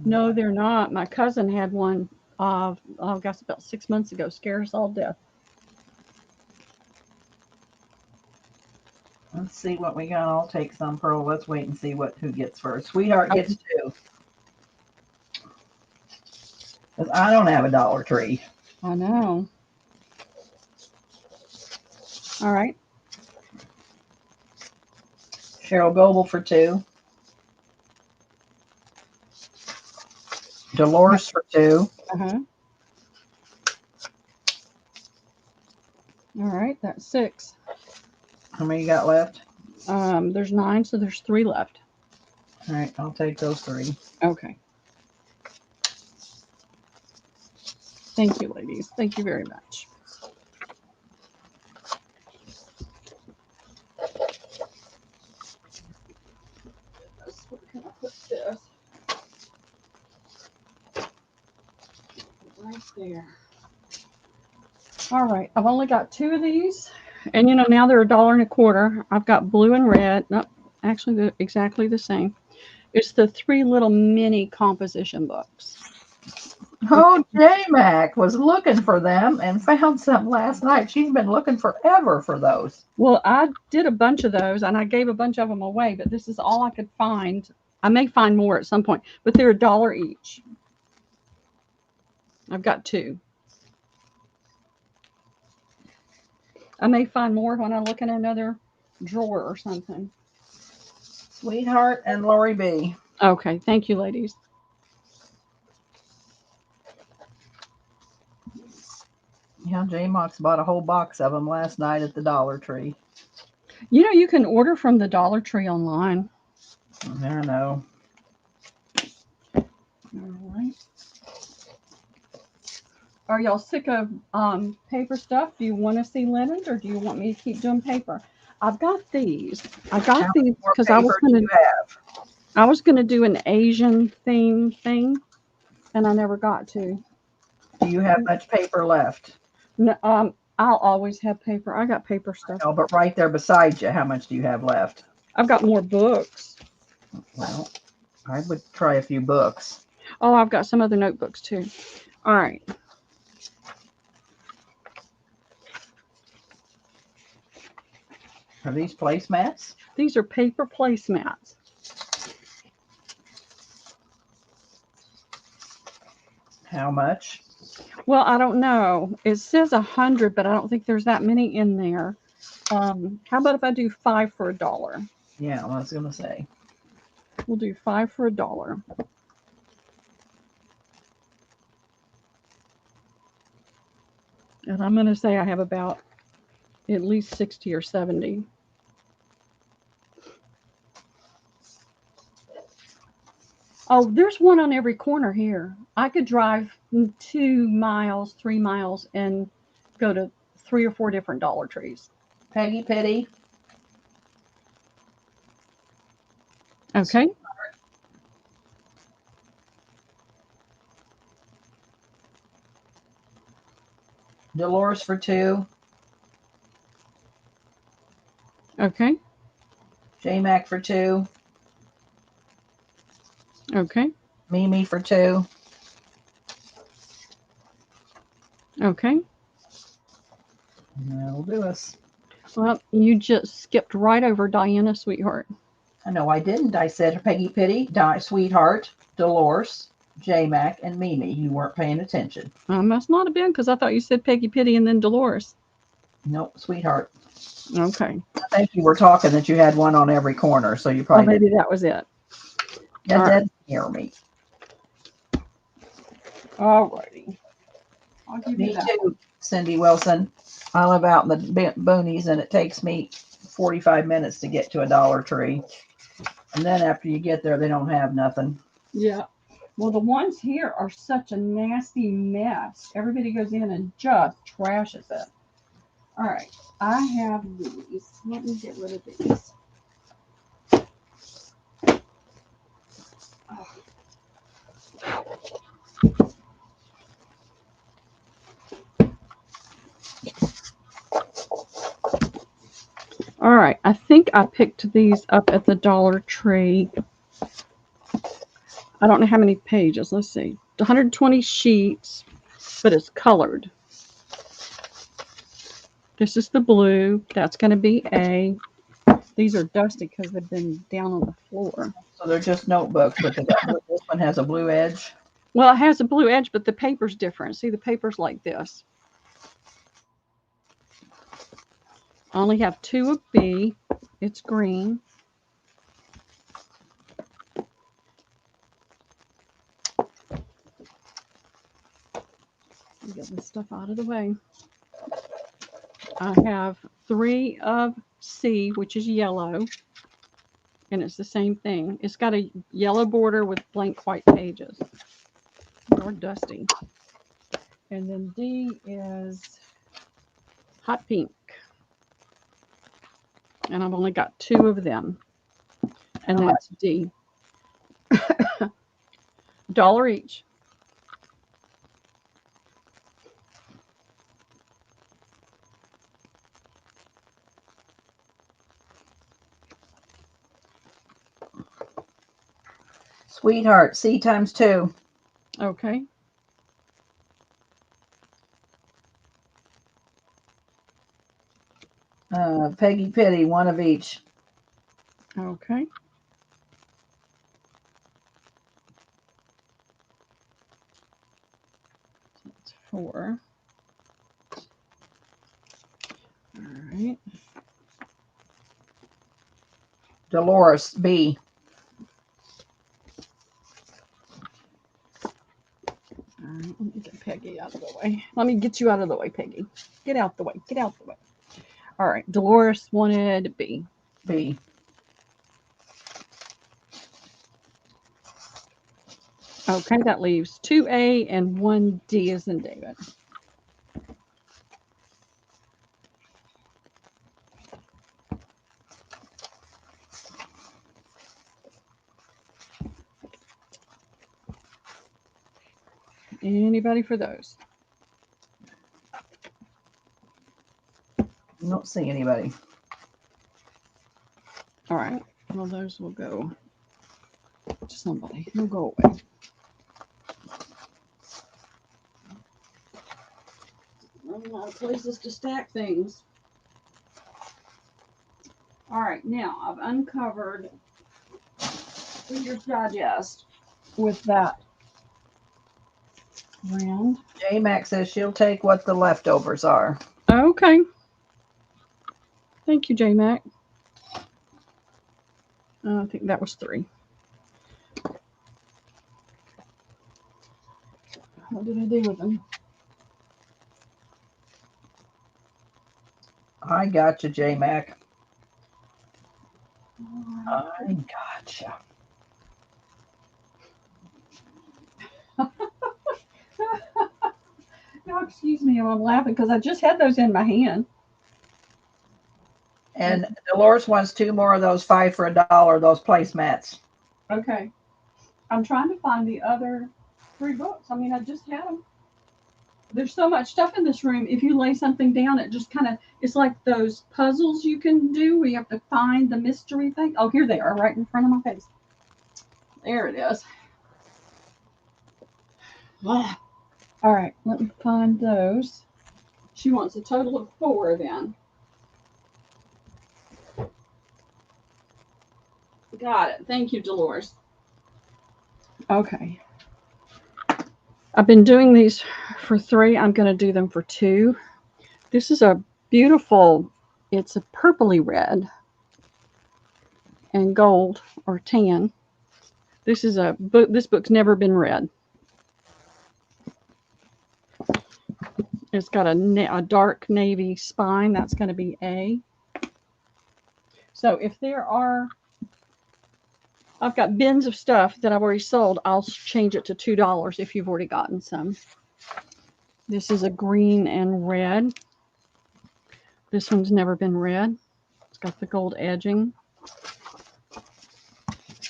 No, they're not. My cousin had one, I guess about 6 months ago. Scared us all to death. Let's see what we got. I'll take some, Pearl. Let's wait and see who gets first. Sweetheart gets 2. Because I don't have a Dollar Tree. I know. All right. Cheryl Goebel for 2. Dolores for 2. Uh-huh. All right, that's 6. How many you got left? There's 9, so there's 3 left. All right, I'll take those 3. Okay. Thank you, ladies. Thank you very much. Where can I put this? Right there. All right, I've only got 2 of these, and now they're $1.25. I've got blue and red. Nope, actually they're exactly the same. It's the 3 little mini composition books. Oh, J-Mac was looking for them and found some last night. She's been looking forever for those. Well, I did a bunch of those, and I gave a bunch of them away, but this is all I could find. I may find more at some point, but they're $1 each. I've got 2. I may find more when I look in another drawer or something. Sweetheart and Lori B. Okay, thank you, ladies. Yeah, J-Mox bought a whole box of them last night at the Dollar Tree. You can order from the Dollar Tree online. I know. All right. Are y'all sick of paper stuff? Do you want to see linens, or do you want me to keep doing paper? I've got these. I got these because I was gonna do an Asian theme thing, and I never got to. Do you have much paper left? No, I'll always have paper. I got paper stuff. No, but right there beside you, how much do you have left? I've got more books. Well, I would try a few books. Oh, I've got some other notebooks too. All right. Are these placemats? These are paper placemats. How much? Well, I don't know. It says 100, but I don't think there's that many in there. How about if I do 5 for $1? Yeah, I was gonna say. We'll do 5 for $1. And I'm gonna say I have about at least 60 or 70. Oh, there's one on every corner here. I could drive 2 miles, 3 miles, and go to 3 or 4 different Dollar Trees. Peggy Pitty. Okay. Dolores for 2. Okay. J-Mac for 2. Okay. Mimi for 2. Okay. And that'll do us. Well, you just skipped right over Diana, sweetheart. I know I didn't. I said Peggy Pitty, Sweetheart, Dolores, J-Mac, and Mimi. You weren't paying attention. I must not have been, because I thought you said Peggy Pitty and then Dolores. Nope, Sweetheart. Okay. I think you were talking that you had one on every corner, so you probably maybe that was it. That didn't hear me. All righty. I'll give Me you that. too, Cindy Wilson. I live out in the boonies, and it takes me 45 minutes to get to a Dollar Tree. And then after you get there, they don't have nothing. Yeah. Well, the ones here are such a nasty mess. Everybody goes in and just trashes it. All right. I have these. Let me get rid of these. All right. I think I picked these up at the Dollar Tree. I don't know how many pages. Let's see. 120 sheets, but it's colored. This is the blue. That's going to be A. These are dusty because they've been down on the floor. So they're just notebooks, but this one has a blue edge. Well, it has a blue edge, but the paper's different. See, the paper's like this. I only have 2 of B. It's green. Get this stuff out of the way. I have 3 of C, which is yellow. And it's the same thing. It's got a yellow border with blank white pages. Or dusty. And then D is hot pink. And I've only got 2 of them. And that's D. $1 each. Sweetheart, C times 2. Okay. Peggy Pity, 1 of each. Okay. That's 4. All right. Dolores, B. All right, let me get Peggy out of the way. Let me get you out of the way, Peggy. Get out the way. Get out the way. All right. Dolores wanted B. B. Okay, that leaves 2A and 1D as in David. Anybody for those? Don't see anybody. All right. Well, those will go to somebody. They'll go away. Running out of places to stack things. All right. Now I've uncovered Reader's Digest with that brand. J Max says she'll take what the leftovers are. Okay. Thank you, J Mac. I think that was 3. What did I do with them? I gotcha, J Mac. I gotcha. No, excuse me, I'm laughing because I just had those in my hand. And Dolores wants 2 more of those 5 for $1, those placemats. Okay. I'm trying to find the other 3 books. I mean, I just had them. There's so much stuff in this room. If you lay something down, it just kind of, it's like those puzzles you can do where you have to find the mystery thing. Oh, here they are right in front of my face. There it is. Ah. All right, let me find those. She wants a total of 4 then. Got it. Thank you, Dolores. Okay. I've been doing these for 3. I'm going to do them for 2. This is a beautiful, it's a purpley red and gold or tan. This is a book, this book's never been read. It's got a dark navy spine. That's going to be A. So if there are, I've got bins of stuff that I've already sold. I'll change it to $2 if you've already gotten some. This is a green and red. This one's never been read. It's got the gold edging.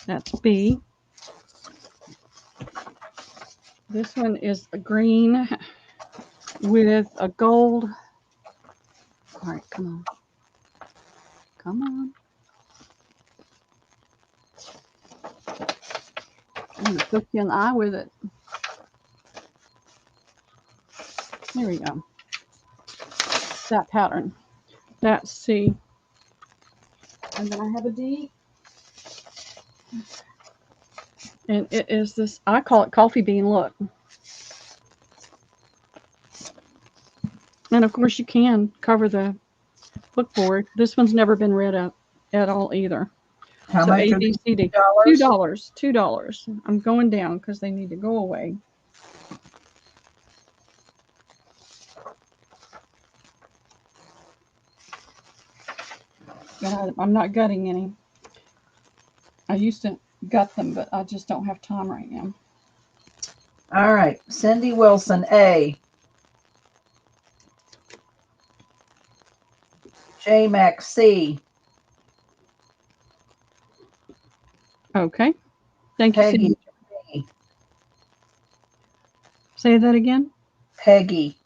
That's B. This one is a green with a gold. All right, come on. Come on. I'm going to poke you in the eye with it. There we go. That pattern. That's C. And then I have a D. And it is this, I call it coffee bean look. And of course you can cover the book board. This one's never been read at all either. How So much A, are B, these? C, D. $2? $2. I'm going down because they need to go away. But I'm not gutting any. I used to gut them, but I just don't have time right now. All right. Cindy Wilson, A. J Max, C. Okay. Thank you, Peggy, Cindy. B. Say that again. Peggy,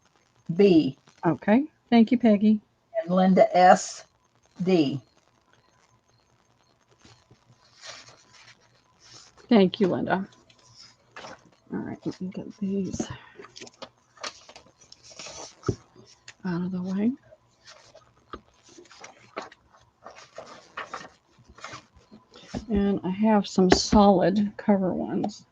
B. Okay. Thank you, Peggy. And Linda S, D. Thank you, Linda. All right, let me get these out of the way. And I have some solid cover ones.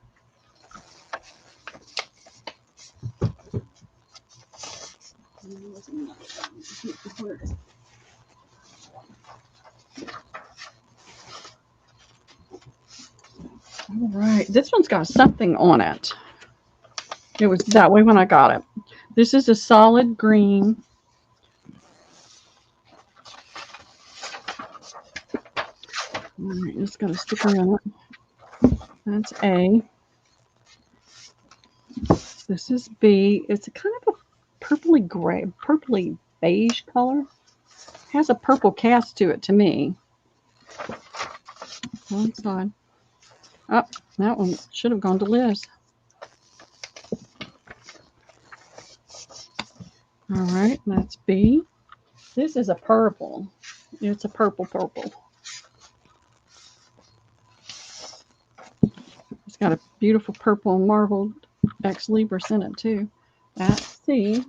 All right, this one's got something on it. It was that way when I got it. This is a solid green. All right, it's got a sticker on it. That's A. This is B. It's a kind of a purpley gray, purpley beige color. Has a purple cast to it to me. One side. Oh, that one should have gone to Liz. All right, that's B. This is a purple. It's a purple. It's got a beautiful purple marbled ex libris in it too. That's C.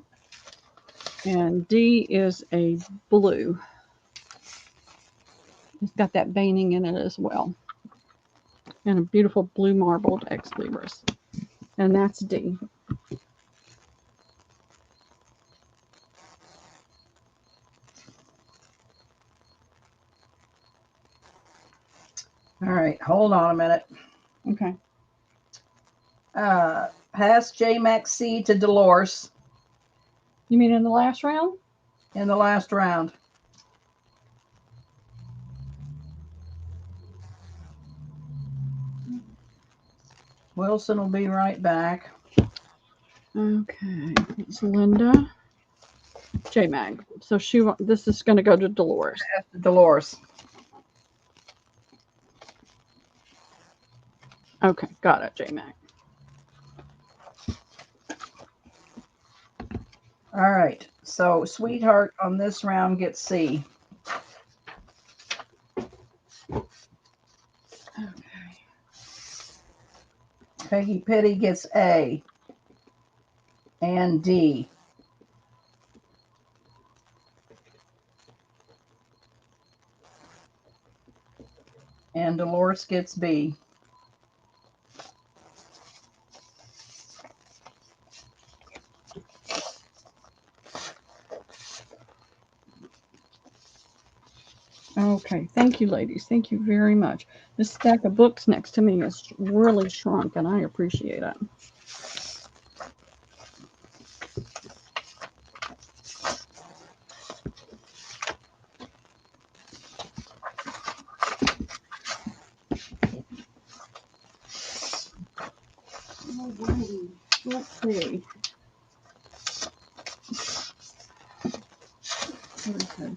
And D is a blue. It's got that veining in it as well. And a beautiful blue marbled ex libris. And that's D. All right, hold on a minute. Okay. Pass J Max C to Dolores You mean in the last round? in the last round. Wilson will be right back. Okay. It's Linda. J Mag. So this is going to go to Dolores. Pass to Dolores. Okay, got it, J Mag. All right. So Sweetheart on this round gets C. Okay. Peggy Pitty gets A and D. And Dolores gets B. Okay, thank you, ladies. Thank you very much. This stack of books next to me is really shrunk, and I appreciate it. Alrighty, let's see. What is this?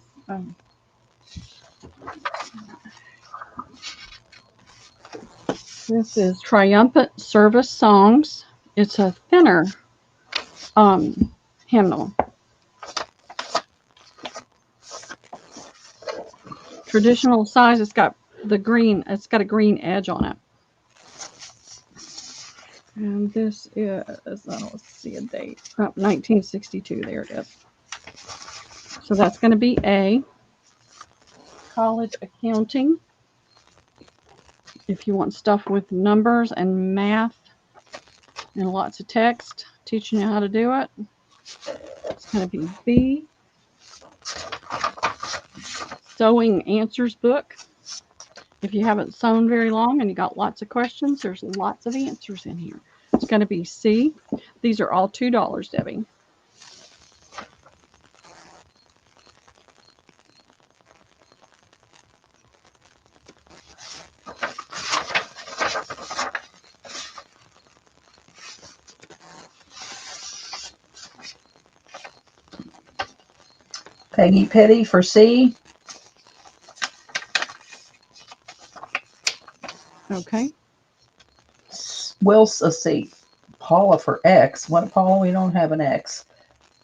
This is Triumphant Service Songs. It's a thinner hymnal. Traditional size. It's got a green edge on it. And this is, let's see a date. Oh, 1962. There it is. So that's going to be A. College accounting. If you want stuff with numbers and math and lots of text, teaching you how to do it, it's going to be B. Sewing answers book. If you haven't sewn very long and you got lots of questions, there's lots of answers in here. It's going to be C. These are all $2, Debbie. Peggy Pitty for C. Okay. Wilson, C. Paula for X. What, Paula? We don't have an X.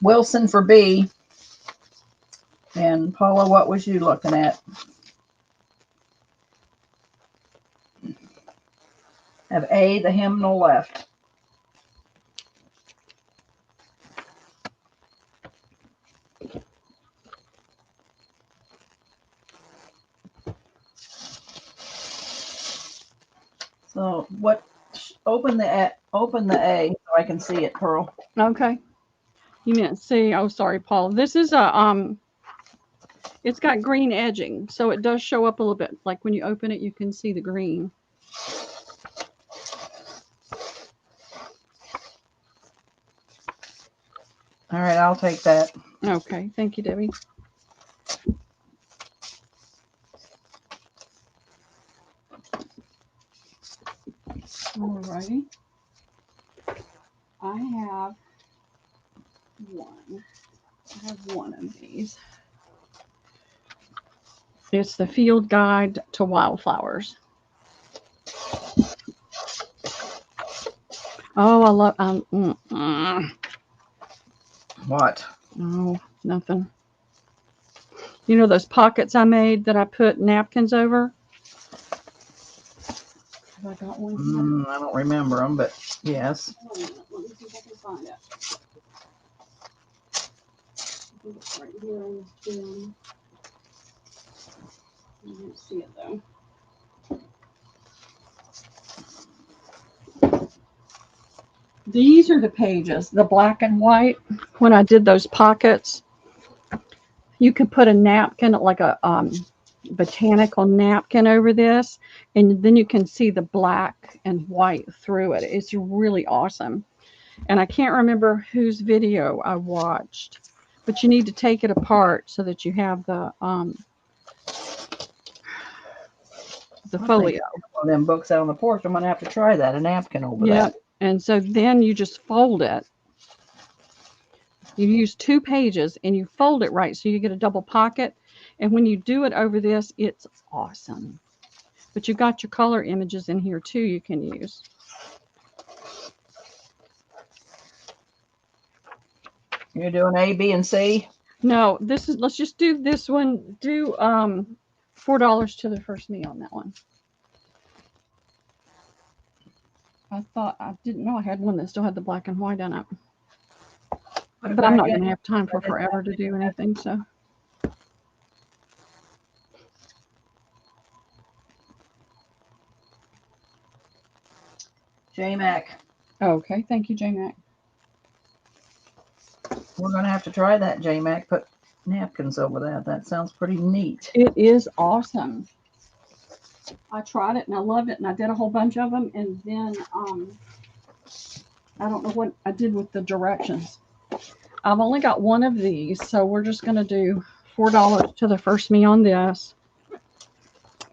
Wilson for B. And Paula, what was you looking at? Have A, the hymnal left. So what? Open the A so I can see it, Pearl. Okay. You meant see. Oh, sorry, Paul. This is a it's got green edging, so it does show up a little bit. Like when you open it, you can see the green. All right, I'll take that. Okay. Thank you, Debbie. Alrighty. I have one. I have one of these. It's the Field Guide to Wildflowers. Oh, I love What? Oh, nothing. You know those pockets I made that I put napkins over? Have I got one here? I don't remember them, but yes. Let me see if I can find it. I think it's right here in this bin. I don't see it though. These are the pages, the black and white. When I did those pockets, you could put a napkin, like a botanical napkin over this, and then you can see the black and white through it. It's really awesome. And I can't remember whose video I watched, but you need to take it apart so that you have the folio. One of them books out on the porch. I'm gonna have to try that. A napkin over that. And so then you just fold it. You use 2 pages and you fold it right so you get a double pocket. And when you do it over this, it's awesome. But you got your color images in here too you can use. You're doing A, B, and C? No, this is, let's just do this one. Do $4 to the first meal on that one. I thought, I didn't know I had one that still had the black and white on it. But I'm not going to have time for forever to do anything, so. J-Mac. Okay, thank you, J-Mac. We're going to have to try that, J-Mac. Put napkins over that. That sounds pretty neat. It is awesome. I tried it and I loved it, and I did a whole bunch of them, and then I don't know what I did with the directions. I've only got one of these, so we're just going to do $4 to the first me on this.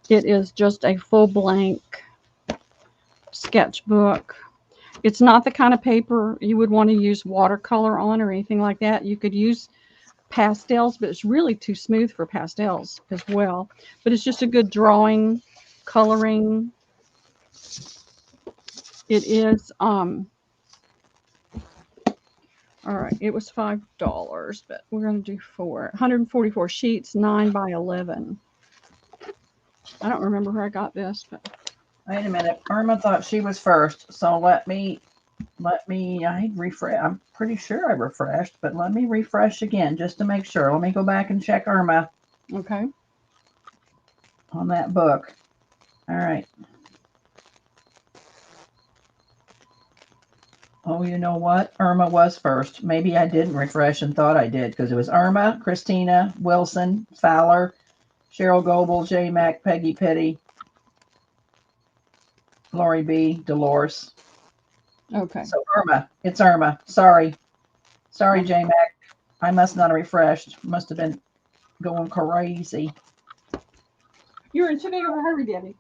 It is just a full blank sketchbook. It's not the kind of paper you would want to use watercolor on or anything like that. You could use pastels, but it's really too smooth for pastels as well. But it's just a good drawing, coloring. It is all right, it was $5, but we're going to do 144 sheets, 9 by 11. I don't remember where I got this, but wait a minute. Irma thought she was first, so let me. I refresh. I'm pretty sure I refreshed, but let me refresh again just to make sure. Let me go back and check Irma. Okay. On that book. All right. Oh, you know what? Irma was first. Maybe I didn't refresh and thought I did, because it was Irma, Christina, Wilson, Fowler, Cheryl Goebel, J. Mac, Peggy Petty, Lori B., Dolores. Okay. So Irma. It's Irma. Sorry. Sorry, J. Mac. I must not have refreshed. Must have been going crazy. You're in too big of a hurry, Debbie.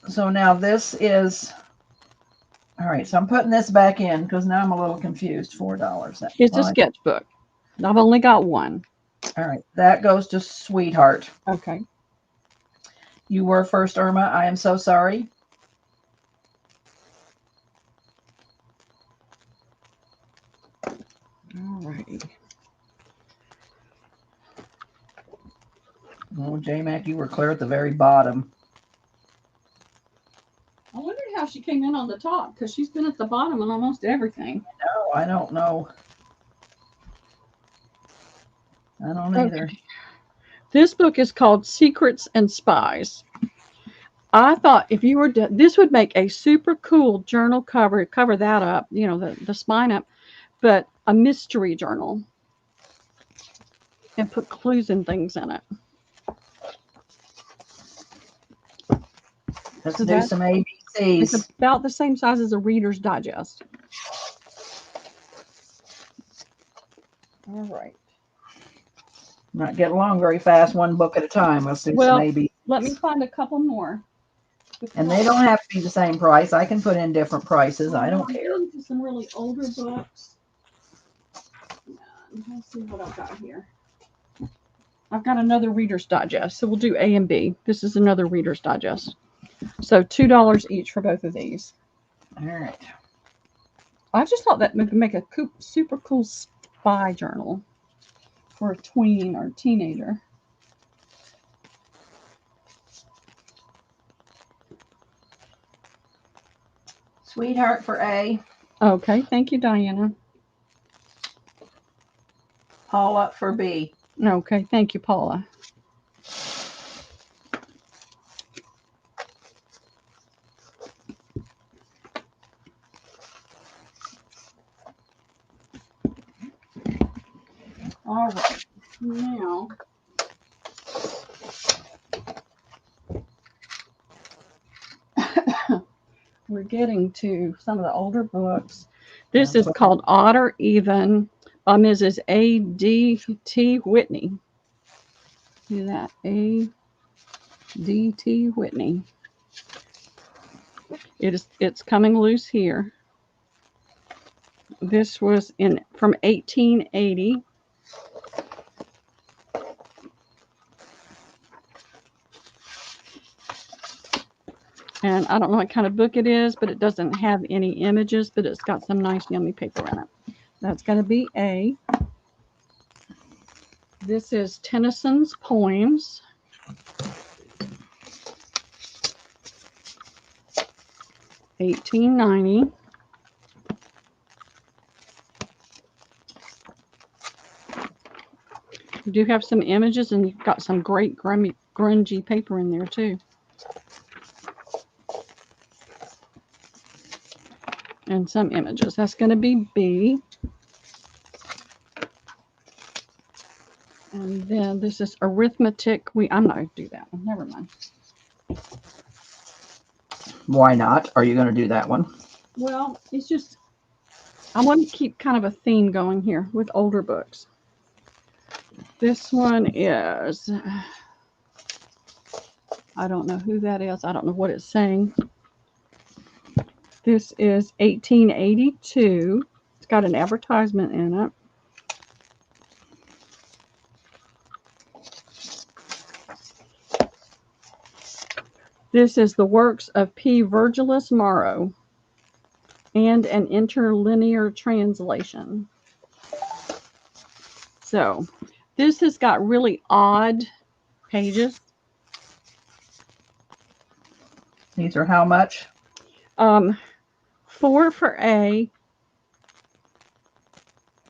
So now this is, all right, so I'm putting this back in because now I'm a little confused. $4. It's a sketchbook. I've only got one. All right, that goes to Sweetheart. Okay. You were first, Irma. I am so sorry. All righty. Oh, J-Mac, you were clear at the very bottom. she came in on the top, because she's been at the bottom on almost everything. No, I don't know. I don't either. Okay. This book is called Secrets and Spies. I thought if you were to, this would make a super cool journal cover. Cover that up, you know, the spine up, but a mystery journal, and put clues and things in it. Let's So do some ABCs. it's about the same size as a Reader's Digest. All right. Not get along very fast, one book at a time. Let's do some ABCs. Let me find a couple more. And they don't have to be the same price. I can put in different prices. I don't care. Into some really older books. Let's see what I've got here. I've got another Reader's Digest, so we'll do A and B. This is another Reader's Digest. So $2 each for both of these. All right. I just thought that would make a super cool spy journal for a tween or teenager. Sweetheart for A. Okay, thank you, Diana. Paula for B. Okay, thank you, Paula. All right, now we're getting to some of the older books. This is called Odd or Even by Mrs. A.D.T. Whitney. See that? A.D.T. Whitney. It's coming loose here. This was from 1880. And I don't know what kind of book it is, but it doesn't have any images, but it's got some nice yummy paper in it. That's going to be A. This is Tennyson's Poems. $18.90. You do have some images, and you've got some great grungy paper in there too. And some images. That's going to be B. And then this is Arithmetic. I'm not going to do that one. Never mind. Why not? Are you going to do that one? Well, it's just, I want to keep kind of a theme going here with older books. This one is, I don't know who that is. I don't know what it's saying. This is 1882. It's got an advertisement in it. This is the works of P. Virgilius Maro and an interlinear translation. So this has got really odd pages. These are how much? 4 for A,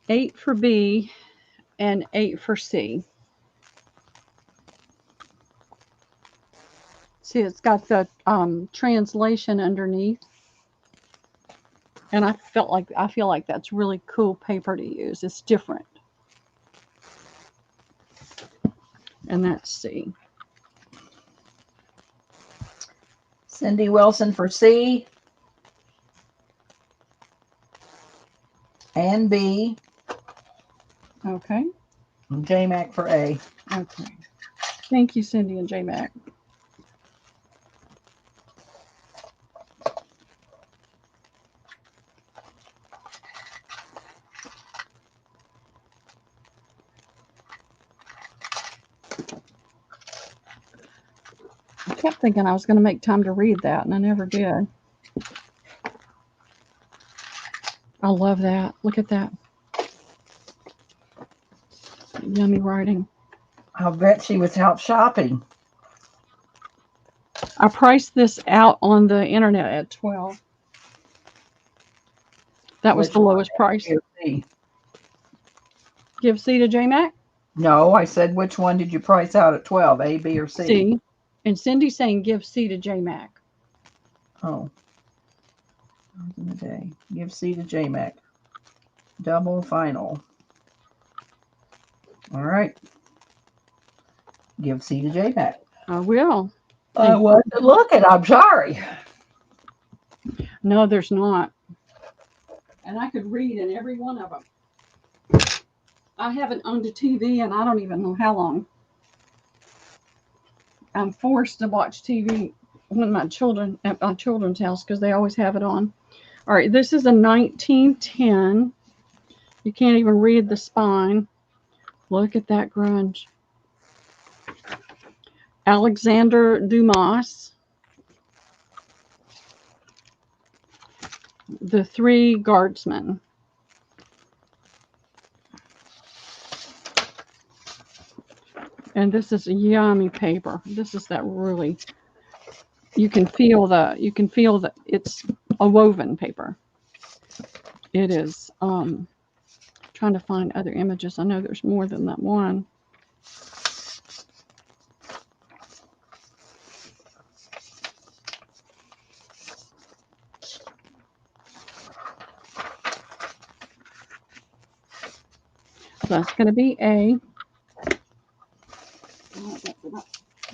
8 for B, and 8 for C. See, it's got the translation underneath. And I feel like that's really cool paper to use. It's different. And that's C. Cindy Wilson for C. And B. Okay. And J-Mac for A. Okay. Thank you, Cindy and J-Mac. I kept thinking I was going to make time to read that, and I never did. I love that. Look at that. Yummy writing. I'll bet she was out shopping. I priced this out on the internet at 12. That was Which the one? lowest price. A or C? Give C to JMac? No, I said which one did you price out at 12? A, B, or C? C. And Cindy's saying give C to JMac. Oh. In the day. Give C to JMac. Double final. All right. Give C to JMac. I will. I wasn't looking. I'm sorry. No, there's not. And I could read in every one of them. I haven't owned a TV and I don't even know how long. I'm forced to watch TV when my children at my children's house because they always have it on. All right, this is a 1910. You can't even read the spine. Look at that grunge. Alexander Dumas. The Three Guardsmen. And this is a yummy paper. This is that really, you can feel that it's a woven paper. It is, trying to find other images. I know there's more than that one. So that's going to be A.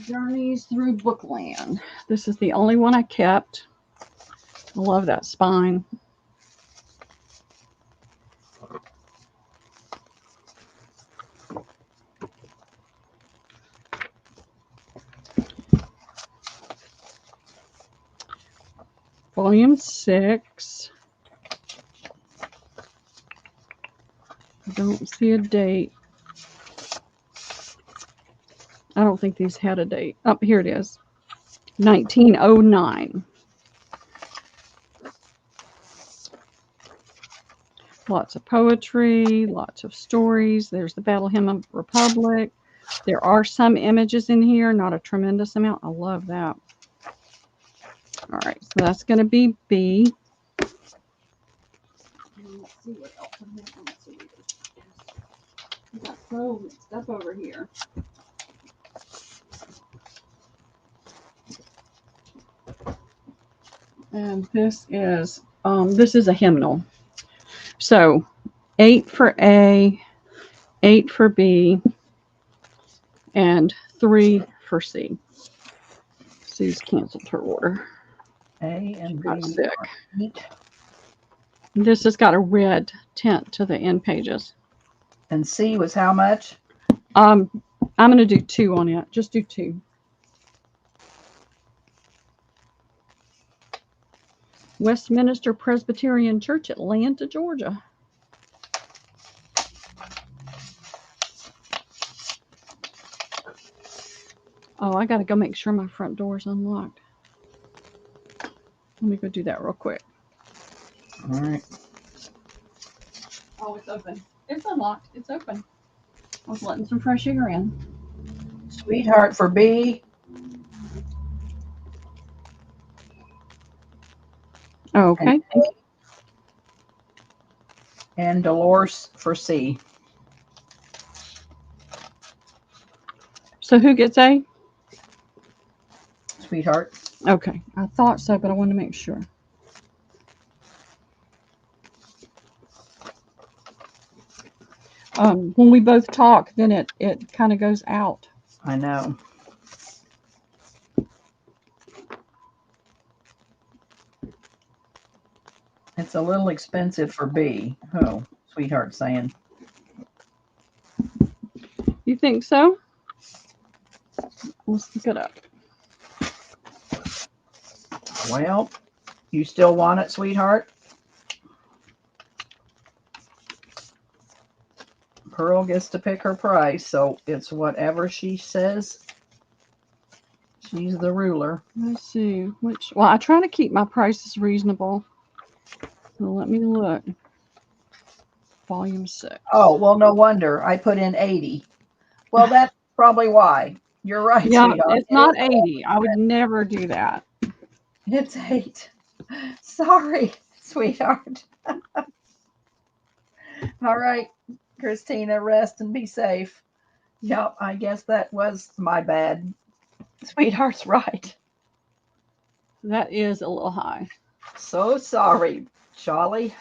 Journeys Through Bookland. This is the only one I kept. I love that spine. Volume 6. I don't see a date. I don't think these had a date. Oh, here it is. 1909. Lots of poetry, lots of stories. There's the Battle Hymn of Republic. There are some images in here, not a tremendous amount. I love that. All right, so that's going to be B. Let's see what else I have. Let's see. I got so mixed up over here. And this is a hymnal. So 8 for A, 8 for B, and 3 for C. C's canceled her order. A and B. Got sick. This has got a red tint to the end pages. And C was how much? I'm going to do 2 on it. Just do 2. Westminster Presbyterian Church, Atlanta, Georgia. Oh, I got to go make sure my front door is unlocked. Let me go do that real quick. All right. Oh, it's open. It's unlocked. It's open. I was letting some fresh air in. Sweetheart for B. Okay. And Dolores for C. So who gets A? Sweetheart. Okay. I thought so, but I wanted to make sure. When we both talk, then it kind of goes out. I know. It's a little expensive for B. Oh, Sweetheart saying. You think so? Let's look it up. Well, you still want it, Sweetheart? Pearl gets to pick her price, so it's whatever she says. She's the ruler. Let's see. Well, I try to keep my prices reasonable. So let me look. Volume 6. Oh, well, no wonder. I put in 80. Well, that's probably why. You're right, Yeah, sweetheart. it's not 80. I would never do that. It's 8. Sorry, sweetheart. All right, Christina, rest and be safe. Yep, I guess that was my bad. Sweetheart's right. That is a little high. So sorry, Charlie.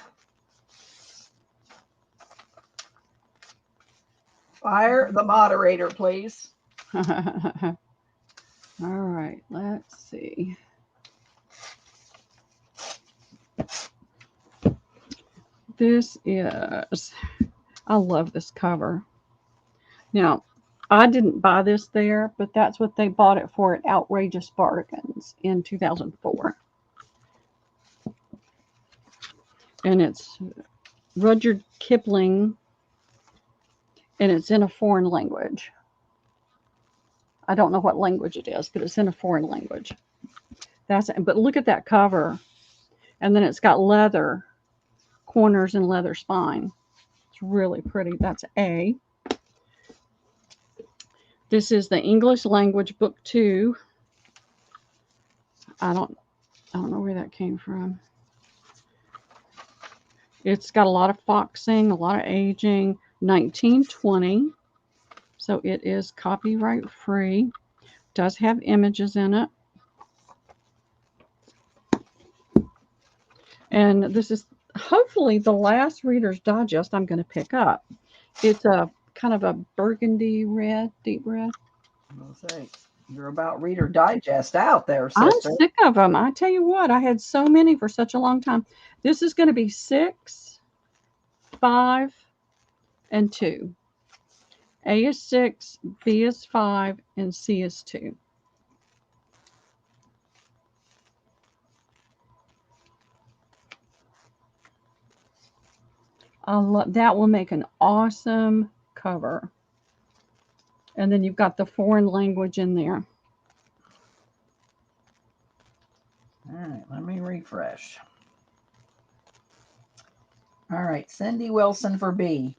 Fire the moderator, please. All right, let's see. This is, I love this cover. Now, I didn't buy this there, but that's what they bought it for at Outrageous Bargains in 2004. And it's Rudyard Kipling, and it's in a foreign language. I don't know what language it is, but it's in a foreign language. But look at that cover. And then it's got leather corners and leather spine. It's really pretty. That's A. This is the English language book 2. I don't know where that came from. It's got a lot of foxing, a lot of aging. 1920. So it is copyright free. Does have images in it. And this is hopefully the last Reader's Digest I'm going to pick up. It's a kind of a burgundy red, deep red. I'll say, you're about Reader Digest out there, I'm sister. sick of them. I tell you what, I had so many for such a long time. This is going to be 6, 5, and 2. A is 6, B is 5, and C is 2. That will make an awesome cover. And then you've got the foreign language in there. All right, let me refresh. All right, Cindy Wilson for B.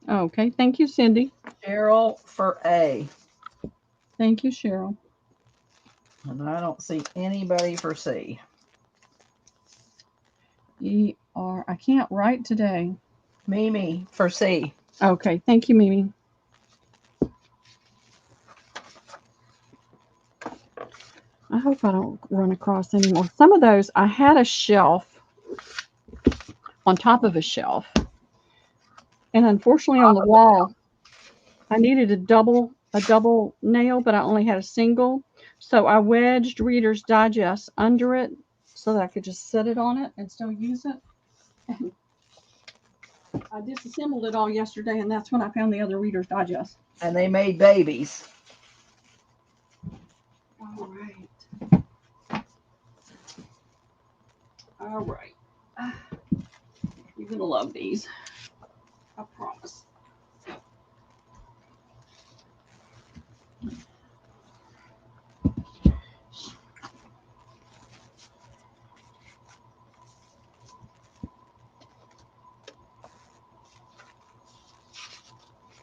Okay, thank you, Cindy. Cheryl for A. Thank you, Cheryl. And I don't see anybody for C. E-R. I can't write today. Mimi for C. Okay, thank you, Mimi. I hope I don't run across any more. Some of those, I had a shelf on top of a shelf. And unfortunately on the wall, I needed a double nail, but I only had a single. So I wedged Reader's Digest under it so that I could just set it on it and still use it. And I disassembled it all yesterday, and that's when I found the other Reader's Digest. And they made babies. All right. All right. You're going to love these. I promise.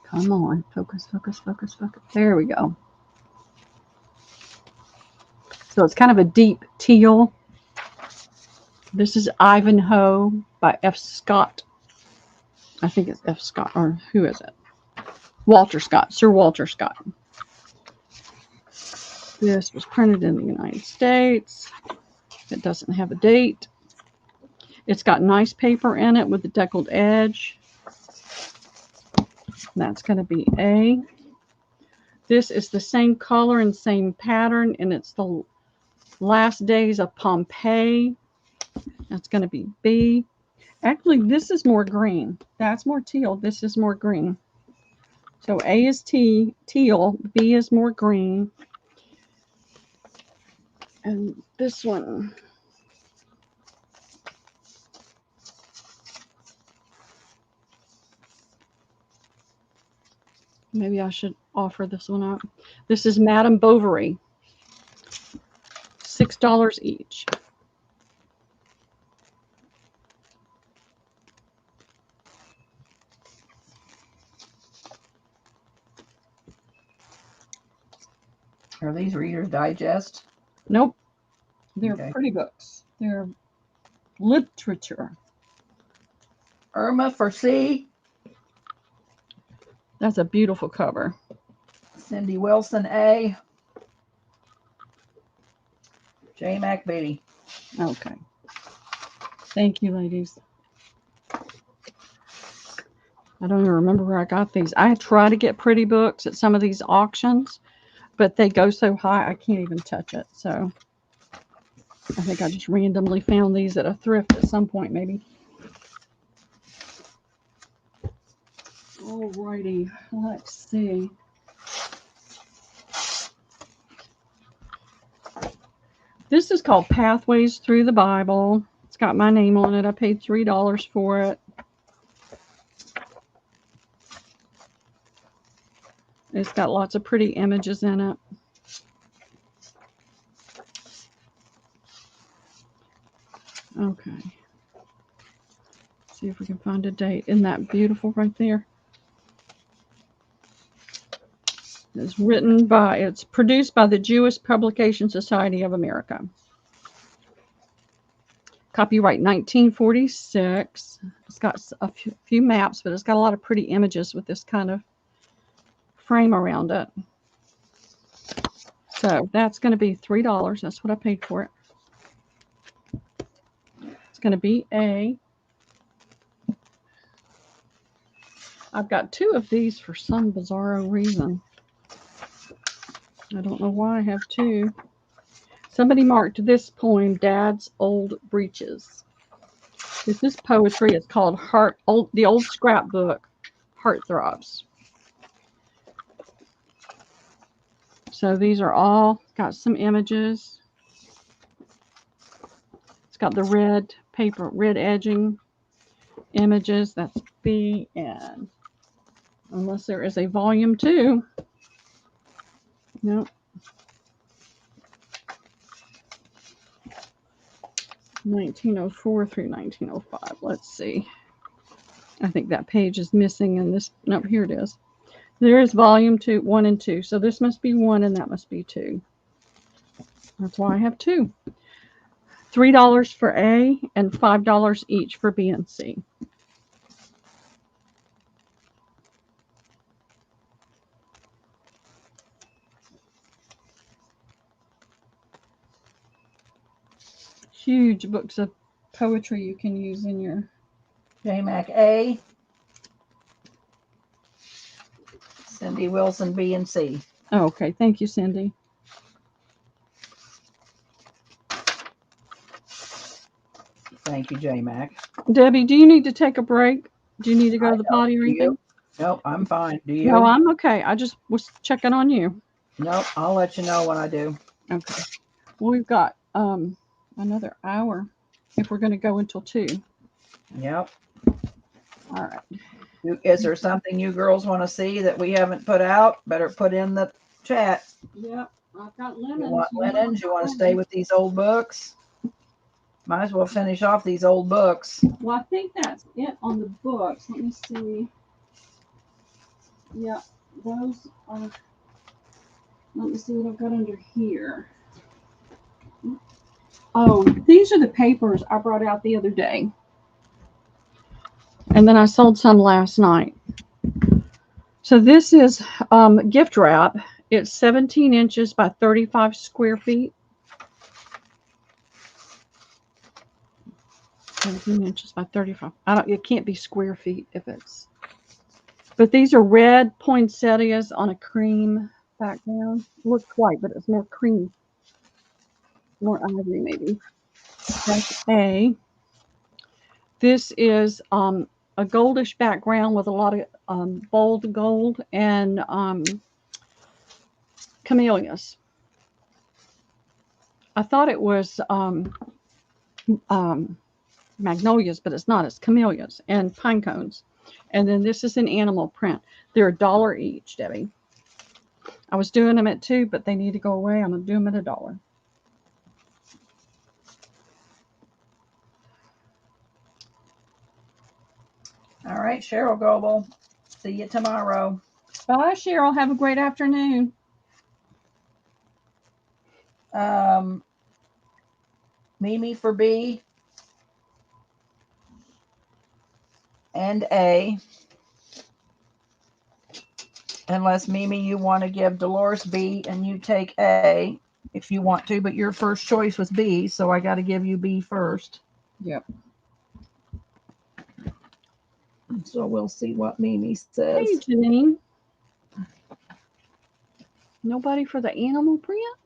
Come on. Focus, focus, focus, focus. There we go. So it's kind of a deep teal. This is Ivanhoe by F. Scott. I think it's F. Scott, or who is it? Walter Scott, Sir Walter Scott. This was printed in the United States. It doesn't have a date. It's got nice paper in it with a deckled edge. That's going to be A. This is the same color and same pattern, and it's the Last Days of Pompeii. That's going to be B. Actually, this is more green. That's more teal. This is more green. So A is teal. B is more green. And this one. Maybe I should offer this one up. This is Madame Bovary. $6 each. Are these Reader's Digest? Nope. They're Okay. pretty books. They're literature. Irma for C. That's a beautiful cover. Cindy Wilson A. J. Mac B. Okay. Thank you, ladies. I don't even remember where I got these. I try to get pretty books at some of these auctions, but they go so high I can't even touch it. So I think I just randomly found these at a thrift at some point, maybe. Alrighty, let's see. This is called Pathways Through the Bible. It's got my name on it. I paid $3 for it. It's got lots of pretty images in it. Okay. See if we can find a date. Isn't that beautiful right there? It's produced by the Jewish Publication Society of America. Copyright 1946. It's got a few maps, but it's got a lot of pretty images with this kind of frame around it. So that's going to be $3. That's what I paid for it. It's going to be A. I've got 2 of these for some bizarro reason. I don't know why I have 2. Somebody marked this poem Dad's Old Breeches. This is poetry. It's called the Old Scrapbook, Heartthrobs. So these are all got some images. It's got the red paper, red edging images. That's B, and unless there is a volume 2. Nope. 1904 through 1905. Let's see. I think that page is missing in this. Nope, here it is. There is volume 1 and 2. So this must be 1 and that must be 2. That's why I have 2. $3 for A and $5 each for B and C. Huge books of poetry you can use in your J. Mac A. Cindy Wilson B and C. Oh, okay. Thank you, Cindy. Thank you, J. Mac. Debbie, do you need to take a break? Do you need to go to the potty or anything? Nope, I'm fine. Do you? No, I'm okay. I just was checking on you. Nope, I'll let you know when I do. Okay. Well, we've got another hour if we're going to go until 2. Yep. All right. Is there something you girls want to see that we haven't put out? Better put in the chat. Yep. I've got lemons. You want linens? You want to stay with these old books? Might as well finish off these old books. Well, I think that's it on the books. Let me see. Yeah, those are. Let me see what I've got under here. Oh, these are the papers I brought out the other day. And then I sold some last night. So this is gift wrap. It's 17 inches by 35 square feet. 17 inches by 35. It can't be square feet if it's. But these are red poinsettias on a cream background. It looks white, but it's more cream. More ivory, maybe. That's A. This is a goldish background with a lot of bold gold and camellias. I thought it was magnolias, but it's not. It's camellias and pine cones. And then this is an animal print. They're $1 each, Debbie. I was doing them at $2, but they need to go away. I'm going to do them at $1. All right, Cheryl Goebel. See you tomorrow. Bye, Cheryl. Have a great afternoon. Mimi for B and A. Unless, Mimi, you want to give Dolores B and you take A if you want to, but your first choice was B, so I got to give you B first. Yep. So we'll see what Mimi Hey, says. Janine. Nobody for the animal print?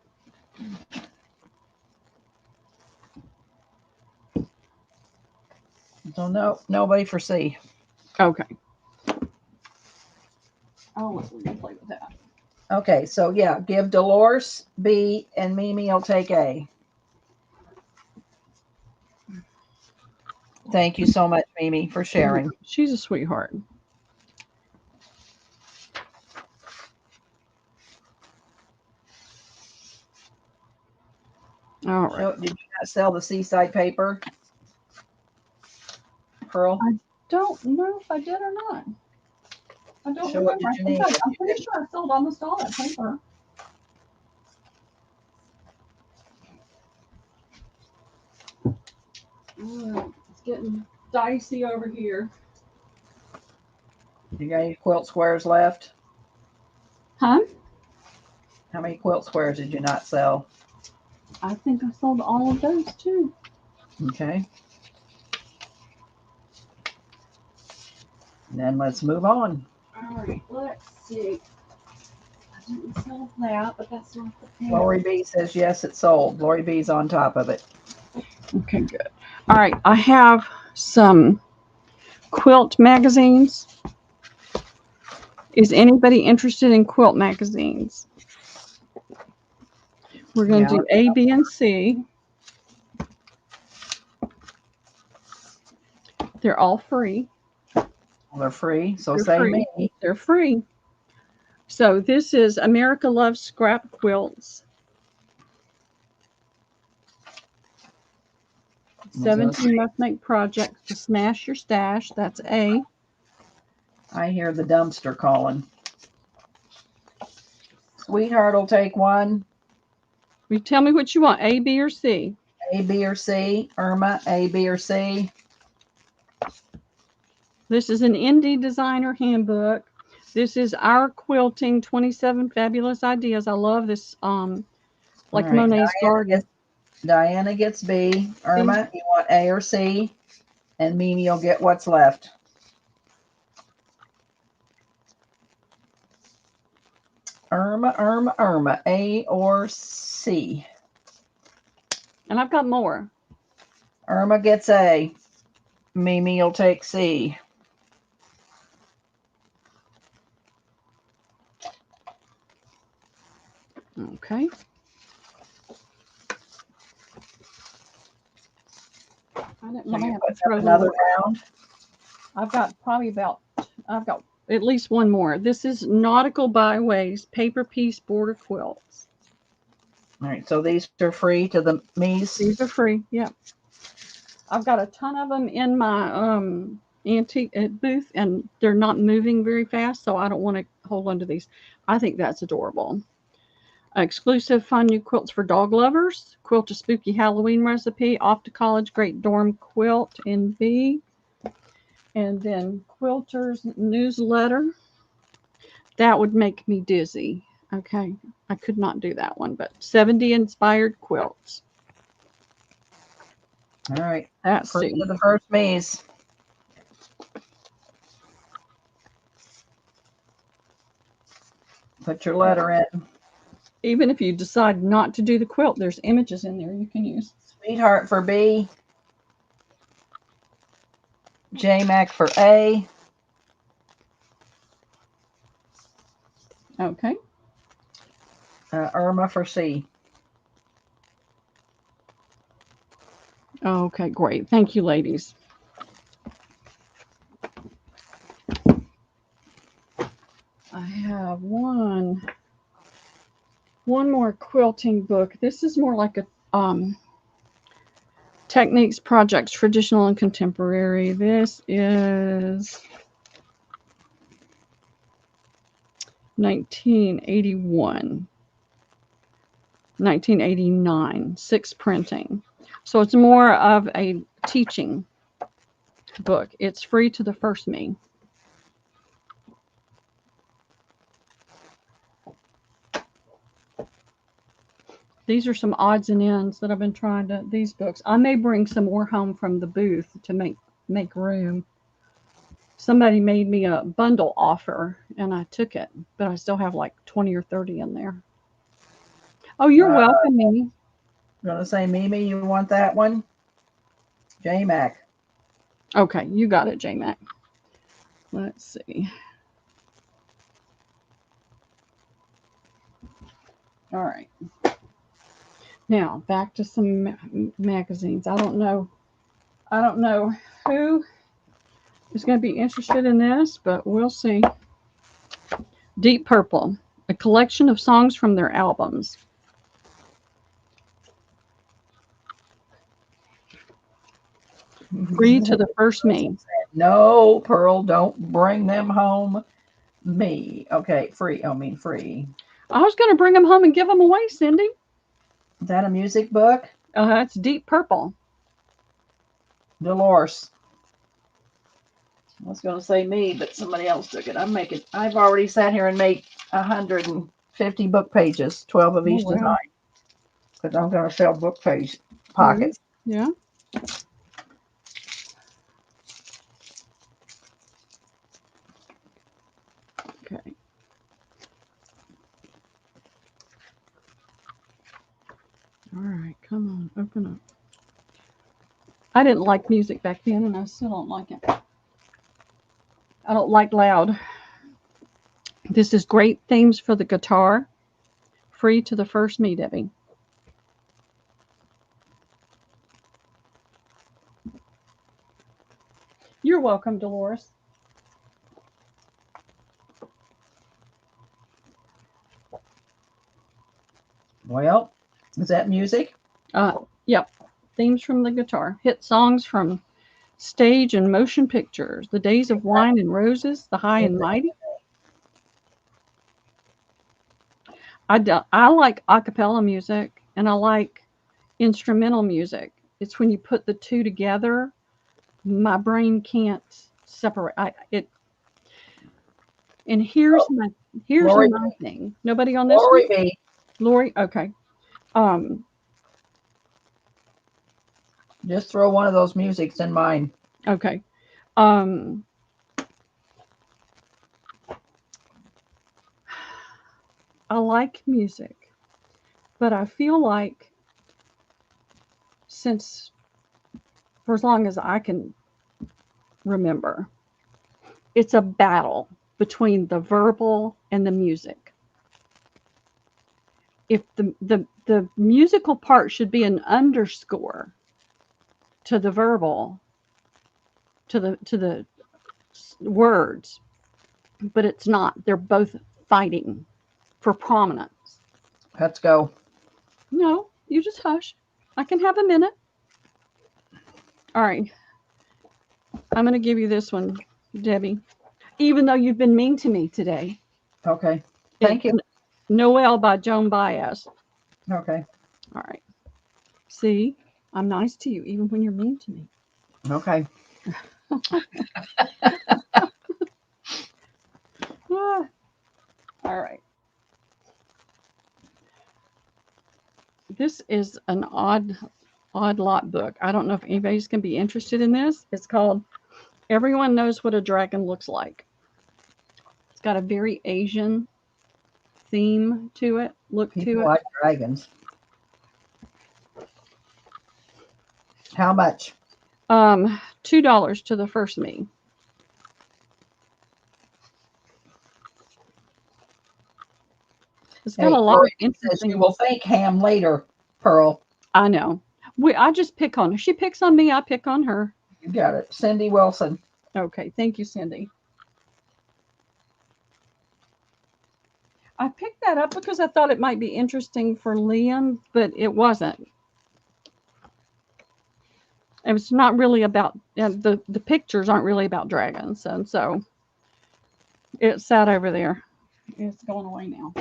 So no, nobody for C. Okay. I'll let William play with that. Okay, so yeah, give Dolores B and Mimi will take A. Thank you so much, Mimi, for sharing. She's a sweetheart. All right. So, did you not sell the Seaside paper, Pearl? I don't know if I did or not. I don't Show it remember. to Janine. I'm pretty sure I sold almost all that paper. It's getting dicey over here. You got any quilt squares left? Huh? How many quilt squares did you not sell? I think I sold all of those too. Okay. And then let's move on. All right, let's see. I didn't sell that, but that's not the paper. Lori B says yes, it's sold. Lori B's on top of it. Okay, good. All right, I have some quilt magazines. Is anybody interested in quilt magazines? We're going to do A, B, and C. They're all free. They're free, so They're say free. me. They're free. So this is America Loves Scrap Quilts. 17 must-make projects to smash your stash. That's A. I hear the dumpster calling. Sweetheart will take one. You tell me what you want, A, B, or C. A, B, or C. Irma, A, B, or C. This is an indie designer handbook. This is Our Quilting 27 Fabulous Ideas. I love this, like right, Monet's Garden. Diana gets B. Irma, you want A or C? And Mimi will get what's left. Irma, A or C? And I've got more. Irma gets A. Mimi will take C. Okay. I didn't want to have to throw another round. I've got at least one more. This is Nautical Byways Paper Piece Border Quilts. All right, so these are free to the Mies. These are free. Yep. I've got a ton of them in my antique booth, and they're not moving very fast, so I don't want to hold on to these. I think that's adorable. Exclusive fun new quilts for dog lovers. Quilt a spooky Halloween recipe. Off to college, great dorm quilt in B. And then Quilter's newsletter. That would make me dizzy. Okay, I could not do that one, but 70 inspired quilts. All right, that's for the first Mies. Put your letter in. Even if you decide not to do the quilt, there's images in there you can use. Sweetheart for B. J-Mac for A. Okay. Irma for C. Okay, great. Thank you, ladies. I have one more quilting book. This is more like a techniques, projects, traditional and contemporary. This is 1981. 1989, 6 printing. So it's more of a teaching book. It's free to the first me. These are some odds and ends that I've been trying to, these books. I may bring some more home from the booth to make room. Somebody made me a bundle offer and I took it, but I still have like 20 or 30 in there. Oh, you're welcome, Mimi. Gonna say, Mimi, you want that one? J Mac. Okay, you got it, J Mac. Let's see. All right. Now back to some magazines. I don't know who is going to be interested in this, but we'll see. Deep Purple, a collection of songs from their albums. Free to the first me. No, Pearl, don't bring them home. Me. Okay, free. I mean, free. I was going to bring them home and give them away, Cindy. Is that a music book? It's Deep Purple. Dolores. I was going to say me, but somebody else took it. I've already sat here and made 150 book pages, 12 of each design. Because I'm going to sell book page pockets. Yeah. Okay. All right, come on, open up. I didn't like music back then, and I still don't like it. I don't like loud. This is Great Themes for the Guitar. Free to the first me, Debbie. You're welcome, Dolores. Well, is that music? Yep. Themes from the guitar. Hit songs from stage and motion pictures. The Days of Wine and Roses, The High and Mighty. I like a cappella music and I like instrumental music. It's when you put the two together, my brain can't separate. And here's my thing. Nobody on this Lori one? B. Lori, okay. Just throw one of those musics in mine. Okay. I like music, but I feel like since for as long as I can remember, it's a battle between the verbal and the music. If the musical part should be an underscore to the verbal, to the words, but it's not. They're both fighting for prominence. Let's go. No, you just hush. I can have a minute. All right. I'm going to give you this one, Debbie. Even though you've been mean to me today. Okay. Thank you. Noel by Joan Baez. Okay. All right. See, I'm nice to you even when you're mean to me. Okay. All right. This is an odd lot book. I don't know if anybody's going to be interested in this. It's called Everyone Knows What a Dragon Looks Like. It's got a very Asian theme to it. People like dragons. How much? $2 to the first me. It's got a lot of interesting. You will thank Ham later, Pearl. I know. I just pick on her. She picks on me. I pick on her. You got it. Cindy Wilson. Okay. Thank you, Cindy. I picked that up because I thought it might be interesting for Liam, but it wasn't. It's not really about the pictures aren't really about dragons, and so it sat over there. It's going away now.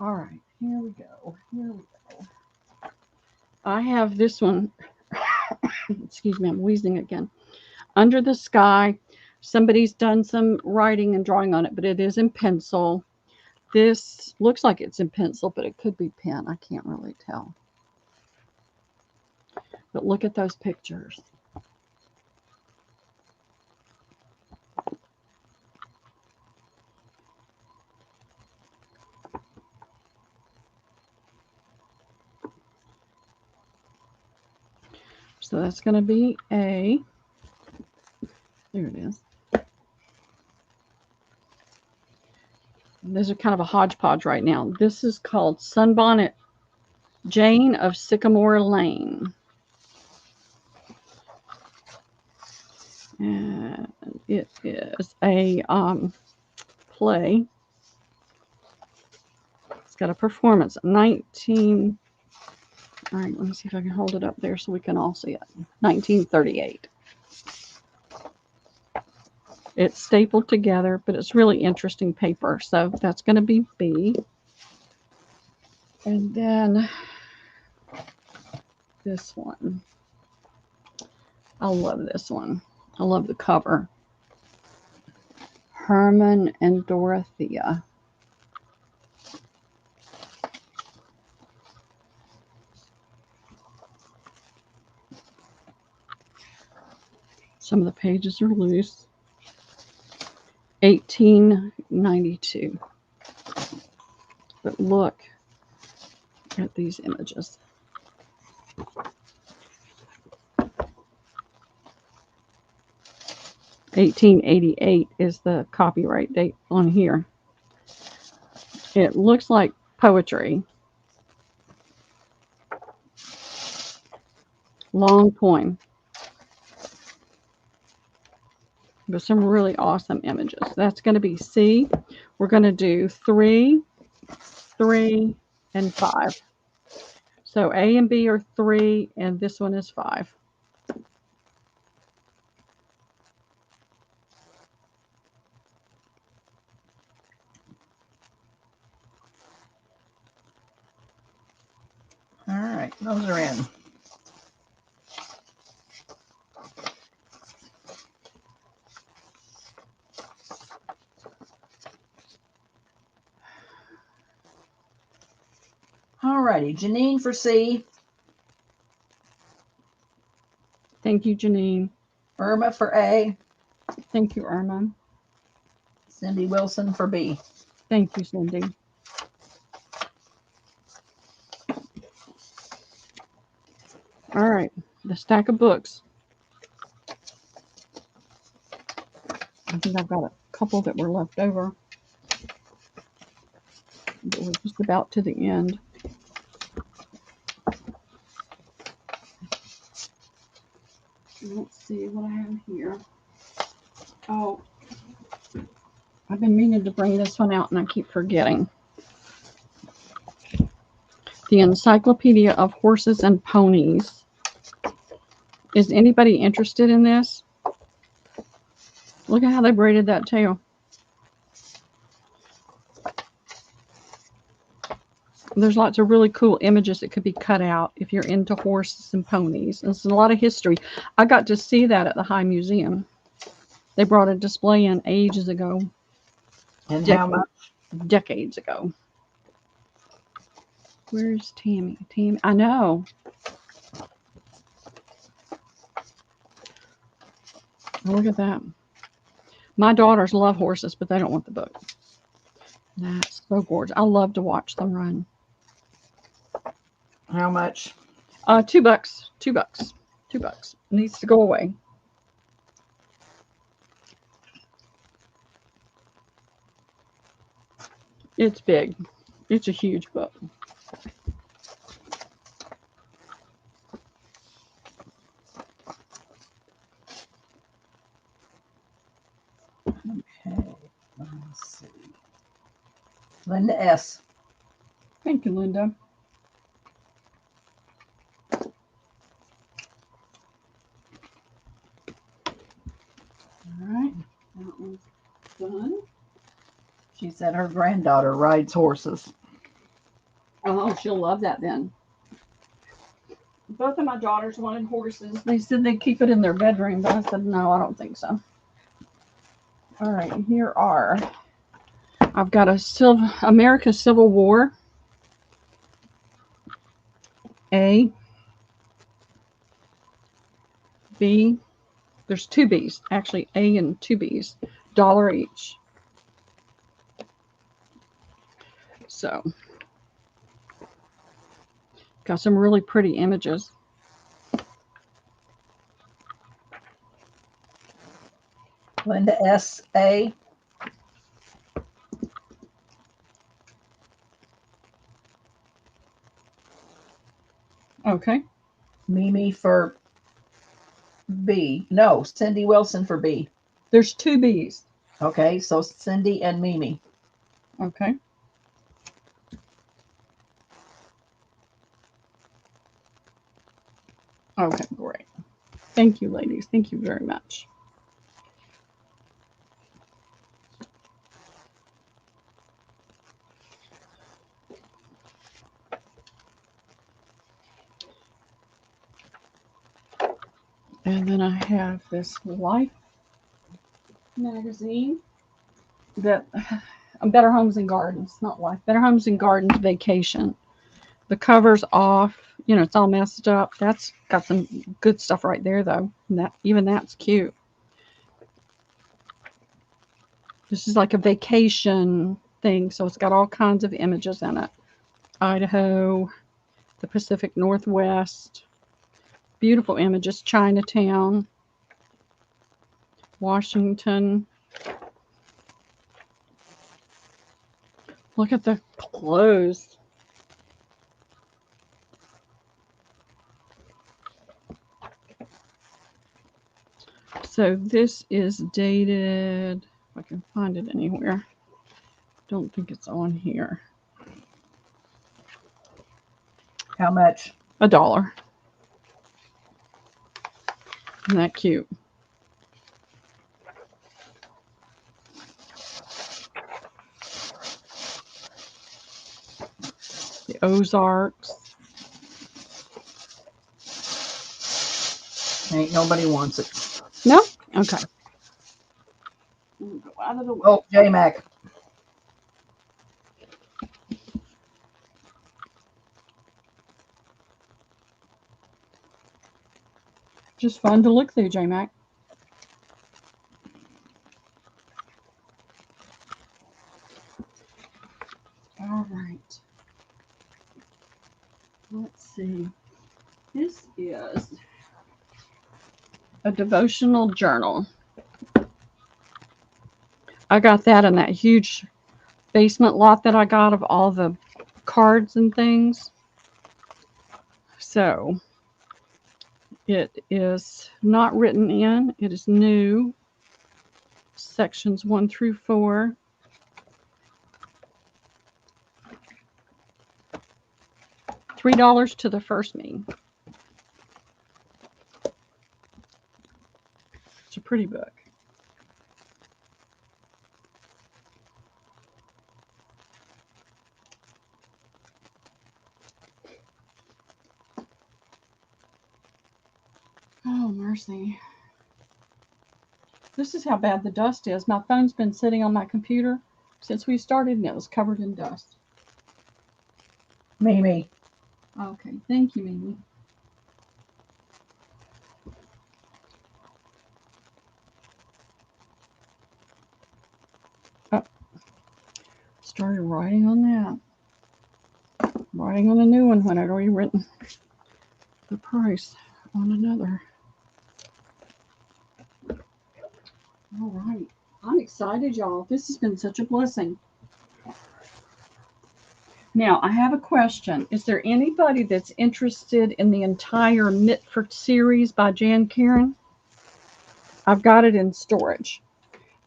All right. Here we go. Here we go. I have this one. Excuse me, I'm wheezing again. Under the Sky. Somebody's done some writing and drawing on it, but it is in pencil. This looks like it's in pencil, but it could be pen. I can't really tell. But look at those pictures. So that's going to be a, there it is. These are kind of a hodgepodge right now. This is called Sunbonnet Jane of Sycamore Lane. And it is a play. It's got a performance. 19, all right, let me see if I can hold it up there so we can all see it. 1938. It's stapled together, but it's really interesting paper. So that's going to be B. And then this one. I love this one. I love the cover. Herman and Dorothea. Some of the pages are loose. 1892. But look at these images. (1888) is the copyright date on here. It looks like poetry. Long poem. But some really awesome images. That's going to be C. We're going to do 3, 3, and 5. So A and B are 3, and this one is 5. All right, those are in. All righty, Janine for C. Thank you, Janine. Irma for A. Thank you, Irma. Cindy Wilson for B. Thank you, Cindy. All right, the stack of books. I think I've got a couple that were left over. But we're just about to the end. Let's see what I have here. Oh, I've been meaning to bring this one out and I keep forgetting. The Encyclopedia of Horses and Ponies. Is anybody interested in this? Look at how they braided that tail. There's lots of really cool images that could be cut out if you're into horses and ponies. There's a lot of history. I got to see that at the High Museum. They brought a display in ages ago. And how much? Decades ago. Where's Tammy? Tammy, I know. Oh, look at that. My daughters love horses, but they don't want the book. That's so gorgeous. I love to watch them run. How much? $2. $2. $2. Needs to go away. It's big. It's a huge book. Okay, let's see. Linda S. Thank you, Linda. All right, that one's done. She said her granddaughter rides horses. Oh, she'll love that then. Both of my daughters wanted horses. They said they'd keep it in their bedroom, but I said, no, I don't think so. All right, here are, I've got a America's Civil War. A. B. There's two B's. Actually, A and two B's. $1 each. So, got some really pretty images. Linda S.A. Okay. Mimi for B. No, Cindy Wilson for B. There's two B's. Okay, so Cindy and Mimi. Okay. Okay, great. Thank you, ladies. Thank you very much. And then I have this Life magazine that Better Homes and Gardens, not Life, Better Homes and Gardens Vacation. The cover's off, you know, it's all messed up. That's got some good stuff right there, though. And that, even that's cute. This is like a vacation thing, so it's got all kinds of images in it. Idaho, the Pacific Northwest, beautiful images. Chinatown, Washington. Look at the clothes. So this is dated, if I can find it anywhere. Don't think it's on here. How much? $1. Isn't that cute? The Ozarks. Ain't nobody wants it. No? Okay. Go out of the way. Oh, J-Mac. Just fun to look through, J-Mac. All right. Let's see. This is a devotional journal. I got that in that huge basement lot that I got of all the cards and things. So it is not written in. It is new. Sections 1 through 4. $3 to the first me. It's a pretty book. Oh, mercy. This is how bad the dust is. My phone's been sitting on my computer since we started and it was covered in dust. Mimi. Okay, thank you, Mimi. Oh, started writing on that. Writing on a new one when I'd already written the price on another. All right. I'm excited, y'all. This has been such a blessing. Now, I have a question. Is there anybody that's interested in the entire Mitford series by Jan Karen? I've got it in storage.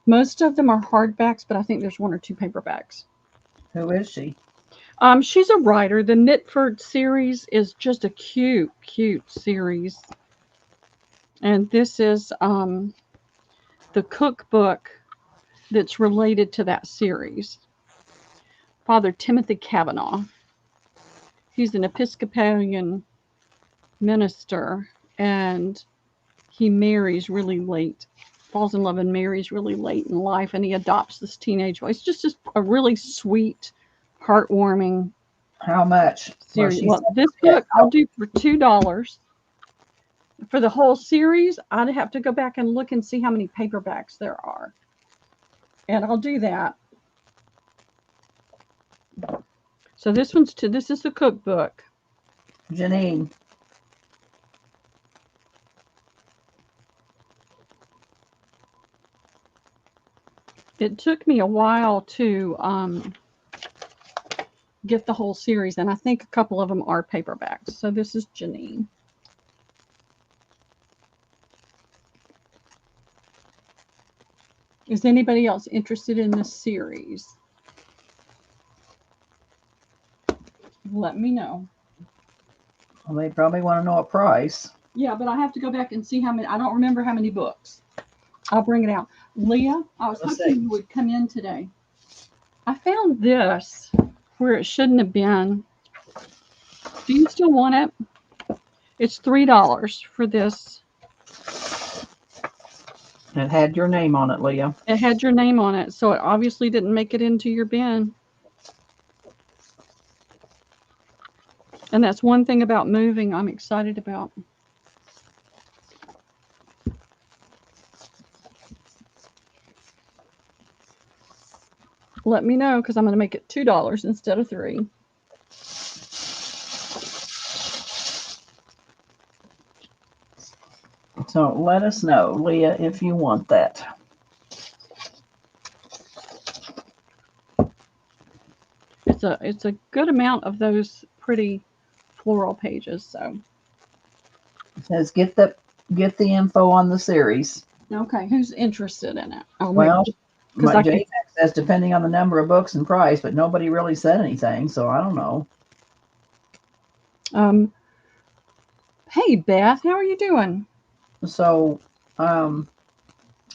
Most of them are hardbacks, but I think there's 1 or 2 paperbacks. Who is she? She's a writer. The Mitford series is just a cute, cute series. And this is the cookbook that's related to that series. Father Timothy Kavanaugh. He's an Episcopalian minister, and he marries really late, falls in love and marries really late in life, and he adopts this teenage boy. It's just a really sweet, heartwarming How much? series. Well, this book I'll do for $2. For the whole series, I'd have to go back and look and see how many paperbacks there are. And I'll do that. So this is the cookbook. Janine. It took me a while to get the whole series, and I think a couple of them are paperbacks. So this is Janine. Is anybody else interested in this series? Let me know. Well, they probably want to know a price. Yeah, but I have to go back and see how many. I don't remember how many books. I'll bring it out. Leah, I was hoping you would come in today. I found this where it shouldn't have been. Do you still want it? It's $3 for this. It had your name on it, Leah. It had your name on it, so it obviously didn't make it into your bin. And that's one thing about moving I'm excited about. Let me know, because I'm going to make it $2 instead of $3. So let us know, Leah, if you want that. It's a good amount of those pretty floral pages. So it says get the info on the series. Okay, who's interested in it? Well, my JMac says depending on the number of books and price, but nobody really said anything, so I don't know. Hey Beth, how are you doing? So,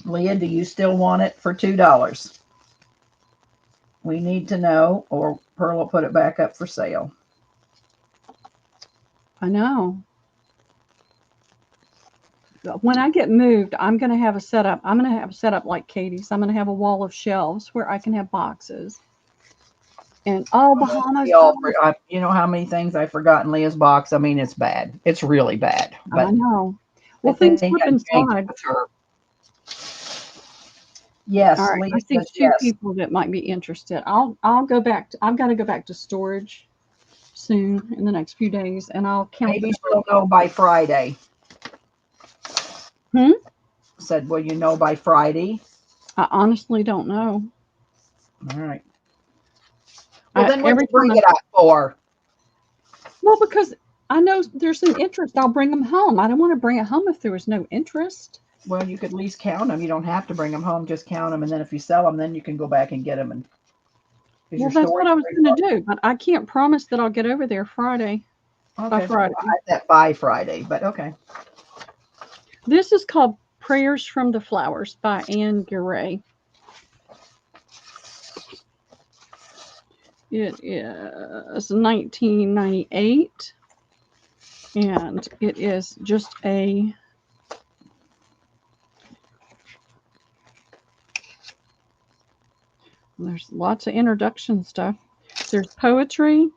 Leah, do you still want it for $2? We need to know, or Pearl will put it back up for sale. I know. When I get moved, I'm going to have a setup. I'm going to have a setup like Katie's. I'm going to have a wall of shelves where I can have boxes. And Bahamas. You know how many things I forgot in Leah's box? I mean, it's bad. It's really bad. But I know. Well, things slip inside. Yes, all right. I see two people that might be interested. I'll go back. I've got to go back to storage soon in the next few days, and I'll count. Maybe she'll know by Friday. Said, will you know by Friday? I honestly don't know. All right. Well, then what do you bring it up for? Well, because I know there's some interest. I'll bring them home. I don't want to bring it home if there was no interest. Well, you could at least count them. You don't have to bring them home. Just count them, and then if you sell them, then you can go back and get them. And well, that's what I was going to do, but I can't promise that I'll get over there Friday. Okay. By Friday. Well, I said by Friday, but okay. This is called Prayers from the Flowers by Anne Garay. It is 1998, and it is just a there's lots of introduction stuff. There's poetry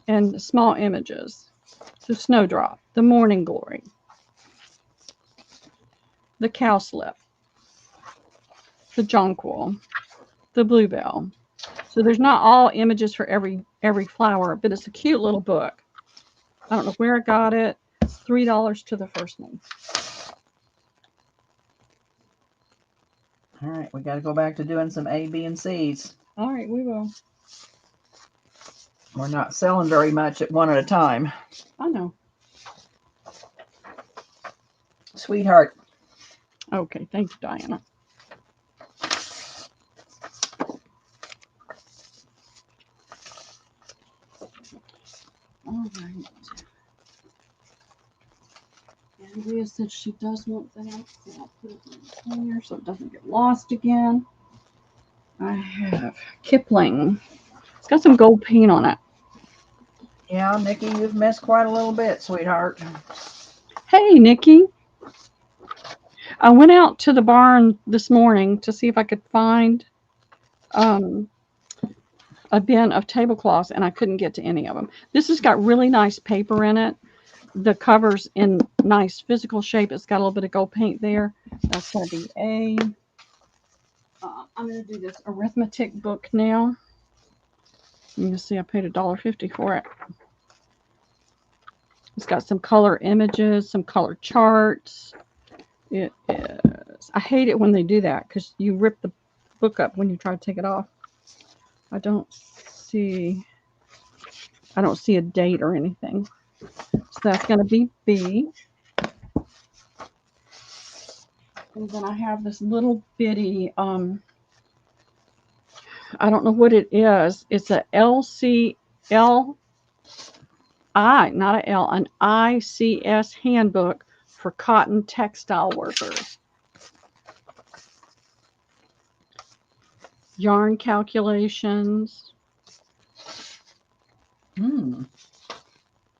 and small images. So Snowdrop, the Morning Glory, the Cowslip, the Jonquil, the Bluebell. So there's not all images for every flower, but it's a cute little book. I don't know where I got it. $3 to the first one. All right, we got to go back to doing some A, B, and C's. All right, we will. We're not selling very much at one at a time. I know. Sweetheart. Okay, thank you, Diana. All right. Andrea said she does want that, so I'll put it in here so it doesn't get lost again. I have Kipling. It's got some gold paint on it. Yeah, Nikki, you've missed quite a little bit, sweetheart. Hey, Nikki. I went out to the barn this morning to see if I could find um, a bin of tablecloths, and I couldn't get to any of them. This has got really nice paper in it. The cover's in nice physical shape. It's got a little bit of gold paint there. That's going to be A. I'm going to do this arithmetic book now. You can see I paid $1.50 for it. It's got some color images, some color charts. It is. I hate it when they do that because you rip the book up when you try to take it off. I don't see a date or anything. So that's going to be B. And then I have this little bitty, I don't know what it is. It's a LCLI, not a L, an ICS handbook for cotton textile workers. Yarn calculations.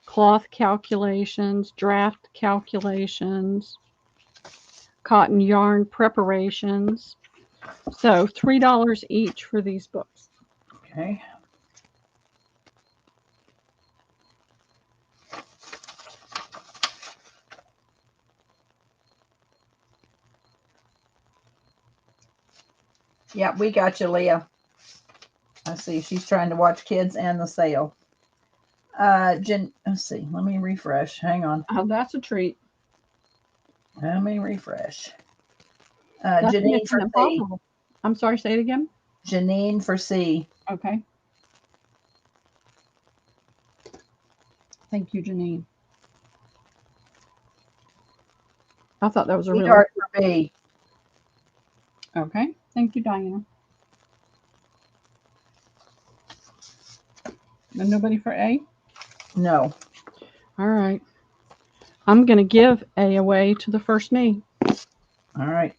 Cloth calculations, draft calculations, cotton yarn preparations. So $3 each for these books. Okay. Yeah, we got you, Leah. I see she's trying to watch kids and the sale. Let's see. Let me refresh. Hang on. Oh, that's a treat. Let me refresh. That's Janine for C. I'm sorry, say it again. Janine for C. Okay. Thank you, Janine. I thought that was a really for B. Okay. Thank you, Diana. And nobody for A? No. All right. I'm going to give A away to the first me. All right.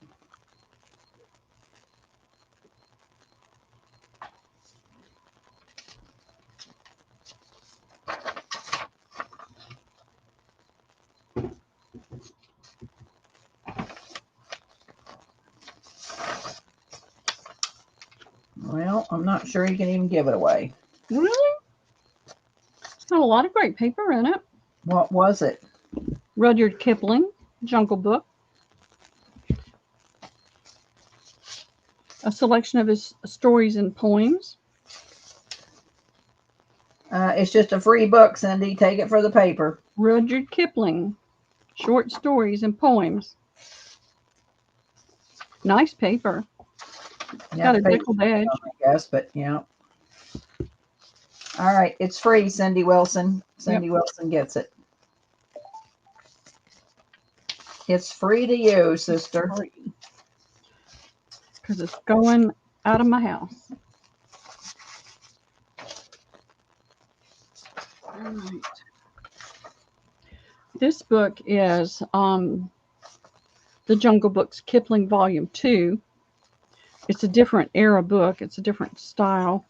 Well, I'm not sure you can even give it away. Really? It's got a lot of great paper in it. What was it? Rudyard Kipling, Jungle Book. A selection of his stories and poems. It's just a free book, Cindy. Take it for the paper. Rudyard Kipling, short stories and poems. Nice paper. Yeah, Got a nickeled edge. I guess, but yeah. All right, it's free, Cindy Wilson. Cindy Wilson gets it. It's free to you, sister. Because it's going out of my house. All right. This book is the Jungle Books Kipling Volume 2. It's a different era book. It's a different style.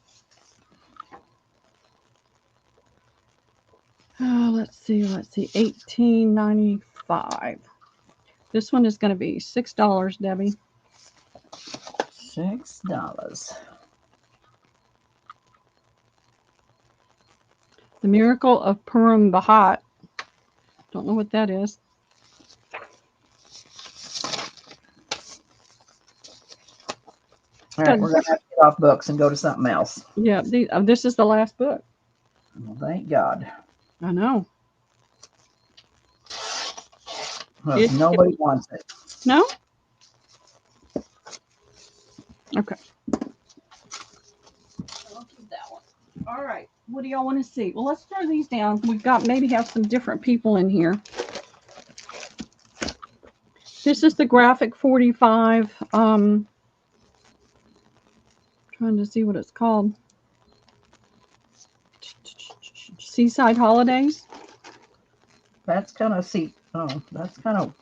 Let's see. $18.95. This one is going to be $6, Debbie. $6. The Miracle of Purim Bahat. Don't know what that is. All right, we're going to have to get off books and go to something else. Yeah, this is the last book. Well, thank God. I know. Well, nobody wants it. No? Okay. I'll keep that one. All right. What do y'all want to see? Well, let's throw these down. We've got maybe have some different people in here. This is the Graphic 45. Trying to see what it's called. Seaside Holidays. That's kind of that's kind of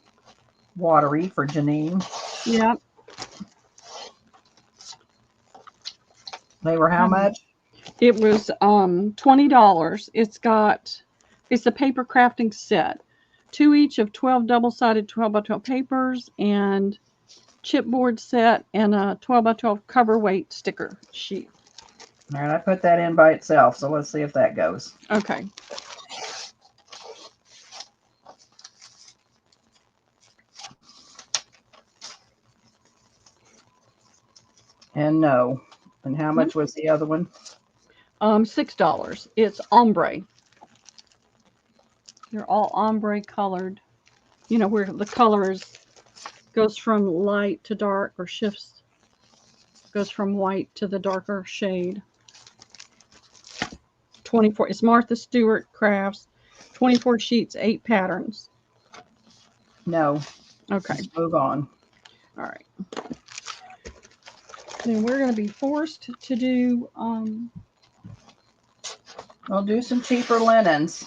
watery for Janine. Yeah. They were how much? It was $20. It's a paper crafting set. 2 each of 12 double-sided 12 by 12 papers and chipboard set and a 12 by 12 cover weight sticker sheet. All right, I put that in by itself, so let's see if that goes. Okay. And no. And how much was the other one? $6. It's ombre. They're all ombre colored. You know, where the color goes from light to dark or shifts, goes from white to the darker shade. 24. It's Martha Stewart Crafts. 24 sheets, 8 patterns. No. Okay. Let's move on. All right. Then we're going to be forced to do. We'll do some cheaper linens.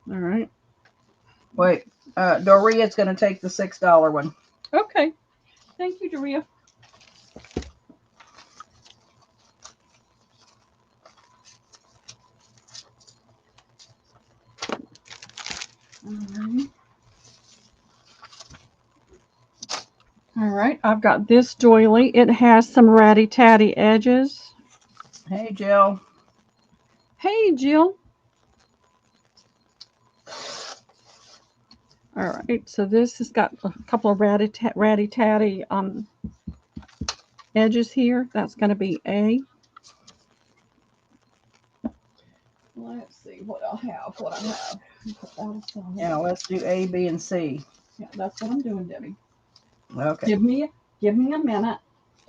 All right. Wait, Doria's going to take the $6 one. Okay. Thank you, Doria. All right, I've got this doily. It has some ratty-tatty edges. Hey, Jill. Hey, Jill. All right, so this has got a couple of ratty-tatty edges here. That's going to be A. Let's see what I have. Yeah, let's do A, B, and C. Yeah, that's what I'm doing, Debbie. Okay. Give me a minute.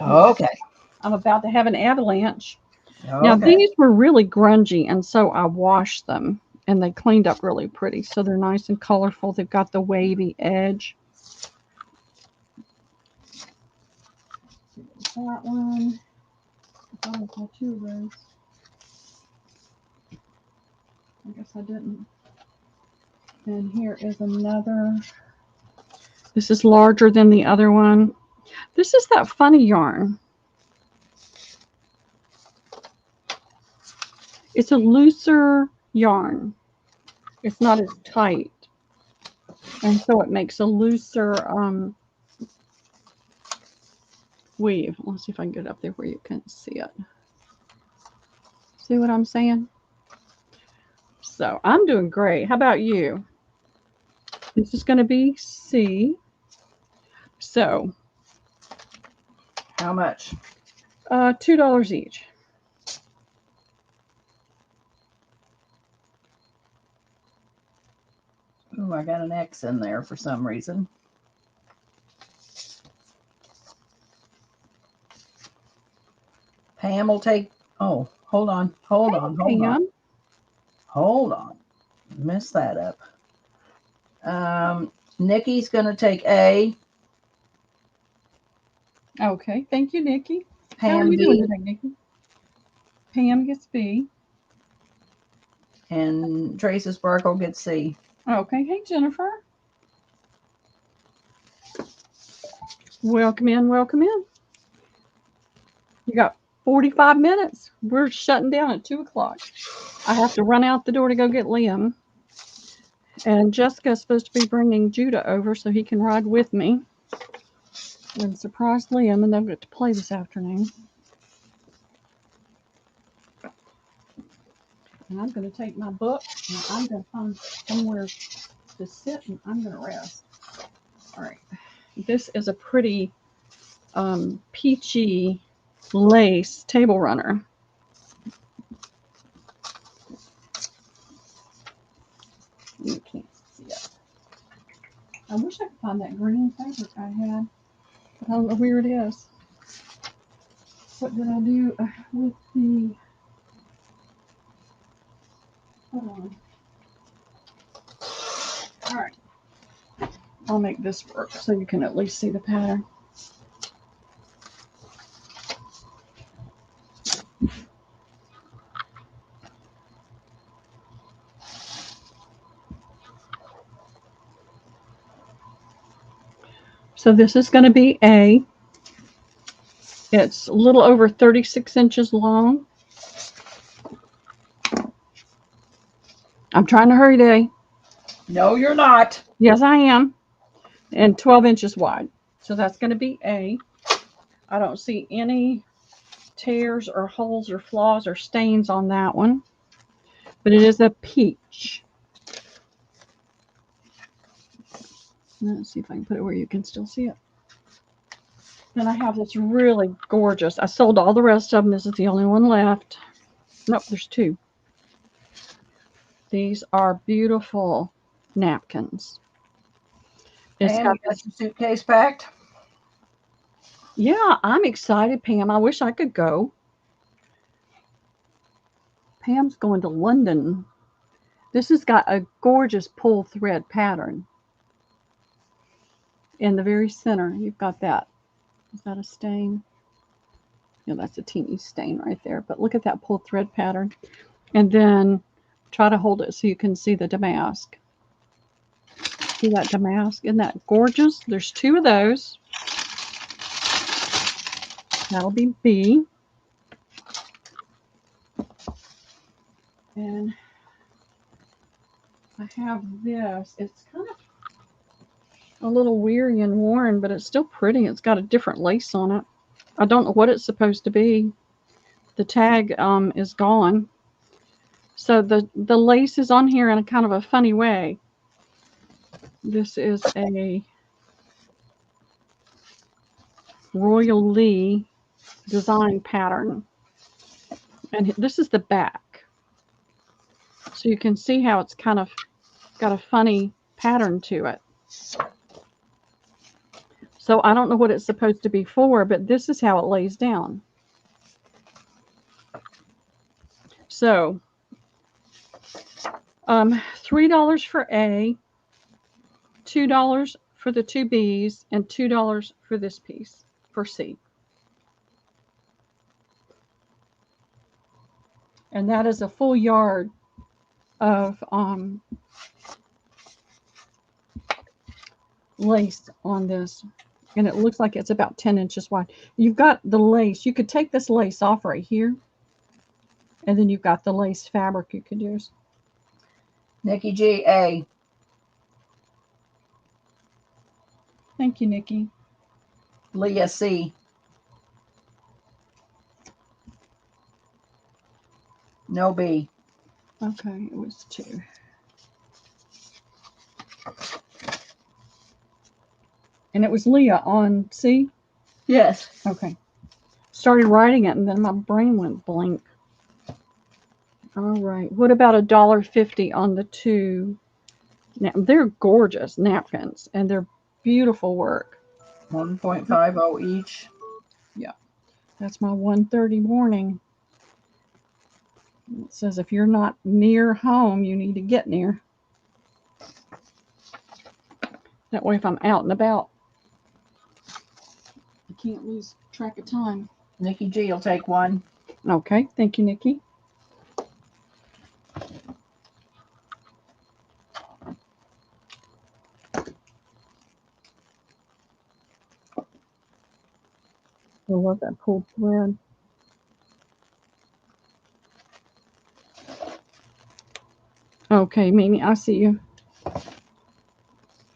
Okay. I'm about to have an avalanche. Okay. Now, these were really grungy, and so I washed them, and they cleaned up really pretty. So they're nice and colorful. They've got the wavy edge. That one. I thought I saw 2 of those. I guess I didn't. And here is another. This is larger than the other one. This is that funny yarn. It's a looser yarn. It's not as tight. And so it makes a looser weave. Let's see if I can get it up there where you can see it. See what I'm saying? So I'm doing great. How about you? This is going to be C. So. How much? $2 each. Oh, I got an X in there for some reason. Pam will take. Oh, hold on. Hold on. Messed that up. Nikki's going to take A. Okay. Thank you, Nikki. Pam, how are you B. doing today, Nikki? Pam gets B. And Tracy Sparkle gets C. Okay. Hey, Jennifer. Welcome in. Welcome in. You got 45 minutes. We're shutting down at 2 o'clock. I have to run out the door to go get Liam. And Jessica's supposed to be bringing Judah over so he can ride with me and surprise Liam, and they'll get to play this afternoon. And I'm going to take my book, and I'm going to find somewhere to sit, and I'm going to rest. All right. This is a pretty peachy lace table runner. You can't see it. I wish I could find that green fabric I had, but I don't know where it is. What did I do with the... Hold on. All right. I'll make this work so you can at least see the pattern. So this is going to be A. It's a little over 36 inches long. I'm trying to hurry today. No, you're not. Yes, I am. And 12 inches wide. So that's going to be A. I don't see any tears or holes or flaws or stains on that one. But it is a peach. Let's see if I can put it where you can still see it. Then I have this really gorgeous. I sold all the rest of them. This is the only one left. Nope, there's two. These are beautiful napkins. It's Pam, got you got this. your suitcase packed? Yeah, I'm excited, Pam. I wish I could go. Pam's going to London. This has got a gorgeous pull thread pattern. In the very center, you've got that. Is that a stain? Yeah, that's a teeny stain right there. But look at that pull thread pattern. And then try to hold it so you can see the damask. See that damask? Isn't that gorgeous? There's two of those. That'll be B. And I have this. It's kind of a little weary and worn, but it's still pretty. It's got a different lace on it. I don't know what it's supposed to be. The tag is gone. So the lace is on here in a kind of a funny way. This is a Royal Lee design pattern. And this is the back. So you can see how it's kind of got a funny pattern to it. So I don't know what it's supposed to be for, but this is how it lays down. So $3 for A, $2 for the two B's, and $2 for this piece for C. And that is a full yard of lace on this. And it looks like it's about 10 inches wide. You've got the lace. You could take this lace off right here. And then you've got the lace fabric you could use. Nikki G, A. Thank you, Nikki. Leah, C. No, B. Okay, it was 2. And it was Leah on C? Yes. Okay. Started writing it and then my brain went blank. All right. What about $1.50 on the two? Now, they're gorgeous napkins and they're beautiful work. 1.50 each. Yeah. That's my 1:30 morning. It says if you're not near home, you need to get near. That way if I'm out and about, I can't lose track of time. Nikki G will take one. Okay. Thank you, Nikki. I love that pulled thread. Okay, Mimi, I see you.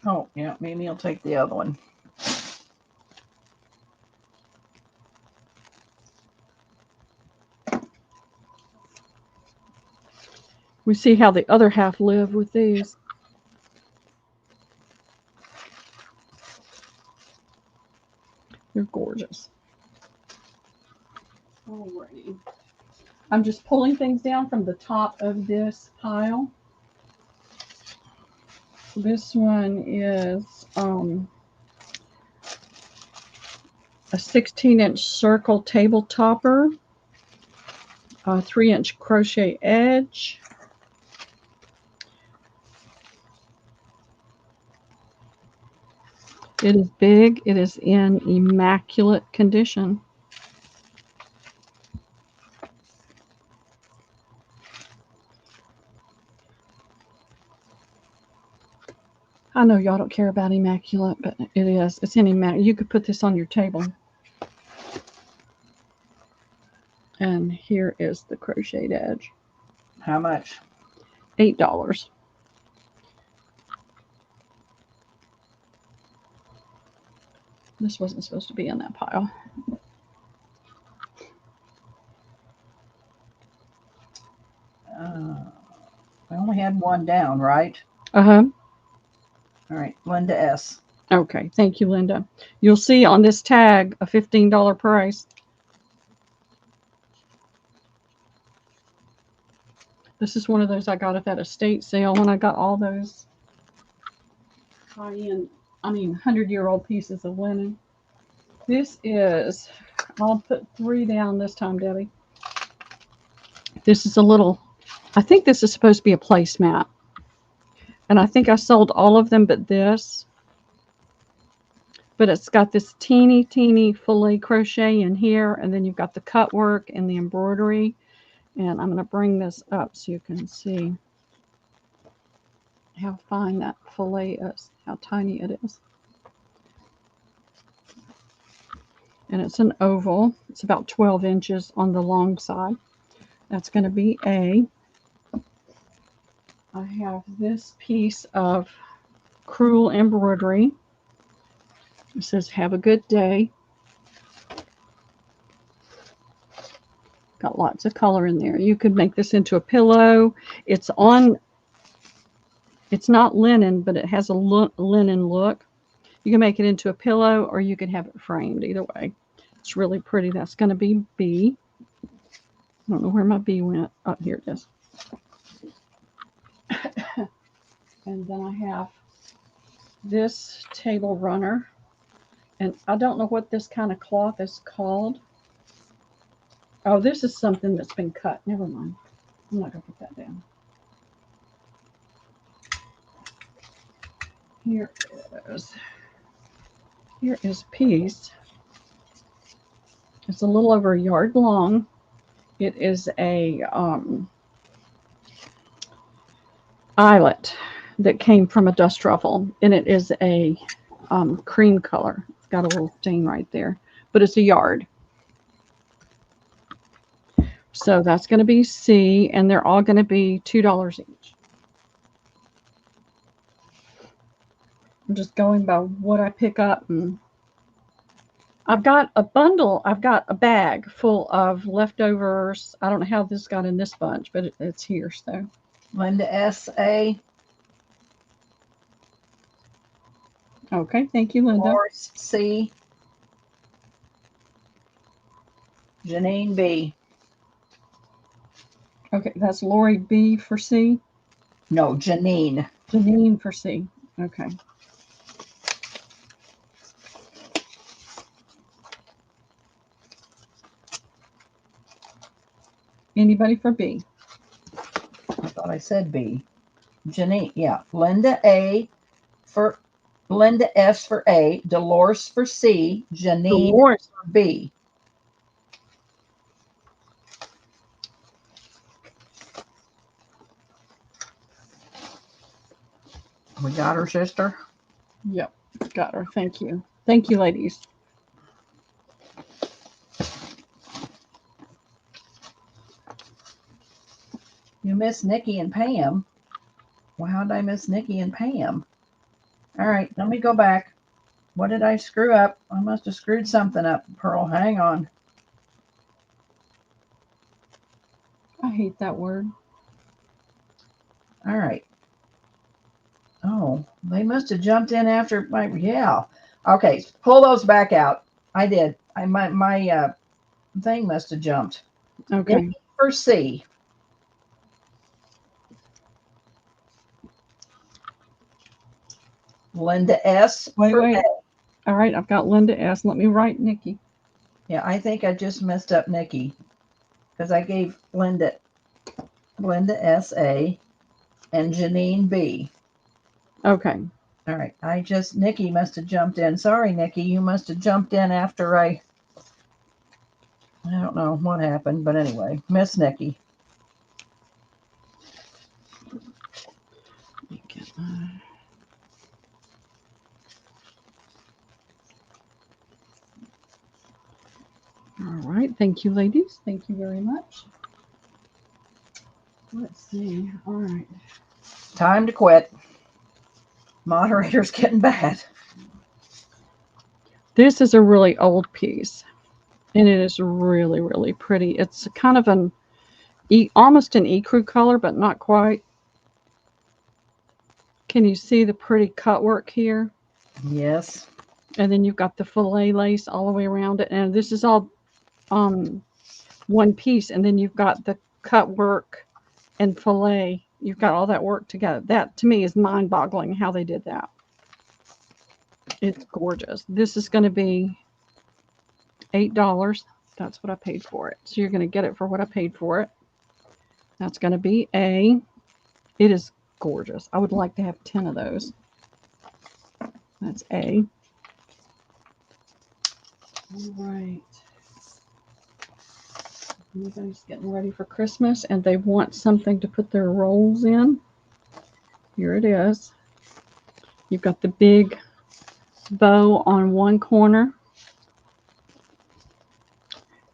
Oh, yeah, Mimi will take the other one. We see how the other half live with these. They're gorgeous. Alrighty. I'm just pulling things down from the top of this pile. This one is a 16-inch circle table topper, a 3-inch crochet edge, it is big. It is in immaculate condition. I know y'all don't care about immaculate, but it is. It's in immaculate. You could put this on your table. And here is the crocheted edge. How much? $8. This wasn't supposed to be in that pile. I only had one down, right? Uh-huh. All right, Linda S. Okay, thank you, Linda. You'll see on this tag a $15 price. This is one of those I got at that estate sale when I got all those high-end, 100-year-old pieces of linen. This is, I'll put 3 down this time, Debbie. This is a little, I think this is supposed to be a placemat. And I think I sold all of them but this. But it's got this teeny filet crochet in here, and then you've got the cut work and the embroidery. And I'm going to bring this up so you can see how fine that fillet is, how tiny it is. And it's an oval. It's about 12 inches on the long side. That's going to be A. I have this piece of crewel embroidery. It says, "Have a good day." Got lots of color in there. You could make this into a pillow. It's not linen, but it has a linen look. You can make it into a pillow or you could have it framed. Either way, it's really pretty. That's going to be B. I don't know where my B went. Oh, here it is. And then I have this table runner. And I don't know what this kind of cloth is called. Oh, this is something that's been cut. Never mind. I'm not going to put that down. Here is a piece. It's a little over a yard long. It is a eyelet that came from a dust ruffle, and it is a cream color. It's got a little stain right there, but it's a yard. So that's going to be C, and they're all going to be $2 each. I'm just going by what I pick up. And I've got a bundle. I've got a bag full of leftovers. I don't know how this got in this bunch, but it's here. So Linda S. A. Okay, thank you, Linda. Dolores C. Janine B. Okay, that's Lori B for C. No, Janine. Janine for C. Okay. Anybody for B? I thought I said B. Janine, yeah. Linda A. for Linda S. for A. Dolores for C. Janine Dolores for B. We got her, sister. Yep, got her. Thank you. Thank you, ladies. You miss Nikki and Pam. Well, how did I miss Nikki and Pam? All right, let me go back. What did I screw up? I must have screwed something up, Pearl. Hang on. I hate that word. All right. Oh, they must have jumped in after my, yeah. Okay, pull those back out. I did. My thing must have jumped. Okay. Nikki for C. Linda S. Wait, for wait. A. All right, I've got Linda S. Let me write Nikki. Yeah, I think I just messed up Nikki because I gave Linda S. A. and Janine B. Okay. All right, Nikki must have jumped in. Sorry, Nikki, you must have jumped in after I don't know what happened, but anyway, Miss Nikki. All right. Thank you, ladies. Thank you very much. Let's see. All right. Time to quit. Moderator's getting bad. This is a really old piece, and it is really, really pretty. It's kind of almost an ecru color, but not quite. Can you see the pretty cut work here? Yes. And then you've got the filet lace all the way around it, and this is all one piece. And then you've got the cut work and filet. You've got all that work together. That to me is mind-boggling how they did that. It's gorgeous. This is going to be $8. That's what I paid for it. So you're going to get it for what I paid for it. That's going to be A. It is gorgeous. I would like to have 10 of those. That's A. All right. Everybody's getting ready for Christmas, and they want something to put their rolls in. Here it is. You've got the big bow on one corner,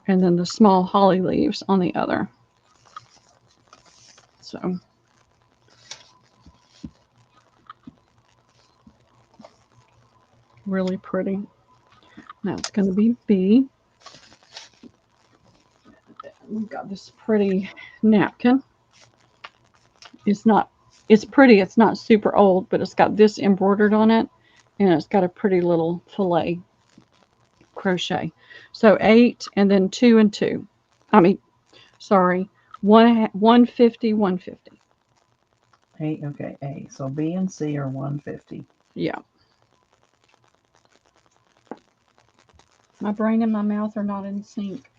and then the small holly leaves on the other. So really pretty. That's going to be B. We've got this pretty napkin. It's pretty. It's not super old, but it's got this embroidered on it, and it's got a pretty little filet crochet. So 8, and then 2 and 2. I mean, sorry, 150, 150. 8, okay, A. So B and C are 150. Yeah. My brain and my mouth are not in sync.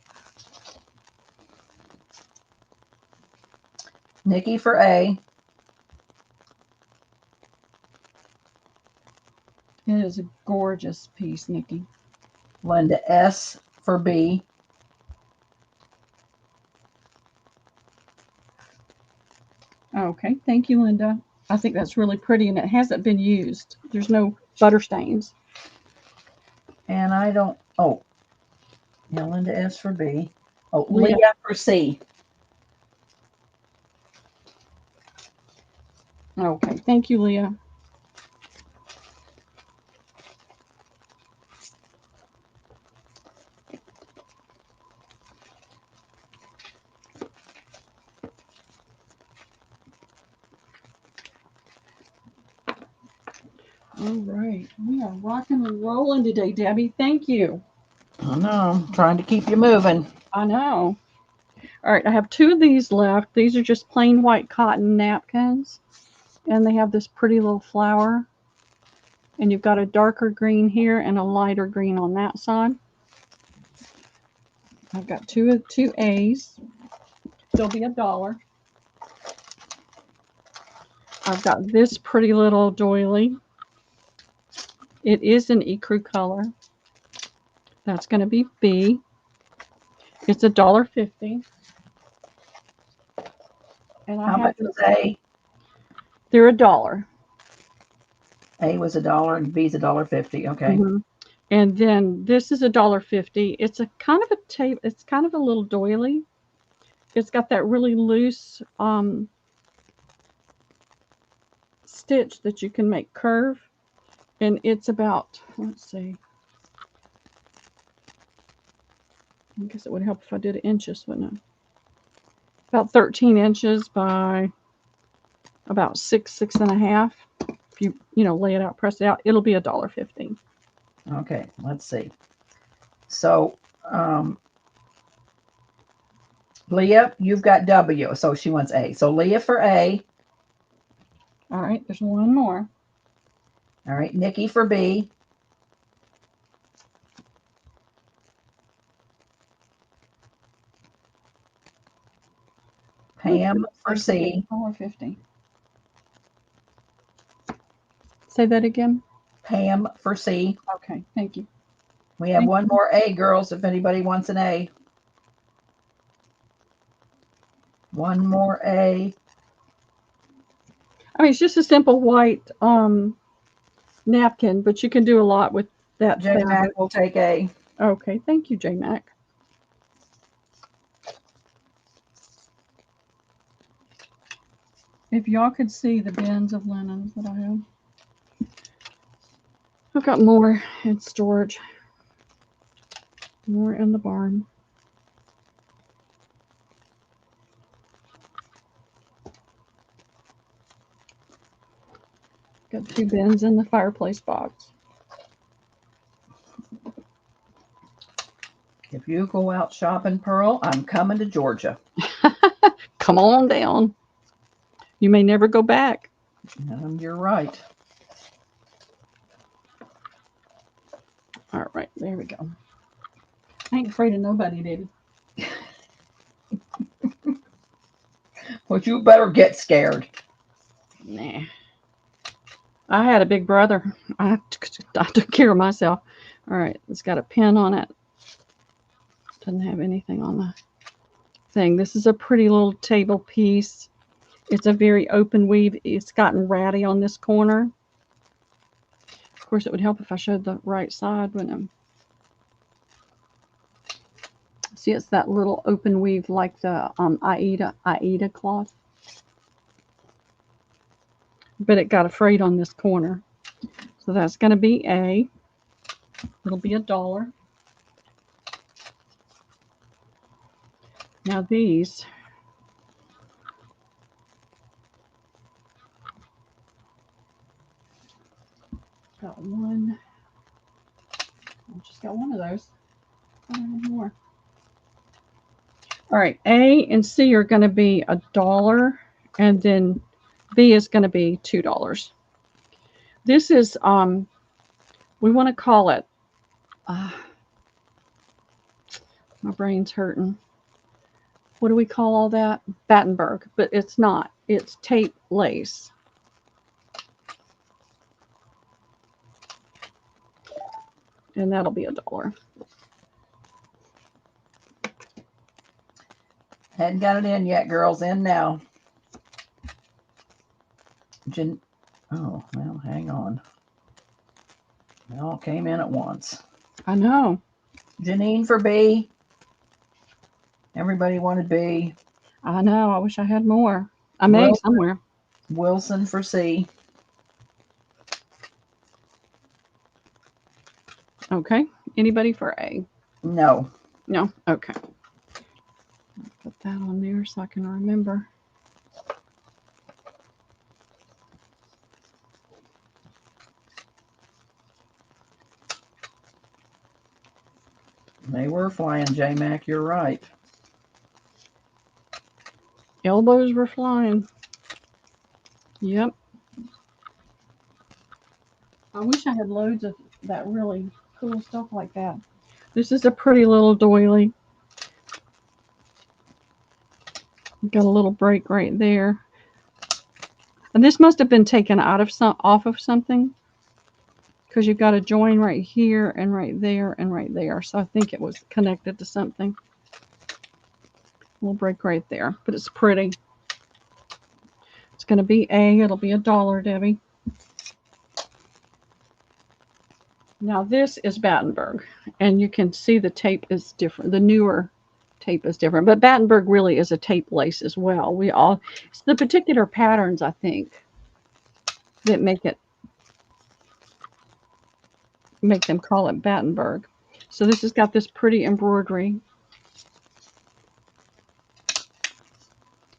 Nikki for A. It is a gorgeous piece, Nikki. Linda S for B. Okay, thank you, Linda. I think that's really pretty, and it hasn't been used. There's no butter stains. And I don't, oh, yeah, Linda S for B. Oh, Leah. Leah for C. Okay, thank you, Leah. All right, we are rocking and rolling today, Debbie. Thank you. I know, trying to keep you moving. I know. All right, I have 2 of these left. These are just plain white cotton napkins, and they have this pretty little flower. And you've got a darker green here and a lighter green on that side. I've got two A's. They'll be $1. I've got this pretty little doily. It is an ecru color. That's going to be B. It's $1.50. And How much was A? They're $1. A was $1 and B's $1.50. Okay. Mm-hmm. And then this is $1.50. It's a kind of a tape. It's kind of a little doily. It's got that really loose stitch that you can make curve, and it's about, let's see, I guess it would help if I did inches, wouldn't it? About 13 inches by about 6.5. If you lay it out, press it out, it'll be $1.50. Okay, let's see. So Leah, you've got W, so she wants A. So Leah for A. All right, there's one more. All right, Nikki for B. Pam for C. $1.50. Say that again. Pam for C. Okay, thank you. We have one more A, girls, if anybody wants an A. One more A. I mean, it's just a simple white napkin, but you can do a lot with that. J Mac will take A. Okay, thank you, J Mac. If y'all could see the bins of linens that I have. I've got more in storage. More in the barn. Got 2 bins in the fireplace box. If you go out shopping, Pearl, I'm coming to Georgia. Come on down. You may never go back. You're right. All right, there we go. I ain't afraid of nobody, baby. Well, you better get scared. Nah. I had a big brother. I took care of myself. All right, it's got a pin on it. Doesn't have anything on the thing. This is a pretty little table piece. It's a very open weave. It's gotten ratty on this corner. Of course, it would help if I showed the right side, wouldn't it? See, it's that little open weave like the Aida cloth. But it got frayed on this corner. So that's going to be A. It'll be $1. Now these, got one. I just got one of those. I don't have more. All right, A and C are going to be $1, and then B is going to be $2. This is we want to call it. My brain's hurting. What do we call all that? Battenberg, but it's not. It's tape lace. And that'll be $1. Hadn't got it in yet, girls. In now. Oh, well, hang on. It all came in at once. I know. Janine for B. Everybody wanted B. I know. I wish I had more. I may somewhere. Wilson for C. Okay. Anybody for A? No. No? Okay. Put that on there so I can remember. They were flying, J-Mac. You're right. Elbows were flying. Yep. I wish I had loads of that really cool stuff like that. This is a pretty little doily. Got a little break right there. And this must have been taken out of off of something, because you've got a join right here and right there and right there. So I think it was connected to something. Little break right there, but it's pretty. It's going to be A. It'll be $1, Debbie. Now this is Battenberg, and you can see the tape is different. The newer tape is different, but Battenberg really is a tape lace as well. It's the particular patterns, I think, that make them call it Battenberg. So this has got this pretty embroidery,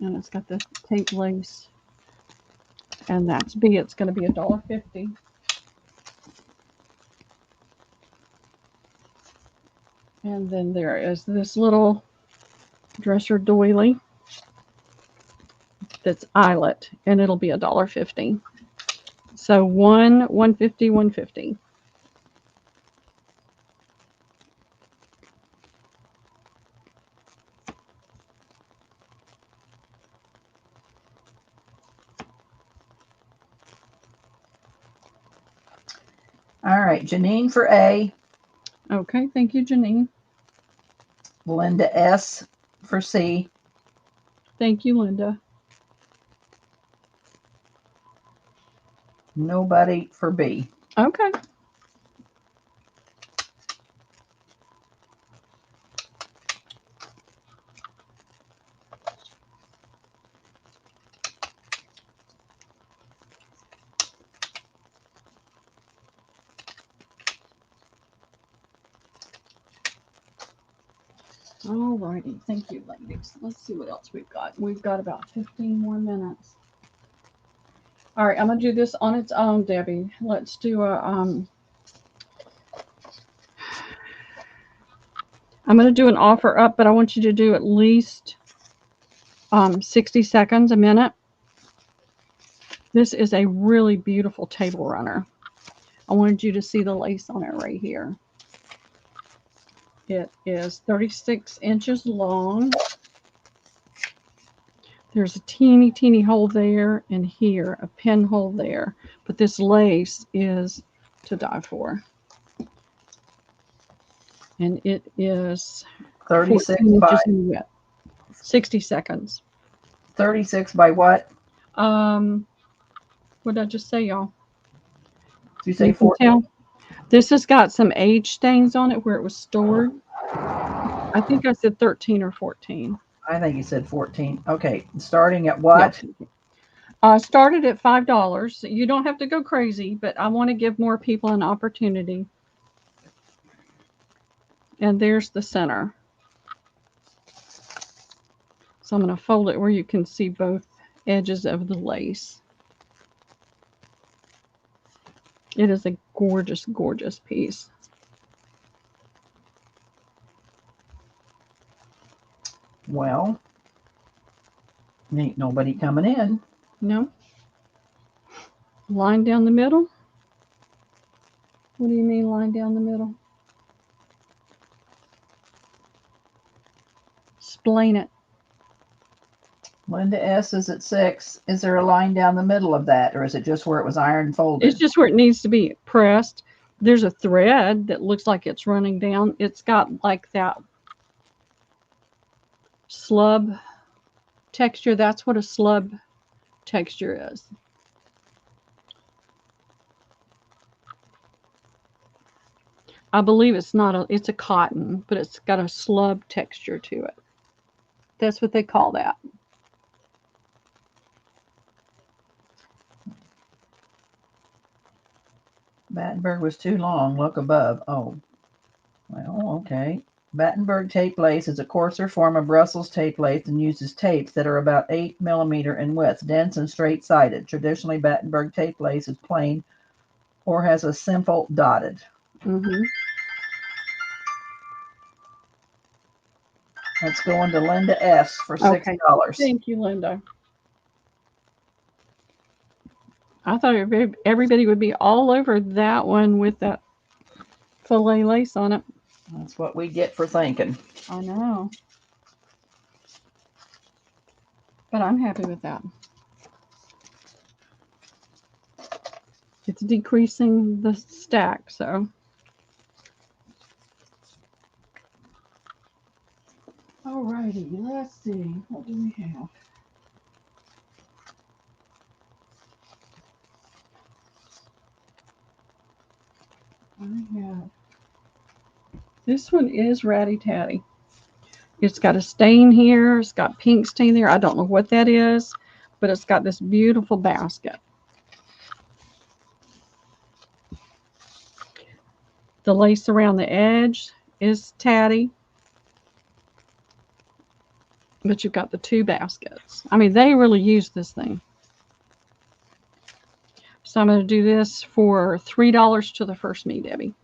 and it's got the tape lace, and that's B. It's going to be $1.50. And then there is this little dresser doily that's eyelet, and it'll be $1.50. So $1.50, $1.50. All right, Janine for A. Okay, thank you, Janine. Linda S. for C. Thank you, Linda. Nobody for B. Okay. All righty. Thank you, ladies. Let's see what else we've got. We've got about 15 more minutes. All right, I'm going to do this on its own, Debbie. Let's do I'm going to do an offer up, but I want you to do at least 60 seconds, a minute. This is a really beautiful table runner. I wanted you to see the lace on it right here. It is 36 inches long. There's a teeny, teeny hole there and here, a pinhole there. But this lace is to die for. And it is 36 14 by inches in width. 60 seconds. 36 by what? What did I just say, y'all? Did you say You can 14? tell. This has got some age stains on it where it was stored. I think I said 13 or 14. I think you said 14. Okay, starting at what? Started at $5. You don't have to go crazy, but I want to give more people an opportunity. And there's the center. So I'm going to fold it where you can see both edges of the lace. It is a gorgeous, gorgeous piece. Well, ain't nobody coming in. No? Line down the middle? What do you mean line down the middle? Explain it. Linda S is at 6. Is there a line down the middle of that, or is it just where it was iron folded? It's just where it needs to be pressed. There's a thread that looks like it's running down. It's got like that slub texture. That's what a slub texture is. I believe it's a cotton, but it's got a slub texture to it. That's what they call that. Battenberg was too long. Look above. Oh, well, okay. Battenberg tape lace is a coarser form of Brussels tape lace and uses tapes that are about 8 millimeters in width, dense and straight-sided. Traditionally, Battenberg tape lace is plain or has a simple dotted. Mm-hmm. Let's go into Linda S for $6. Okay. Thank you, Linda. I thought everybody would be all over that one with that filet lace on it. That's what we get for thinking. I know. But I'm happy with that. It's decreasing the stack, so. Alrighty, let's see. What do we have? I have. This one is Ratty Tatty. It's got a stain here. It's got pink stain there. I don't know what that is, but it's got this beautiful basket. The lace around the edge is tatty. But you've got the two baskets. I mean, they really use this thing. So I'm going to do this for $3 to the first me, Debbie.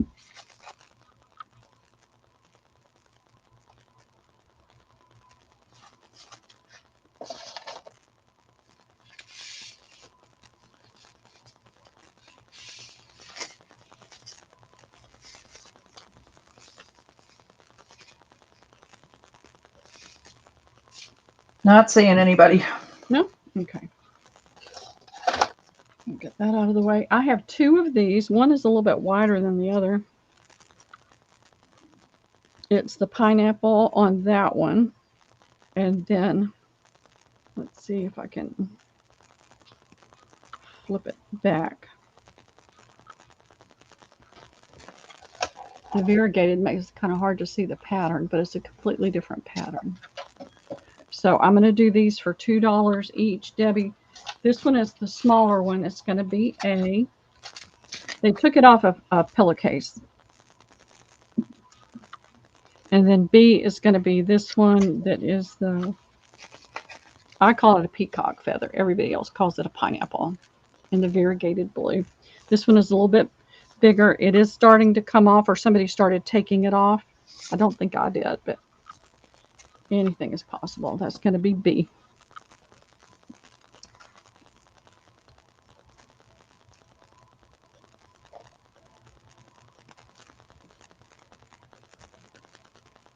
Not seeing anybody. No? Okay. I'll get that out of the way. I have two of these. One is a little bit wider than the other. It's the pineapple on that one. And then, let's see if I can flip it back. The variegated makes it kind of hard to see the pattern, but it's a completely different pattern. So I'm going to do these for $2 each. Debbie, this one is the smaller one. It's going to be they took it off of a pillowcase. And then B is going to be this one that is I call it a peacock feather. Everybody else calls it a pineapple in the variegated blue. This one is a little bit bigger. It is starting to come off, or somebody started taking it off. I don't think I did, but anything is possible. That's going to be B.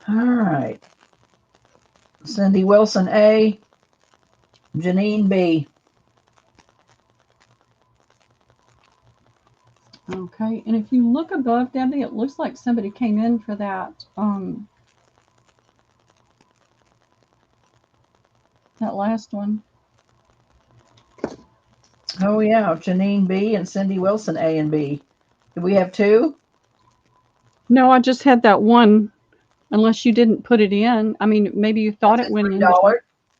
All right. Cindy Wilson A. Janine B. Okay, and if you look above, Debbie, it looks like somebody came in for that that last one. Oh yeah, Janine B and Cindy Wilson A and B. Do we have two? No, I just had that one. Unless you didn't put it in. I mean, maybe you thought it went in.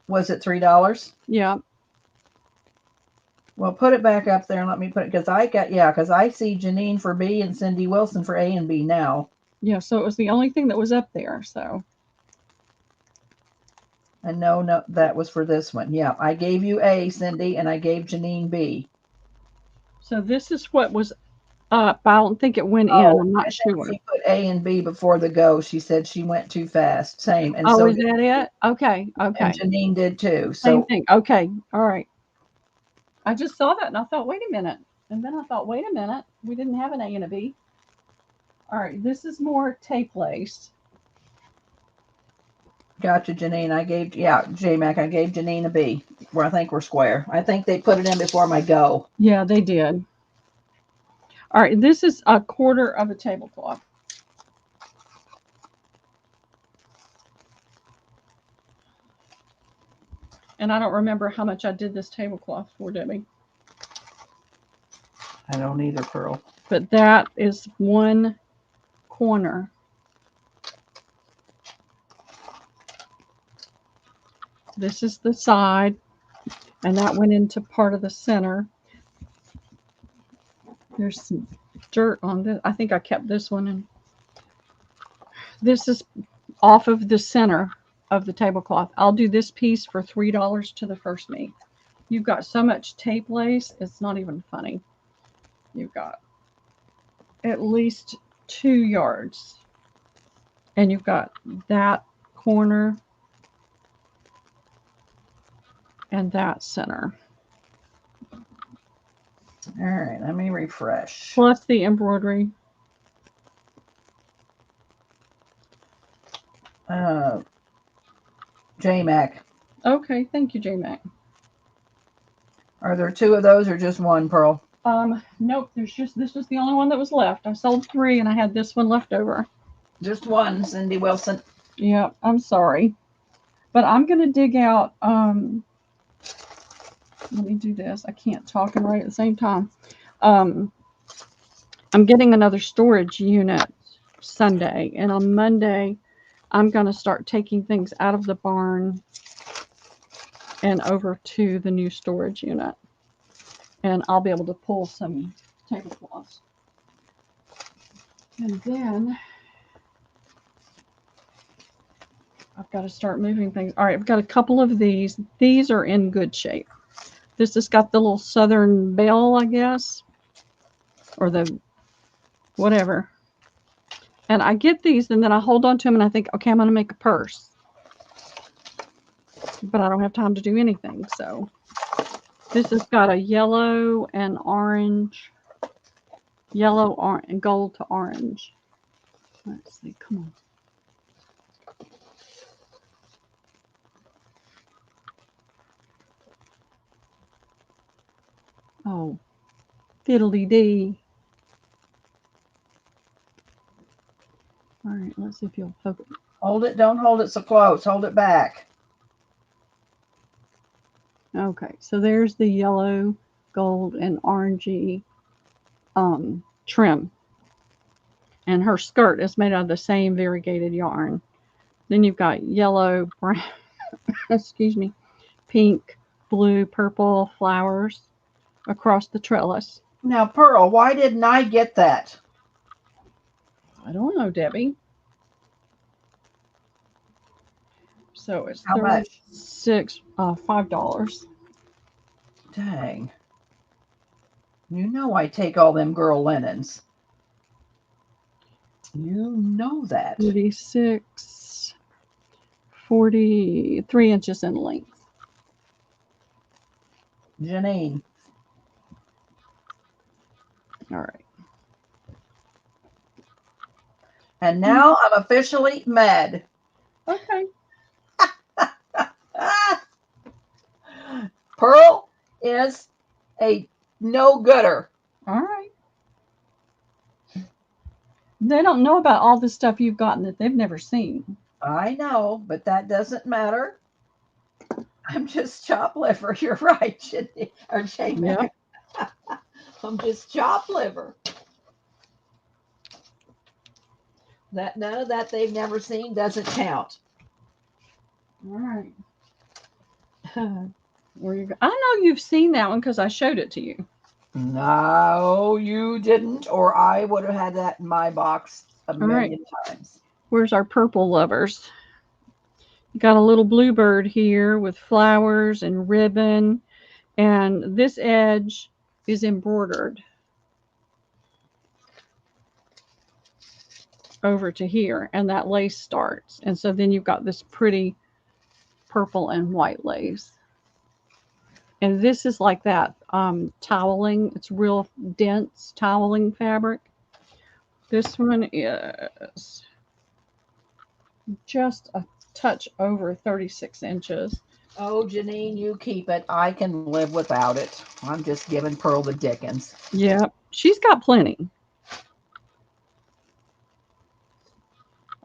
Was it $3? Yeah. Well, put it back up there and let me put it, because I see Janine for B and Cindy Wilson for A and B now. Yeah, so it was the only thing that was up there, so. And no, that was for this one. Yeah, I gave you A, Cindy, and I gave Janine B. So this is what was up. I don't think it went in. I'm not sure. She put A and B before the go. She said she went too fast. Same. And so is that it? Okay. And Janine did too. Same thing. Okay. All right. I just saw that and I thought, wait a minute. And then I thought, wait a minute. We didn't have an A and a B. All right. This is more tape lace. Gotcha, Janine. J-Mac, I gave Janine a B. Where I think we're square. I think they put it in before my go. Yeah, they did. All right, this is a quarter of a tablecloth. And I don't remember how much I did this tablecloth for, Debbie. I don't either, Pearl. But that is one corner. This is the side, and that went into part of the center. There's some dirt on this. I think I kept this one in. This is off of the center of the tablecloth. I'll do this piece for $3 to the first me. You've got so much tape lace, it's not even funny. You've got at least 2 yards. And you've got that corner and that center. All right, let me refresh. Plus the embroidery. J-Mac. Okay, thank you, J-Mac. Are there 2 of those or just one, Pearl? Nope, this was the only one that was left. I sold 3 and I had this one left over. Just one, Cindy Wilson. Yeah, I'm sorry. But I'm going to dig out, let me do this. I can't talk and write at the same time. I'm getting another storage unit Sunday, and on Monday, I'm going to start taking things out of the barn and over to the new storage unit. And I'll be able to pull some tablecloths. And then I've got to start moving things. All right, I've got a couple of these. These are in good shape. This has got the little southern bell, I guess, or the whatever. And I get these, and then I hold on to them, and I think, okay, I'm going to make a purse. But I don't have time to do anything, so. This has got a yellow and orange, and gold to orange. Let's see, come on. Oh, fiddly-dee. All right, let's see if you'll focus. Hold it. Don't hold it so close. Hold it back. Okay, so there's the yellow, gold, and orangey trim. And her skirt is made out of the same variegated yarn. Then you've got yellow, brown, excuse me, pink, blue, purple flowers across the trellis. Now, Pearl, why didn't I get that? I don't know, Debbie. So it's How much? $5. Dang. You know I take all them girl linens. You know that. 36, 43 inches in length. Janine. All right. And now I'm officially mad. Okay. Pearl is a no-gooder. All right. They don't know about all the stuff you've gotten that they've never seen. I know, but that doesn't matter. I'm just chopped liver. You're right, Janine. Or Jamie. Yeah. I'm just chopped liver. That none of that they've never seen doesn't count. All right. Where you go? I know you've seen that one because I showed it to you. No, you didn't, or I would have had that in my box a million times. Where's our purple lovers? You got a little bluebird here with flowers and ribbon, and this edge is embroidered over to here, and that lace starts. And so then you've got this pretty purple and white lace. And this is like that toweling. It's real dense toweling fabric. This one is just a touch over 36 inches. Oh, Janine, you keep it. I can live without it. I'm just giving Pearl the dickens. Yeah, she's got plenty.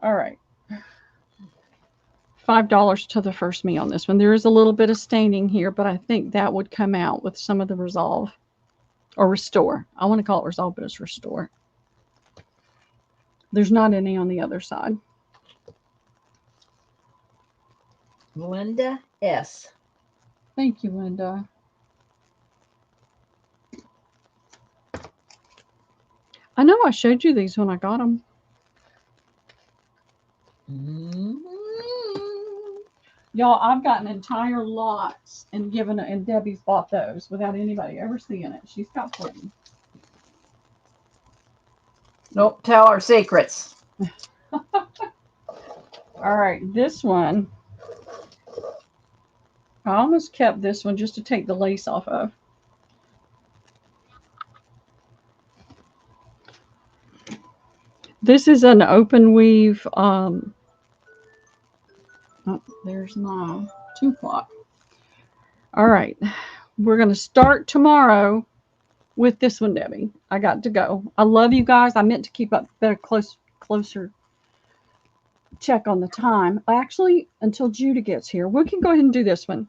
All right. $5 to the first me on this one. There is a little bit of staining here, but I think that would come out with some of the resolve or restore. I want to call it resolve, but it's restore. There's not any on the other side. Linda S. Thank you, Linda. I know I showed you these when I got them. Y'all, I've gotten entire lots and and Debbie's bought those without anybody ever seeing it. She's got plenty. Don't tell our secrets. All right, this one. I almost kept this one just to take the lace off of. This is an open weave. Oh, there's my 2 o'clock. All right, we're going to start tomorrow with this one, Debbie. I got to go. I love you guys. I meant to keep up better, closer check on the time. Actually, until Judah gets here, we can go ahead and do this one.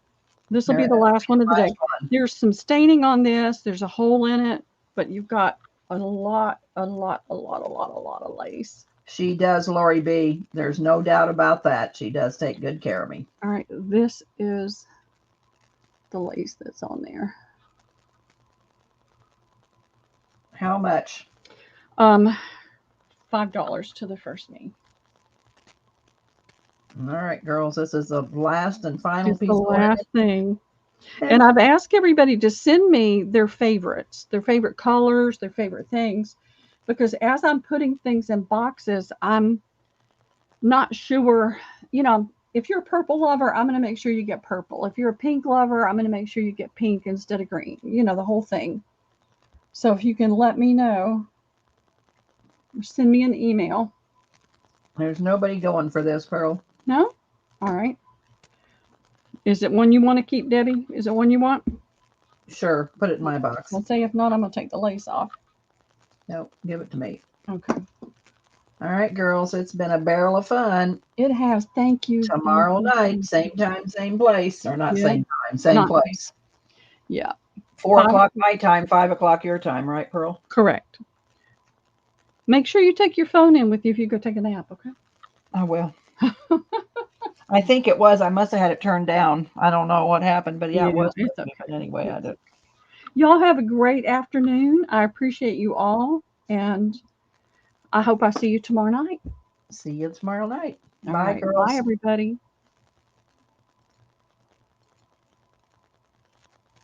This will be the last one of the day. There's some staining on this. There's a hole in it, but you've got a lot of lace. She does, Lori B. There's no doubt about that. She does take good care of me. All right, this is the lace that's on there. How much? $5 to the first me. All right, girls, this is the last and final piece. The last thing. And I've asked everybody to send me their favorites, their favorite colors, their favorite things, because as I'm putting things in boxes, I'm not sure, if you're a purple lover, I'm going to make sure you get purple. If you're a pink lover, I'm going to make sure you get pink instead of green, the whole thing. So if you can let me know, or send me an email. There's nobody going for this, Pearl. No? All right. Is it one you want to keep, Debbie? Is it one you want? Sure. Put it in my box. Let's say if not, I'm going to take the lace off. Nope. Give it to me. Okay. All right, girls. It's been a barrel of fun. It has. Thank you. Tomorrow night, same time, same place. Or not same time, same place. Yeah. 4 o'clock my time, 5 o'clock your time, right, Pearl? Correct. Make sure you take your phone in with you if you go take a nap, okay? I will. I think it was. I must have had it turned down. I don't know what happened, but yeah, it was. It's okay. But anyway, I did. Y'all have a great afternoon. I appreciate you all, and I hope I see you tomorrow night. See you tomorrow night. All Bye, right. girls. Bye, everybody.